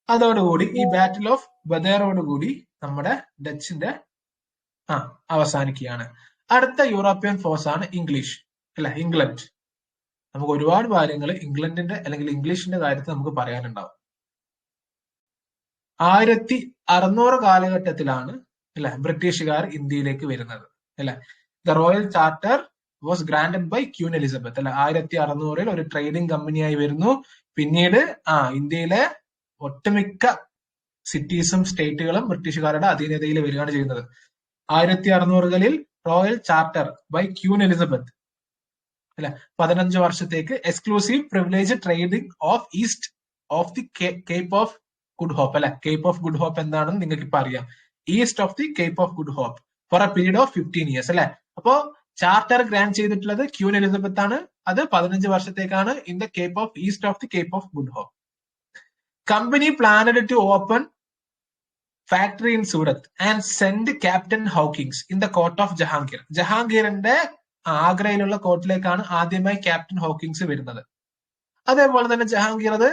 അതോടുകൂടി ഈ ബാറ്റിൽ ഓഫ് ബദേറോടുകൂടി നമ്മുടെ ഡച്ചിന്റെ അവസാനിക്കുകയാണ്. അടുത്ത യൂറോപ്യൻ ഫോഴ്സ് ആണ് ഇംഗ്ലീഷ് അല്ലെ, ഇംഗ്ലണ്ട്. നമുക്ക് ഒരുപാട് കാര്യങ്ങൾ ഇംഗ്ലണ്ടിന്റെ അല്ലെങ്കിൽ ഇംഗ്ലീഷിന്റെ കാര്യത്തിൽ നമുക്ക് പറയാനുണ്ടാവും. 1600 കാലഘട്ടത്തിലാണ് അല്ലെ ബ്രിട്ടീഷുകാർ ഇന്ത്യയിലേക്ക് വരുന്നത് അല്ലെ. The royal charter was granted by queen Elizabeth അല്ലെ. 1600 ഒരു ട്രേഡിംഗ് കമ്പനിയായി വരുന്നു. പിന്നീട് ഇന്ത്യയിലെ ഒട്ടുമിക്ക സിറ്റീസും സ്റ്റേറ്റുകളും ബ്രിട്ടീഷുകാരുടെ അധീനതയിൽ വരികയാണ് ചെയ്യുന്നത്. 1600-കളിൽ royal charter by queen Elizabeth അല്ലെ 15 വർഷത്തേക്ക് exclusive privilege trading of east of the Cape of good Hope അല്ലെ. കേപ്പ് ഓഫ് ഗുഡ് ഹോപ്പ് എന്താണെന്ന് നിങ്ങൾക്ക് ഇപ്പൊ അറിയാം. East of the Cape of good Hope for a period of 15 years അല്ലെ. അപ്പോ ചാർട്ടർ ഗ്രാൻഡ് ചെയ്തിട്ടുള്ളത് ക്യൂൻ എലിസബത്ത് ആണ്. അത് 15 വർഷത്തേക്കാണ് in the Cape of east of the Cape of good Hope. Company planned to open factory in Surat and send captain Hawkins in the court of Jahangir. ജഹാംഗീറിന്റെ ആഗ്രയിലുള്ള കോർട്ടിലേക്കാണ് ആദ്യമായി ക്യാപ്റ്റൻ ഹോക്കിങ്സ് വരുന്നത്. അതേപോലെ തന്നെ ജഹാംഗീർ അത്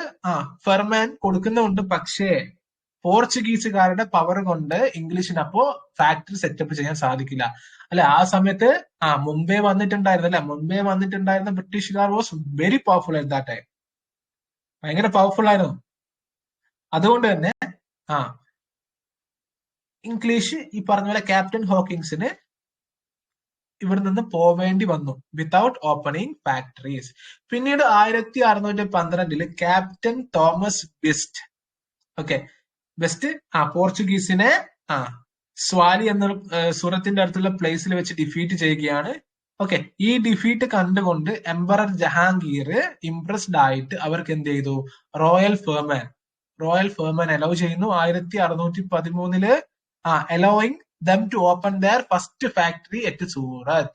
ഫെർമാൻ കൊടുക്കുന്നുണ്ട്. പക്ഷേ പോർച്ചുഗീസുകാരുടെ പവർ കൊണ്ട് ഇംഗ്ലീഷിന് അപ്പോ ഫാക്ടറി സെറ്റപ്പ് ചെയ്യാൻ സാധിക്കില്ല അല്ലെ. ആ സമയത്ത് മുംബൈ വന്നിട്ടുണ്ടായിരുന്നു അല്ലെ. മുംബൈ വന്നിട്ടുണ്ടായിരുന്ന ബ്രിട്ടീഷുകാർ was very powerful at that time. ഭയങ്കര പവർഫുൾ ആയിരുന്നു. അതുകൊണ്ട് തന്നെ ഇംഗ്ലീഷ് ഈ പറഞ്ഞ പോലെ ക്യാപ്റ്റൻ ഹോക്കിങ്സിന് ഇവിടെ നിന്ന് പോവേണ്ടി വന്നു വിത്തൗട്ട് ഓപ്പണിംഗ് ഫാക്ടറീസ്. പിന്നീട് 1612 captain Thomas Best okay Best പോർച്ചുഗീസിനെ സ്വാലി എന്ന സൂറത്തിന്റെ അടുത്തുള്ള പ്ലേസിൽ വെച്ച് ഡിഫീറ്റ് ചെയ്യുകയാണ്. ഓക്കെ, ഈ ഡിഫീറ്റ് കണ്ടുകൊണ്ട് എംപറർ ജഹാംഗീർ ഇംപ്രസ്ഡ് ആയിട്ട് അവർക്ക് എന്ത് ചെയ്തു, റോയൽ ഫെർമാൻ അലോ ചെയ്യുന്നു. 1613 allowing them to open their first factory at സൂറത്ത്.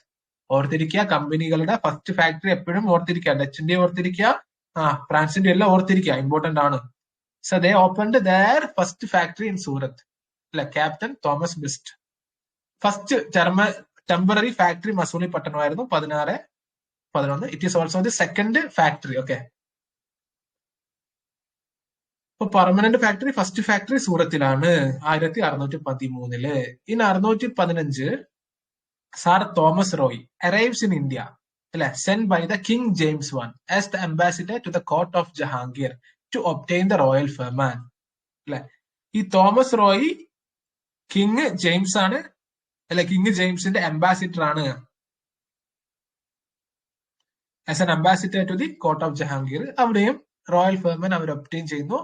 ഓർത്തിരിക്കുക, കമ്പനികളുടെ ഫസ്റ്റ് ഫാക്ടറി എപ്പോഴും ഓർത്തിരിക്കുക. ഡച്ചിന്റെ ഓർത്തിരിക്കുക, ഫ്രാൻസിന്റെ എല്ലാം ഓർത്തിരിക്കുക, ഇമ്പോർട്ടന്റ് ആണ്. So they opened their first factory in Surat അല്ലെ. Captain Thomas Best. First temporary factory മസൂളി പട്ടണമായിരുന്നു 1611. It is also the second factory. Okay, ഇപ്പൊ പെർമനന്റ് ഫാക്ടറി ഫസ്റ്റ് ഫാക്ടറി സൂറത്തിലാണ് 1613. In 615 sir Thomas Roe arrives in India അല്ലെ, sent by the king James I as the ambassador to the court of Jahangir to obtain the royal ഫെർമാൻ. അല്ലെ, ഈ തോമസ് റോയ് കിങ് ജെയിംസ് ആണ്, അല്ലെ, കിങ് ജെയിംസിന്റെ അംബാസിഡർ ആണ്, as an ambassador to the court of Jahangir. അവിടെയും റോയൽ ഫെർമാൻ അവർ ഒബ്റ്റെയിൻ ചെയ്യുന്നു,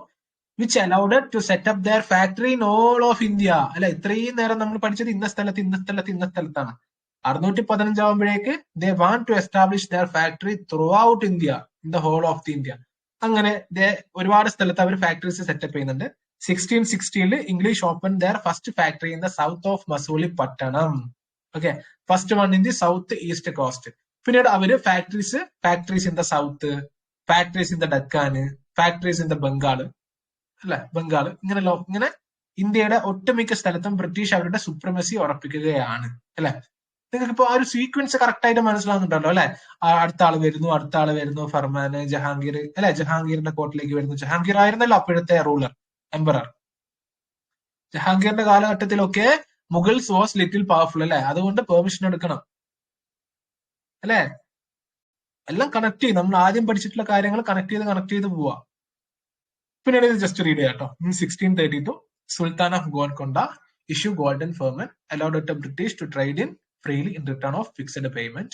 which allowed to set up their factory in all of India. അല്ലെ, ഇത്രയും നേരം നമ്മൾ പഠിച്ചത് ഇന്ന സ്ഥലത്താണ്. 615 ആവുമ്പോഴേക്ക് they want to establish their factory throughout India, in the whole of the India. അങ്ങനെ ഒരുപാട് സ്ഥലത്ത് അവർ ഫാക്ടറീസ് സെറ്റപ്പ് ചെയ്യുന്നുണ്ട്. 1616 English open their first factory in the south of Masulipatnam. Okay, first one in the south east coast. പിന്നീട് അവര് factories in the south, factories in the Deccan, factories in the Bengal, അല്ലെ, ബംഗാള്, ഇങ്ങനെ ഇന്ത്യയുടെ ഒട്ടുമിക്ക സ്ഥലത്തും ബ്രിട്ടീഷ് അവരുടെ സുപ്രമസി ഉറപ്പിക്കുകയാണ്. അല്ലെ, നിങ്ങൾക്ക് ഇപ്പൊ ആ ഒരു സീക്വൻസ് കറക്റ്റ് ആയിട്ട് മനസ്സിലാവുന്നുണ്ടല്ലോ അല്ലെ. അടുത്ത ആള് വരുന്നു, ഫർമാന്, ജഹാംഗീർ, അല്ലെ, ജഹാംഗീറിന്റെ കോർട്ടിലേക്ക് വരുന്നു. ജഹാംഗീർ ആയിരുന്നല്ലോ അപ്പോഴത്തെ റൂളർ, എംപറർ. ജഹാംഗീറിന്റെ കാലഘട്ടത്തിലൊക്കെ മുഗൾസ് വാസ് ലിറ്റിൽ പവർഫുൾ, അല്ലെ, അതുകൊണ്ട് പെർമിഷൻ എടുക്കണം, അല്ലെ. എല്ലാം കണക്ട് ചെയ്ത് നമ്മൾ ആദ്യം പഠിച്ചിട്ടുള്ള കാര്യങ്ങൾ കണക്ട് ചെയ്ത് പോവാ. പിന്നീട് ഇത് ജസ്റ്റ് റീഡ് ചെയ്യാം കേട്ടോ. In 1632 sultan of Golconda issue golden ഫെർമൻ allowed to British to trade in freely in return of fixed payment.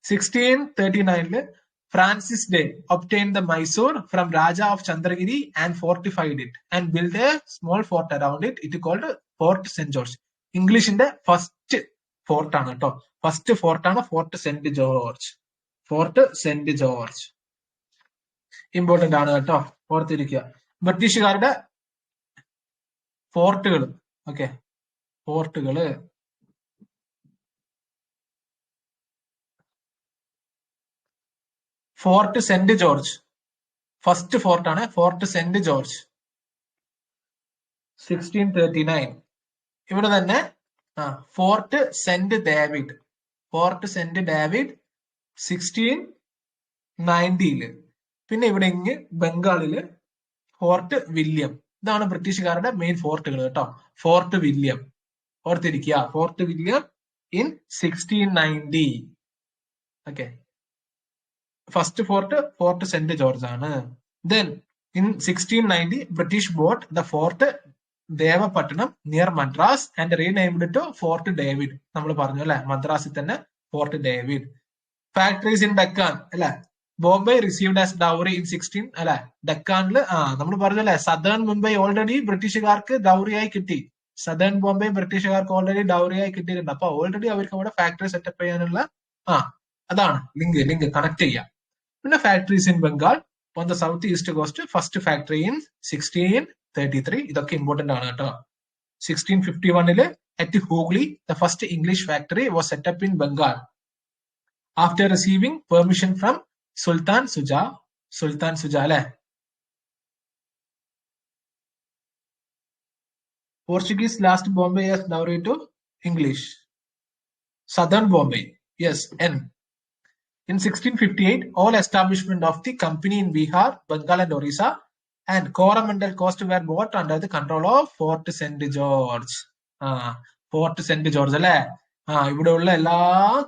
1639 Francis Day obtained the Mysore from Raja of Chandragiri and fortified it and built a small fort around it. It called Fort St. George. ഇംഗ്ലീഷിന്റെ ഫസ്റ്റ് ഫോർട്ട് ആണ് കേട്ടോ, ഫസ്റ്റ് ഫോർട്ടാണ് Fort Saint George. Fort Saint George important ആണ് കേട്ടോ, ഓർത്തിരിക്കുക. ബ്രിട്ടീഷുകാരുടെ ഫോർട്ടുകൾ, ഓക്കെ, ഫോർട്ടുകള് ഫോർട്ട് സെന്റ് ജോർജ് ഫസ്റ്റ് ഫോർട്ടാണ്, ഫോർട്ട് സെന്റ് ജോർജ് 1639. ഇവിടെ തന്നെ Fort Saint David, Fort Saint David 1690. പിന്നെ ഇവിടെ ഇങ്ങ് ബംഗാളില് ഫോർട്ട് വില്യം. ഇതാണ് ബ്രിട്ടീഷുകാരുടെ മെയിൻ ഫോർട്ടുകൾ കേട്ടോ. ഫോർട്ട് വില്യം ഓർത്തിരിക്കുക, Fort William in 1690. Okay, first Fort Saint George ആണ്. Then in 1690 British bought the fort Devapatnam near Madras and renamed to Fort David. നമ്മൾ പറഞ്ഞു അല്ലെ, മദ്രാസിൽ തന്നെ Fort David. Factories in Deccan, അല്ലെ, Bombay received as dowry in 16, അല്ലെ, ഡക്കാനില് നമ്മൾ പറഞ്ഞു അല്ലെ, സദേൺ മുംബൈ ഓൾറെഡി ബ്രിട്ടീഷുകാർക്ക് ഡൗറിയായി കിട്ടി. സദേൺ ബോംബെ ബ്രിട്ടീഷുകാർക്ക് ഓൾറെഡി ഡൗറിയായി കിട്ടിയിട്ടുണ്ട്. അപ്പൊ ഓൾറെഡി അവർക്ക് അവിടെ ഫാക്ടറി സെറ്റപ്പ് ചെയ്യാനുള്ള അതാണ് ലിങ്ക് കണക്ട് ചെയ്യാം. പിന്നെ factories in Bengal on the south east coast, first factory in 1633. ഇതൊക്കെ ഇമ്പോർട്ടന്റ് ആണ് കേട്ടോ. 1651 at Hooghly the first English factory was setup in Bengal after receiving permission from sultan Shuja അല്ലെ. Portuguese lost Bombay as dowry to English. Southern Bombay, yes, N. In 1658, all establishment of the company in Bihar, Bengal and Orissa and Coromandel coast were brought under the control of Fort St. George. Fort St. George അല്ലെ. ഇവിടെയുള്ള എല്ലാ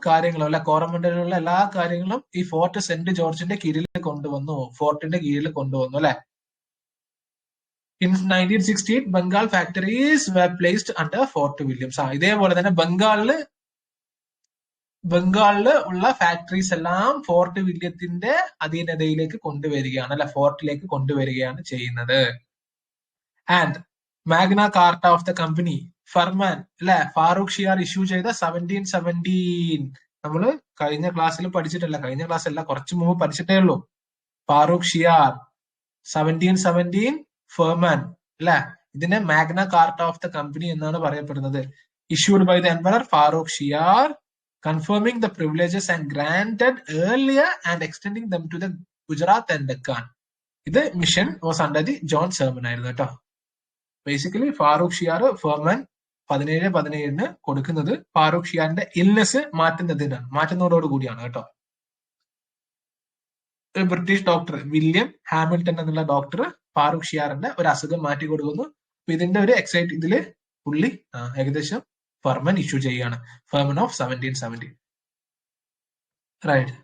കാര്യങ്ങളും അല്ലെ, കോറമണ്ടലിലുള്ള എല്ലാ കാര്യങ്ങളും ഈ ഫോർട്ട് സെന്റ് ജോർജിന്റെ കീഴിൽ കൊണ്ടുവന്നു, ഫോർട്ടിന്റെ കീഴിൽ കൊണ്ടുവന്നു അല്ലെ. In 1968, Bengal factories were placed under Fort Williams. ഇതേപോലെ തന്നെ ബംഗാളില് ഉള്ള ഫാക്ടറീസ് എല്ലാം ഫോർട്ട് വില്യത്തിന്റെ അധീനതയിലേക്ക് കൊണ്ടുവരികയാണ് അല്ലെ, ഫോർട്ടിലേക്ക് കൊണ്ടുവരികയാണ് ചെയ്യുന്നത്. And Magna Carta of the company ഫർമാൻ അല്ലെ, ഫാറൂഖ് ഷിയാർ ഇഷ്യൂ ചെയ്ത 1717. നമ്മള് കഴിഞ്ഞ ക്ലാസ്സിൽ പഠിച്ചിട്ടില്ല, കഴിഞ്ഞ ക്ലാസ് അല്ല, കുറച്ചു മുമ്പ് പഠിച്ചിട്ടേ ഉള്ളൂ. ഫാറൂഖ് ഷിയാർ 1717 ഫർമാൻ അല്ലെ, ഇതിനെ Magna Carta of the company എന്നാണ് പറയപ്പെടുന്നത്. Issued by the emperor Farrukh Siyar, confirming the privileges and granted earlier and extending them to the Gujarat and Deccan. ഇത് mission was under the John sermon ആയിരുന്നു കേട്ടോ. ബേസിക്കലി ഫാറൂഖ് ഷിയാർ ഫർമാൻ 1717 കൊടുക്കുന്നത് ഫാറൂഖ് ഷിയാറിന്റെ ഇൽനെസ് മാറ്റുന്നതോടു കൂടിയാണ് കേട്ടോ. ഒരു ബ്രിട്ടീഷ് ഡോക്ടർ വില്യം ഹാമിൽട്ടൺ എന്നുള്ള ഡോക്ടർ ഫാറൂഖ് ഷിയാറിന്റെ ഒരു അസുഖം മാറ്റി കൊടുക്കുന്നു. അപ്പൊ ഇതിന്റെ ഒരു ഇതില് പുള്ളി ഏകദേശം ഫർമൻ ഇഷ്യൂ ചെയ്യുകയാണ്. ഫർമൻ ഓഫ് 1770. റൈറ്റ്.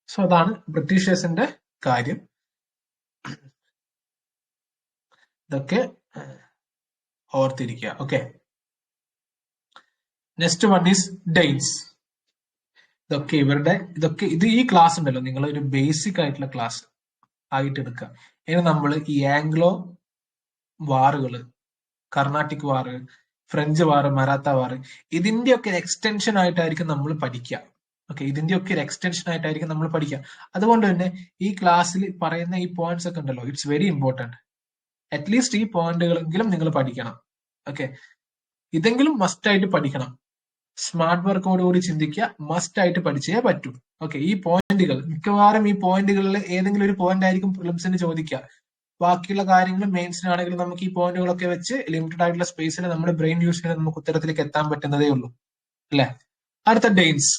സോ അതാണ് ബ്രിട്ടീഷേഴ്സിന്റെ കാര്യം. ഇതൊക്കെ ഓർത്തിരിക്കുക. Okay. Next one is Daines. ഇത് ഈ ക്ലാസ് ഉണ്ടല്ലോ, നിങ്ങൾ ഒരു ബേസിക് ആയിട്ടുള്ള ക്ലാസ് ആയിട്ട് എടുക്കുക. ഇനി നമ്മൾ ഈ ആംഗ്ലോ വാറുകള്, കർണാട്ടിക് വാറ്, ഫ്രഞ്ച് വാറ്, മറാത്ത വാറ്, ഇതിന്റെയൊക്കെ എക്സ്റ്റൻഷൻ ആയിട്ടായിരിക്കും നമ്മൾ പഠിക്കുക. ഓക്കെ, ഇതിന്റെയൊക്കെ ഒരു എക്സ്റ്റൻഷൻ ആയിട്ടായിരിക്കും നമ്മൾ പഠിക്കുക. അതുകൊണ്ട് തന്നെ ഈ ക്ലാസ്സിൽ പറയുന്ന ഈ പോയിന്റ്സ് ഒക്കെ ഉണ്ടല്ലോ, ഇറ്റ്സ് വെരി ഇമ്പോർട്ടന്റ്. അറ്റ്ലീസ്റ്റ് ഈ പോയിന്റുകളെങ്കിലും നിങ്ങൾ പഠിക്കണം. ഓക്കെ, ഇതെങ്കിലും മസ്റ്റ് ആയിട്ട് പഠിക്കണം. സ്മാർട്ട് വർക്കോട് കൂടി ചിന്തിക്കുക, മസ്റ്റ് ആയിട്ട് പഠിച്ചേ പറ്റൂ. ഓക്കെ, ഈ പോയിന്റുകൾ മിക്കവാറും ഈ പോയിന്റുകളിൽ ഏതെങ്കിലും ഒരു പോയിന്റ് ആയിരിക്കും പ്രിലിംസിന് ചോദിക്കുക. ബാക്കിയുള്ള കാര്യങ്ങൾ മെയിൻസിനാണെങ്കിലും നമുക്ക് ഈ പോയിന്റുകളൊക്കെ വെച്ച് ലിമിറ്റഡ് ആയിട്ടുള്ള സ്പേസിൽ നമ്മുടെ ബ്രെയിൻ യൂസ് ചെയ്ത് നമുക്ക് ഉത്തരത്തിലേക്ക് എത്താൻ പറ്റുന്നതേ ഉള്ളൂ, അല്ലെ? അടുത്ത ഡെയ്ൻസ്,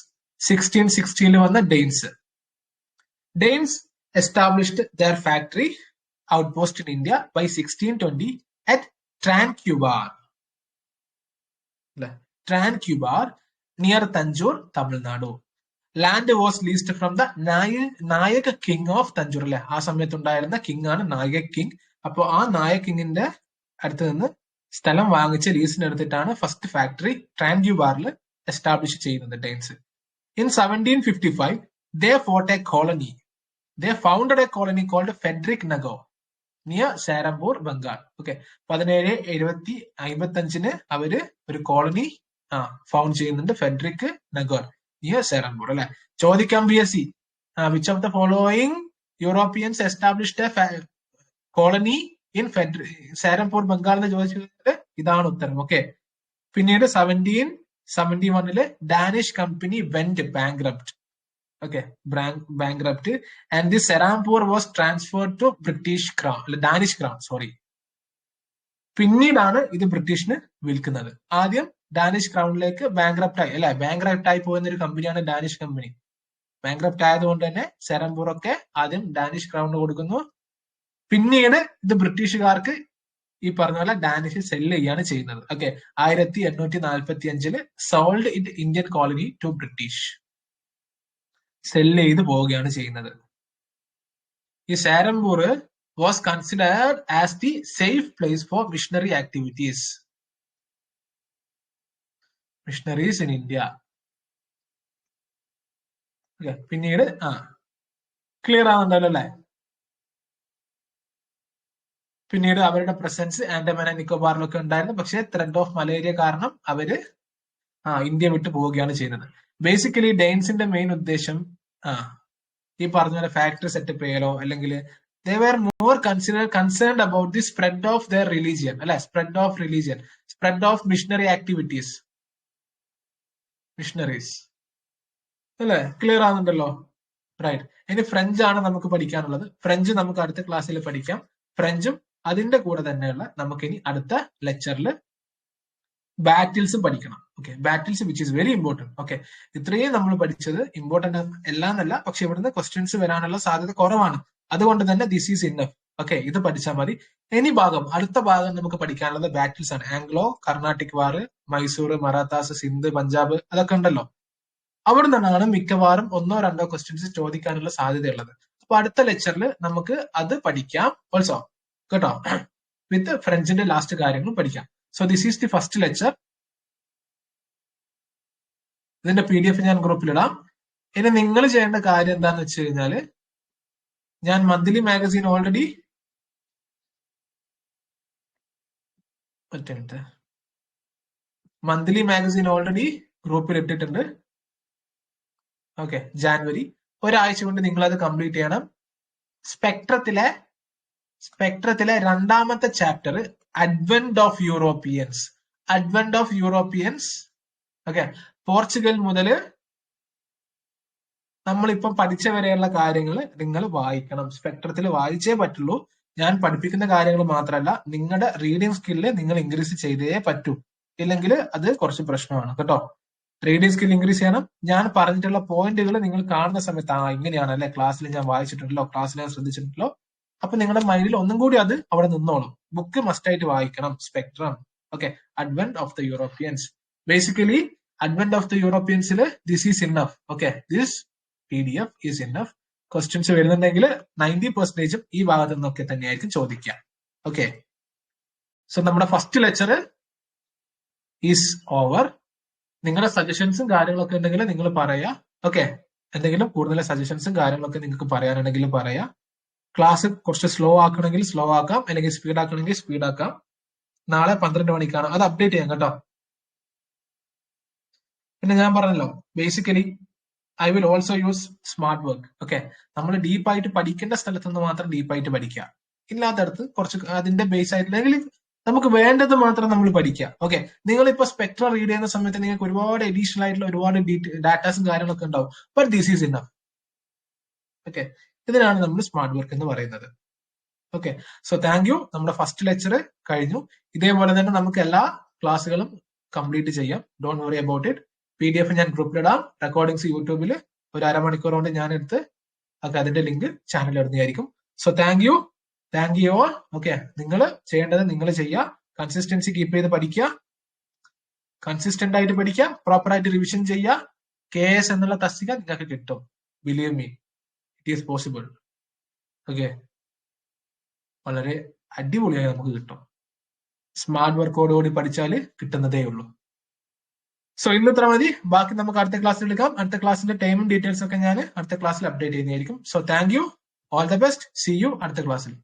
1616 വന്ന Danes. Danes established their factory outpost in India by 1620 at Tranquebar. Tranquebar near Tanjore, Tamil Nadu. Land was leased from the Nayak King of Tanjore. അല്ലെ, ആ സമയത്ത് ഉണ്ടായിരുന്ന കിങ് ആണ് നായക് കിങ്. അപ്പൊ ആ നായക് കിങ്ങിന്റെ അടുത്ത് നിന്ന് സ്ഥലം വാങ്ങിച്ച് ലീസിന് എടുത്തിട്ടാണ് ഫസ്റ്റ് ഫാക്ടറി ട്രാൻക്യൂബാറിൽ എസ്റ്റാബ്ലിഷ് ചെയ്യുന്നത് Daines. In 1755, they founded a colony called Frederick Nagor near Serampore, Bengal. Okay, 1755 അവര് ഒരു കോളനി ഫൗണ്ട് ചെയ്യുന്നുണ്ട്, ഫെഡറിക് നഗർ നിയർ സെറംപൂർ. അല്ലെ, ചോദിക്കാം BSc, which of the following Europeans established a colony in Serampore, Bengal എന്ന് ചോദിച്ചത് ഇതാണ് ഉത്തരം. ഓക്കെ, പിന്നീട് 1771 Danish company went bankrupt. Okay, bankrupt and the Serampore was transferred to British crown, അല്ല ഡാനിഷ് ക്രൗൺ, സോറി. പിന്നീടാണ് ഇത് ബ്രിട്ടീഷിന് വിൽക്കുന്നത്. ആദ്യം ഡാനിഷ് ക്രൗണിലേക്ക് ബാങ്ക്രപ്റ്റ് ആയി, അല്ലെ, ബാങ്ക്രപ്റ്റ് ആയി പോകുന്ന ഒരു കമ്പനിയാണ് ഡാനിഷ് കമ്പനി. ബാങ്ക്രപ്റ്റ് ആയതുകൊണ്ട് തന്നെ സെറംപൂർ ഒക്കെ ആദ്യം ഡാനിഷ് ക്രൗണിന് കൊടുക്കുന്നു. പിന്നീട് ഇത് ബ്രിട്ടീഷുകാർക്ക് ഈ പറഞ്ഞ പോലെ ഡാനിഷ് സെല്ല് ചെയ്യാണ് ചെയ്യുന്നത്. Okay, 1845 sold in Indian colony to British, sell ചെയ്ത് പോവുകയാണ് ചെയ്യുന്നത്. ഈ Serampore was considered as the safe place for missionary activities, missionaries in India. പിന്നീട് ക്ലിയർ ആവുന്നുണ്ടല്ലോ അല്ലെ? പിന്നീട് അവരുടെ പ്രസൻസ് ആൻഡമാൻ ആൻഡ് നിക്കോബാറിലൊക്കെ ഉണ്ടായിരുന്നു. പക്ഷേ ത്രെഡ് ഓഫ് മലേറിയ കാരണം അവര് ഇന്ത്യ വിട്ടു പോവുകയാണ് ചെയ്യുന്നത്. ബേസിക്കലി ഡെയ്ൻസിന്റെ മെയിൻ ഉദ്ദേശം ഈ പറഞ്ഞ പോലെ ഫാക്ടറി സെറ്റപ്പ് ചെയ്യലോ, അല്ലെങ്കിൽ they were more concerned about the spread of their religion, അല്ലെ, spread of missionary activities, missionaries. അല്ലെ, ക്ലിയർ ആവുന്നുണ്ടല്ലോ? റൈറ്റ്. ഇനി ഫ്രഞ്ച് ആണ് നമുക്ക് പഠിക്കാനുള്ളത്. ഫ്രഞ്ച് നമുക്ക് അടുത്ത ക്ലാസ്സിൽ പഠിക്കാം. ഫ്രഞ്ചും അതിന്റെ കൂടെ തന്നെയുള്ള നമുക്ക് ഇനി അടുത്ത ലെക്ചറിൽ ബാറ്റിൽസും പഠിക്കണം. Okay, battles which is very important. Okay, ഇത്രയും നമ്മൾ പഠിച്ചത് ഇമ്പോർട്ടന്റ് എല്ലാം എന്നല്ല, പക്ഷെ ഇവിടുന്ന് ക്വസ്റ്റ്യൻസ് വരാനുള്ള സാധ്യത കുറവാണ്. അതുകൊണ്ട് തന്നെ ദിസ് ഈസ് ഇന്നഫ്. ഓക്കെ, ഇത് പഠിച്ചാൽ മതി. അടുത്ത ഭാഗം നമുക്ക് പഠിക്കാനുള്ളത് ബാറ്റിൽസ് ആണ്. ആംഗ്ലോ കർണാട്ടിക് വാർ, മൈസൂർ, മറാത്താസ്, സിന്ധ്, പഞ്ചാബ്, അതൊക്കെ ഉണ്ടല്ലോ. അവിടെ നിന്നാണ് മിക്കവാറും 1-2 ക്വസ്റ്റ്യൻസ് ചോദിക്കാനുള്ള സാധ്യതയുള്ളത്. അപ്പൊ അടുത്ത ലെക്ചറിൽ നമുക്ക് അത് പഠിക്കാം ഓൾസോ, കേട്ടോ, വിത്ത് ഫ്രഞ്ചിന്റെ ലാസ്റ്റ് കാര്യങ്ങളും പഠിക്കാം. So this is the first lecture. ഇതിന്റെ PDF ഞാൻ ഗ്രൂപ്പിലിടാം. ഇനി നിങ്ങൾ ചെയ്യേണ്ട കാര്യം എന്താന്ന് വെച്ച് കഴിഞ്ഞാല്, ഞാൻ മന്ത്ലി മാഗസീൻ ഓൾറെഡി ഗ്രൂപ്പിൽ ഇട്ടിട്ടുണ്ട്. ഓക്കെ, ജാനുവരി, ഒരാഴ്ച കൊണ്ട് നിങ്ങൾ അത് കംപ്ലീറ്റ് ചെയ്യണം. സ്പെക്ട്രത്തിലെ 2ാമത്തെ chapter advent of Europeans. Okay, Portugal മുതൽ നമ്മളിപ്പം പഠിച്ച വരെയുള്ള കാര്യങ്ങൾ നിങ്ങൾ വായിക്കണം. സ്പെക്ട്രത്തിൽ വായിച്ചേ പറ്റുള്ളൂ. ഞാൻ പഠിപ്പിക്കുന്ന കാര്യങ്ങൾ മാത്രമല്ല, നിങ്ങളുടെ റീഡിംഗ് സ്കില്ല് നിങ്ങൾ ഇൻക്രീസ് ചെയ്തേ പറ്റൂ. ഇല്ലെങ്കിൽ അത് കുറച്ച് പ്രശ്നമാണ്, കേട്ടോ. റീഡിംഗ് സ്കിൽ ഇൻക്രീസ് ചെയ്യണം. ഞാൻ പറഞ്ഞിട്ടുള്ള പോയിന്റുകൾ നിങ്ങൾ കാണുന്ന സമയത്ത് ഇങ്ങനെയാണ് അല്ലെ, ക്ലാസ്സിൽ ഞാൻ വായിച്ചിട്ടുണ്ടല്ലോ, ക്ലാസ്സിൽ ഞാൻ ശ്രദ്ധിച്ചിട്ടുണ്ടല്ലോ, അപ്പൊ നിങ്ങളുടെ മൈൻഡിൽ ഒന്നും കൂടി അത് അവിടെ നിന്നോളും. ബുക്ക് മസ്റ്റ് ആയിട്ട് വായിക്കണം. Spectrum, okay, advent of the Europeans. Basically advent of the യൂറോപ്യൻസിൽ this is enough. Okay, this PDF is enough. Questions വരുന്നുണ്ടെങ്കിൽ 90% ഈ ഭാഗത്തു നിന്നൊക്കെ തന്നെയായിരിക്കും ചോദിക്കുക. ഓക്കെ, സോ നമ്മുടെ ഫസ്റ്റ് ലെക്ചർ ഈസ് ഓവർ. നിങ്ങളുടെ സജഷൻസും കാര്യങ്ങളൊക്കെ ഉണ്ടെങ്കിൽ നിങ്ങൾ പറയാ. ഓക്കെ, എന്തെങ്കിലും കൂടുതൽ സജഷൻസും കാര്യങ്ങളൊക്കെ നിങ്ങൾക്ക് പറയാനുണ്ടെങ്കിൽ പറയാ. ക്ലാസ് കുറച്ച് സ്ലോ ആക്കണമെങ്കിൽ സ്ലോ ആക്കാം, അല്ലെങ്കിൽ സ്പീഡ് ആക്കണമെങ്കിൽ സ്പീഡ് ആക്കാം. നാളെ 12 മണിക്കാണ്, അത് അപ്ഡേറ്റ് ചെയ്യാം കേട്ടോ. പിന്നെ ഞാൻ പറഞ്ഞല്ലോ, basically I will also use smart work. Okay, നമ്മൾ ഡീപ്പായിട്ട് പഠിക്കേണ്ട സ്ഥലത്ത് നിന്ന് മാത്രം ഡീപ്പായിട്ട് പഠിക്കുക, ഇല്ലാത്തടത്ത് കുറച്ച് അതിന്റെ ബേസ് ആയിട്ടില്ലെങ്കിൽ നമുക്ക് വേണ്ടത് മാത്രം നമ്മൾ പഠിക്കുക. ഓക്കെ, നിങ്ങളിപ്പോ സ്പെക്ട്ര റീഡ് ചെയ്യുന്ന സമയത്ത് നിങ്ങൾക്ക് ഒരുപാട് അഡീഷണൽ ആയിട്ടുള്ള ഒരുപാട് ഡാറ്റാസും കാര്യങ്ങളൊക്കെ ഉണ്ടാവും. But this is enough. Okay, ഇതിനാണ് നമ്മൾ സ്മാർട്ട് വർക്ക് എന്ന് പറയുന്നത്. Okay, so thank U. നമ്മുടെ ഫസ്റ്റ് ലെക്ചർ കഴിഞ്ഞു. ഇതേപോലെ തന്നെ നമുക്ക് എല്ലാ ക്ലാസ്സുകളും കംപ്ലീറ്റ് ചെയ്യാം. Don't worry about it. PDF ഞാൻ ഗ്രൂപ്പിലിടാം. റെക്കോർഡിങ്സ് യൂട്യൂബിൽ ഒരു അരമണിക്കൂർ കൊണ്ട് ഞാൻ എടുത്ത് അതിന്റെ ലിങ്ക് ചാനലിൽ ഇടുന്നതായിരിക്കും. So thank you all. Okay, നിങ്ങൾ ചെയ്യേണ്ടത് നിങ്ങൾ ചെയ്യുക. കൺസിസ്റ്റൻസി കീപ്പ് ചെയ്ത് പഠിക്കുക, കൺസിസ്റ്റന്റ് ആയിട്ട് പഠിക്കുക, പ്രോപ്പർ ആയിട്ട് റിവിഷൻ ചെയ്യുക. KS എന്നുള്ള തസ്തിക നിങ്ങൾക്ക് കിട്ടും. Believe me, it is possible. Okay, വളരെ അടിപൊളിയായി നമുക്ക് കിട്ടും. സ്മാർട്ട് വർക്കോടുകൂടി പഠിച്ചാൽ കിട്ടുന്നതേ ഉള്ളൂ. സോ ഇന്ന് ഇത്ര മതി. ബാക്കി നമുക്ക് അടുത്ത ക്ലാസ്സിൽ എടുക്കാം. അടുത്ത ക്ലാസ്സിന്റെ ടൈമും ഡീറ്റെയിൽസ് ഒക്കെ ഞാൻ അടുത്ത ക്ലാസ്സിൽ അപ്ഡേറ്റ് ചെയ്യുന്നതായിരിക്കും. So thank you, all the best, see you അടുത്ത ക്ലാസ്സിൽ.